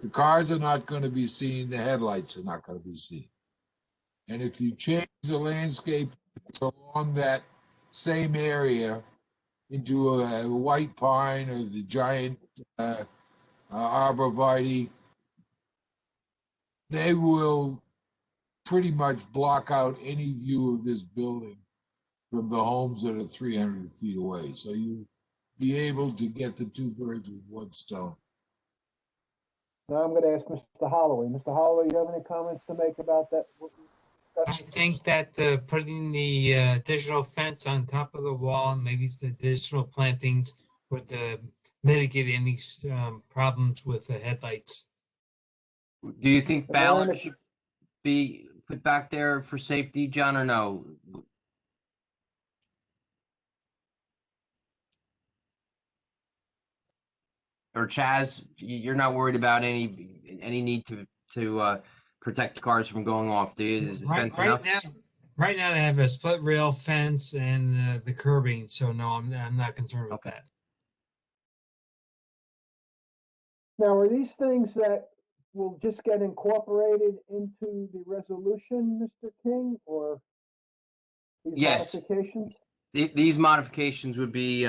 the cars are not going to be seen, the headlights are not going to be seen. And if you change the landscape along that same area into a white pine or the giant arborvitae, they will pretty much block out any view of this building from the homes that are 300 feet away. So you'll be able to get the 2 birds with 1 stone. Now I'm going to ask Mr. Holloway. Mr. Holloway, do you have any comments to make about that? I think that putting the additional fence on top of the wall, maybe some additional plantings would mitigate any problems with the headlights. Do you think ballards should be put back there for safety, John, or no? or Chaz, you're not worried about any need to protect the cars from going off, do you? Is the fence enough? Right now they have a split rail fence and the curbing, so no, I'm not concerned with that. Now, are these things that will just get incorporated into the resolution, Mr. King, or these Yes. modifications? These modifications would be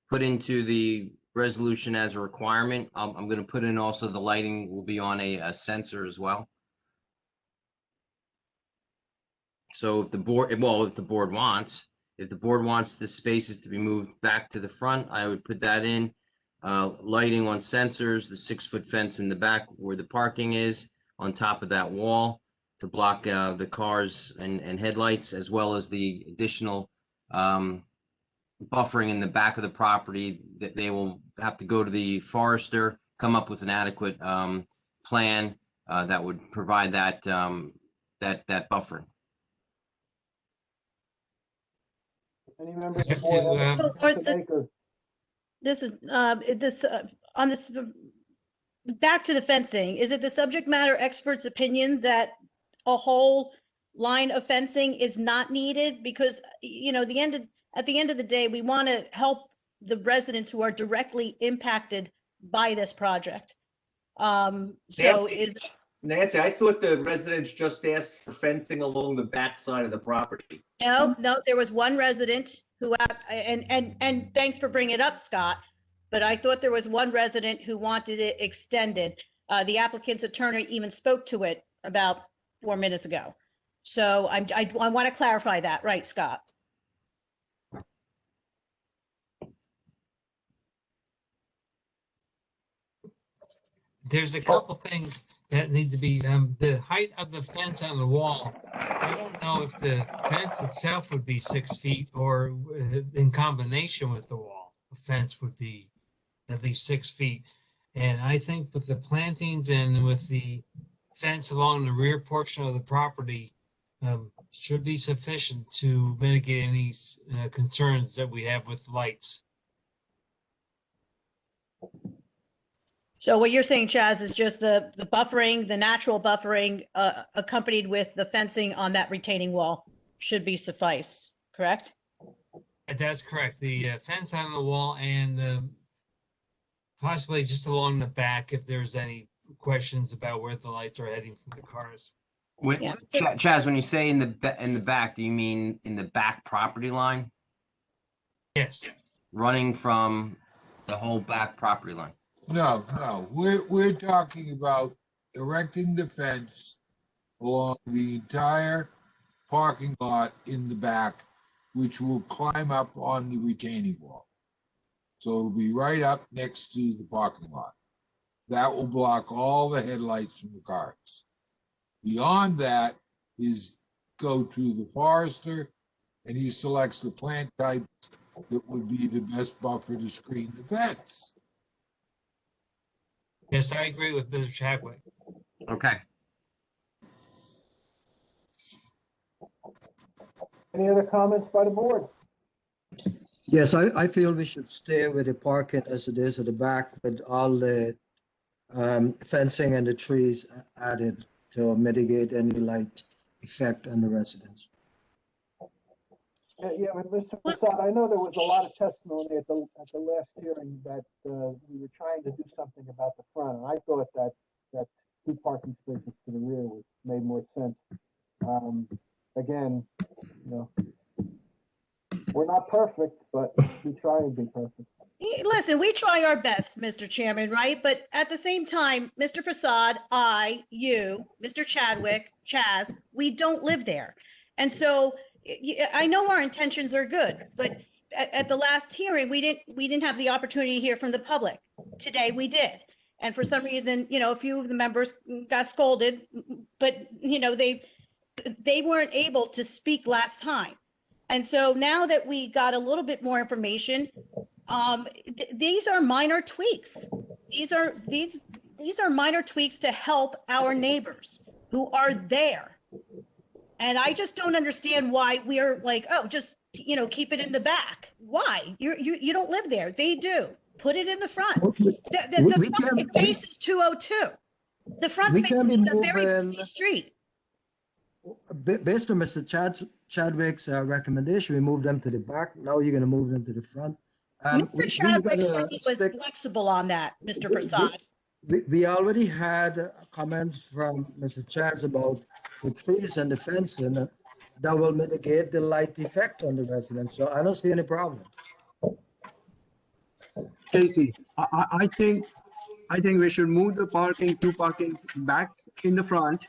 put into the resolution as a requirement. I'm going to put in also the lighting will be on a sensor as well. So if the board wants, if the board wants the spaces to be moved back to the front, I would put that in. Lighting on sensors, the 6-foot fence in the back where the parking is, on top of that wall to block the cars and headlights, as well as the additional buffering in the back of the property. That they will have to go to the forester, come up with an adequate plan that would provide that that buffering. Any members of the board have a maker? This is on this back to the fencing. Is it the subject matter expert's opinion that a whole line of fencing is not needed? Because at the end of the day, we want to help the residents who are directly impacted by this project. Nancy, I thought the residents just asked for fencing along the back side of the property. No, there was one resident who, and thanks for bringing it up, Scott, but I thought there was one resident who wanted it extended. The applicant's attorney even spoke to it about 4 minutes ago. So I want to clarify that, right, Scott? There's a couple things that need to be, the height of the fence on the wall. I don't know if the fence itself would be 6 feet or in combination with the wall, the fence would be at least 6 feet. And I think with the plantings and with the fence along the rear portion of the property, should be sufficient to mitigate any concerns that we have with lights. So what you're saying, Chaz, is just the buffering, the natural buffering accompanied with the fencing on that retaining wall should be suffice, correct? That's correct. The fence on the wall and possibly just along the back if there's any questions about where the lights are heading from the cars. Chaz, when you say in the back, do you mean in the back property line? Yes. Running from the whole back property line? No. We're talking about erecting the fence along the entire parking lot in the back, which will climb up on the retaining wall. So it'll be right up next to the parking lot. That will block all the headlights from the cars. Beyond that is go to the forester, and he selects the plant types that would be the best buffer to screen the fence. Yes, I agree with Mr. Chadwick. Okay. Any other comments by the board? Yes, I feel we should stay with the parking as it is at the back with all the fencing and the trees added to mitigate any light effect on the residents. Yeah, but Mr. Prasad, I know there was a lot of testimony at the last hearing that we were trying to do something about the front, and I thought that 2 parking spaces to the rear made more sense. Again, we're not perfect, but we try and be perfect. Listen, we try our best, Mr. Chairman, right? But at the same time, Mr. Prasad, you, Mr. Chadwick, Chaz, we don't live there. And so I know our intentions are good, but at the last hearing, we didn't have the opportunity to hear from the public. Today we did. And for some reason, a few of the members got scolded, but they weren't able to speak last time. And so now that we got a little bit more information, these are minor tweaks. These are minor tweaks to help our neighbors who are there. And I just don't understand why we are like, oh, just keep it in the back. Why? You don't live there. They do. Put it in the front. We The can, front faces 202. The front we faces can be a very moving, busy street. based on Mr. Chadwick's recommendation, we moved them to the back. Now you're gonna move them to the front. Mr. Chadwick said he was flexible on that, Mr. Prasad. We already had comments from Mr. Chaz about the trees and the fencing that will mitigate the light effect on the residents. So I don't see any problem. Casey, I think we should move the two parkings back in the front.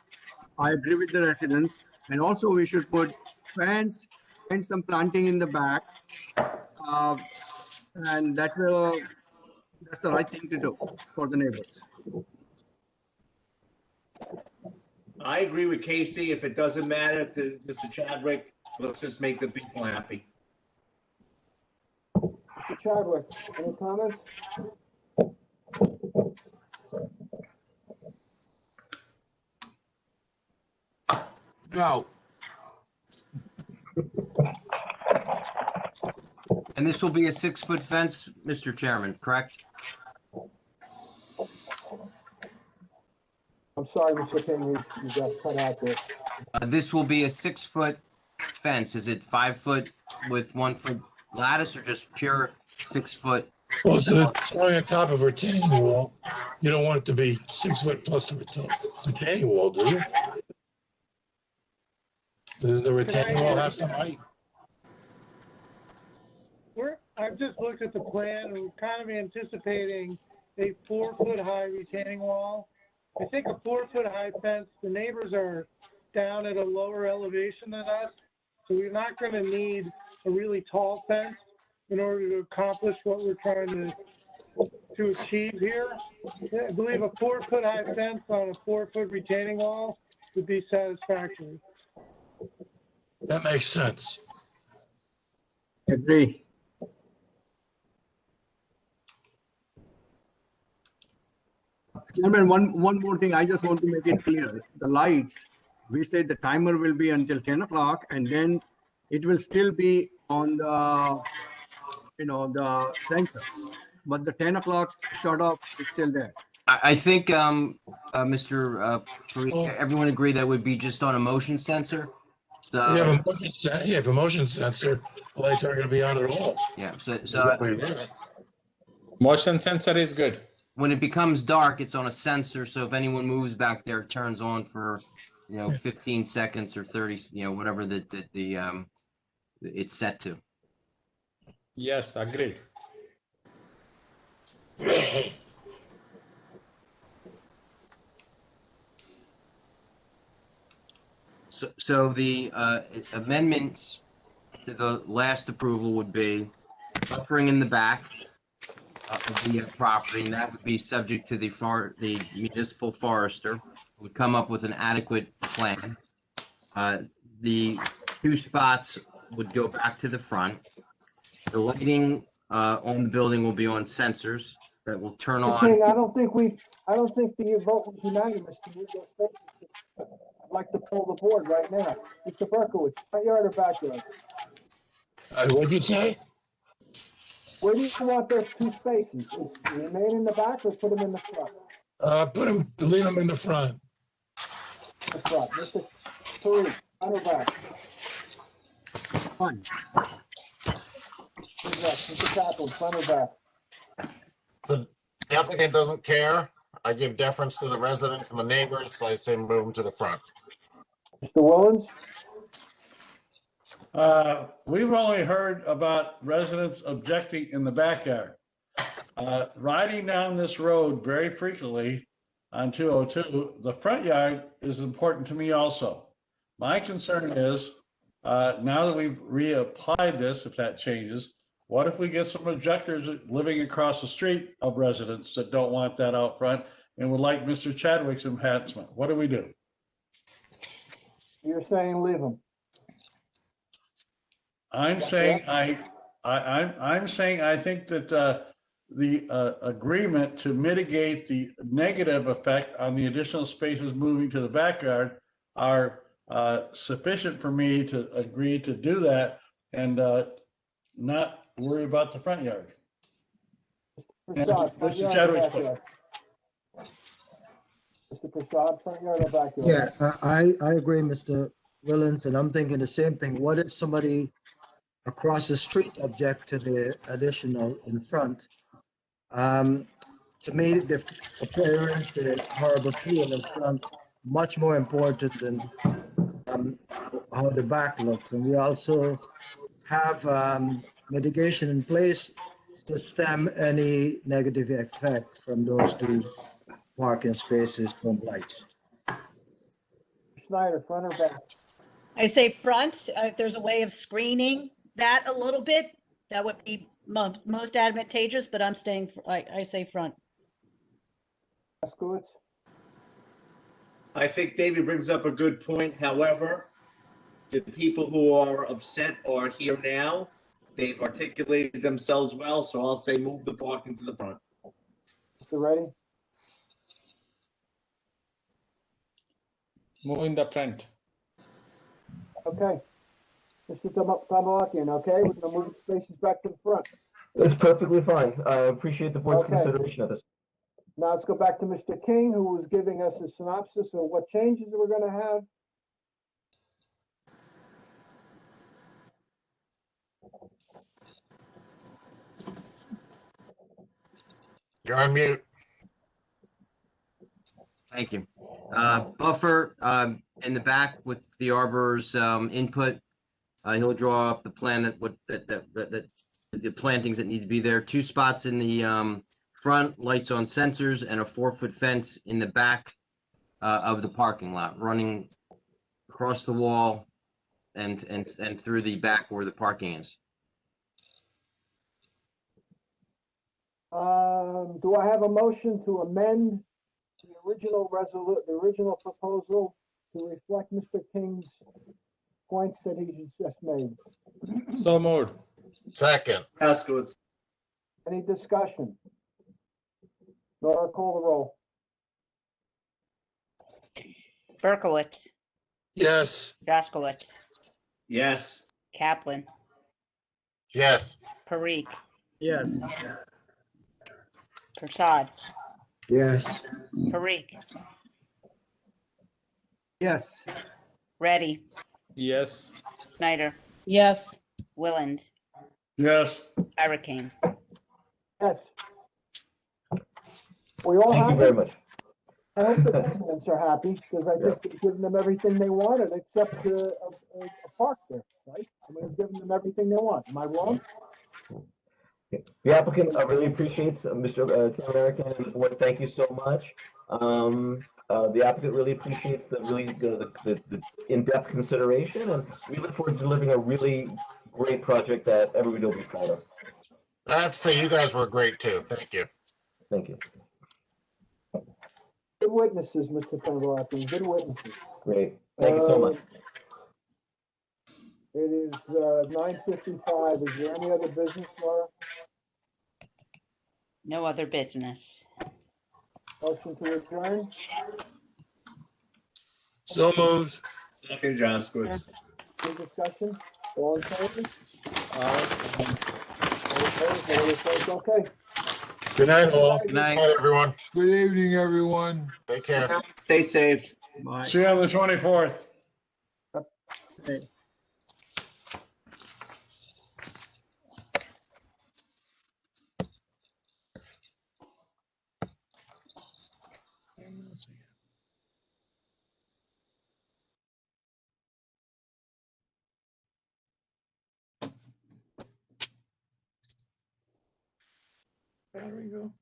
I agree with the residents, and also we should put fence and some planting in the back, and that's the right thing to do for the neighbors. I agree with Casey. If it doesn't matter to Mr. Chadwick, let's just make the people happy. Mr. Chadwick, any comments? No. And this will be a 6-foot fence, Mr. Chairman, correct? I'm sorry, Mr. King, you got cut out there. This will be a 6-foot fence. Is it 5 foot with 1 foot lattice or just pure 6 foot? Well, it's going on top of a retaining wall. You don't want it to be 6 foot plus the retaining wall, do you? Does the retaining wall have some height? I've just looked at the plan and we're kind of anticipating a 4-foot high retaining wall. I think a 4-foot high fence, the neighbors are down at a lower elevation than us, so we're not going to need a really tall fence in order to accomplish what we're trying to achieve here. I believe a 4-foot high fence on a 4-foot retaining wall would be satisfactory. That makes sense. Agree. Chairman, one more thing, I just want to make it clear. The lights, we say the timer will be until 10 o'clock and then it will still be on the, the sensor. But the 10 o'clock shut off is still there. I think, Mr. Parikh, everyone agree that would be just on a motion sensor. So You have a motion sensor. The lights aren't going to be on at all. yeah, so motion sensor is good. when it becomes dark, it's on a sensor. So if anyone moves back there, it turns on for 15 seconds or 30, whatever the it's set to. Yes, agreed. So the amendments to the last approval would be buffering in the back of the property, and that would be subject to the municipal forester who would come up with an adequate plan. The 2 spots would go back to the front. The lighting on the building will be on sensors that will turn on. King, I don't think the vote was unanimous to move those spaces. I'd like to pull the board right now. Mr. Berkowitz, front yard or backyard? What'd you say? Where do you want those 2 spaces? Remain in the back or put them in the front? Leave them in the front. The front. Mr. Parikh, front or back? Fine. Mr. Kaplan, front or back? So the applicant doesn't care. I give deference to the residents and the neighbors, so I say move them to the front. Mr. Willens? We've only heard about residents objecting in the backyard. Riding down this road very frequently on 202, the front yard is important to me also. My concern is, now that we've reapplied this, if that changes, what if we get some objectors living across the street of residents that don't want that out front and would like Mr. Chadwick's enhancement? What do we do? You're saying leave them. I'm saying I'm saying I think that the agreement to mitigate the negative effect on the additional spaces moving to the backyard are sufficient for me to agree to do that and not worry about the front yard. Prasad, front Mr. yard or Chadwick's backyard? Mr. Prasad, front yard or backyard? Yeah, I agree, Mr. Willens, and I'm thinking the same thing. What if somebody across the street object to the additional in front? To me, the appearance, the horrible pool in front, much more important than how the back looks. And we also have mitigation in place to stem any negative effect from those two parking spaces from lights. Snyder, front or back? I say front, if there's a way of screening that a little bit, that would be most advantageous, but I'm staying, I say front. Jaskowitz? I think David brings up a good point. However, the people who are upset are here now. They've articulated themselves well, so I'll say move the parking to the front. Mr. Reddy? Move in the front. Okay. Mr. Tamalakian, okay? We're gonna move the spaces back to the front. It's perfectly fine. I appreciate the board's Okay. consideration of this. Now let's go back to Mr. King, who was giving us a synopsis of what changes we're gonna have. You're on mute. Thank you. Buffer in the back with the arbor's input. He'll draw up the plan that the plantings that need to be there. 2 spots in the front, lights on sensors, and a 4-foot fence in the back of the parking lot, running across the wall and through the back where the parking is. Do I have a motion to amend the original proposal to reflect Mr. King's points that he just made? So moved. Second. Jaskowitz. Any discussion? Nora, call the roll. Berkowitz, Yes. Jaskowitz, Yes. Kaplan, Yes. Parikh, Yes. Prasad, Yes. Parikh, Yes. Reddy, Yes. Snyder, Yes. Willens, Yes. Hurricane. Yes. We all Thank you happy? very much. I hope the residents are happy, because I think we've given them everything they wanted, except a park there, right? I mean, we've given them everything they want. Am I wrong? The applicant really appreciates Mr. Tim American and the board. Thank you so much. The applicant really appreciates the in-depth consideration, and we look forward to delivering a really great project that everybody will be proud of. I have to say, you guys were great too. Thank you. Thank you. Good witnesses, Mr. Tamalakian, good witnesses. Great. Thank you so much. It is 9:55. Is there any other business, Laura? No other business. Motion to adjourn? So moved. Second, Jaskowitz. Any discussion? All in favor? Aye. All opposed? All opposed? Okay. Good night, all. Good night. Hi, everyone. Good evening, everyone. Take care. Stay safe. Bye. See you on the 24th. Okay. There we go.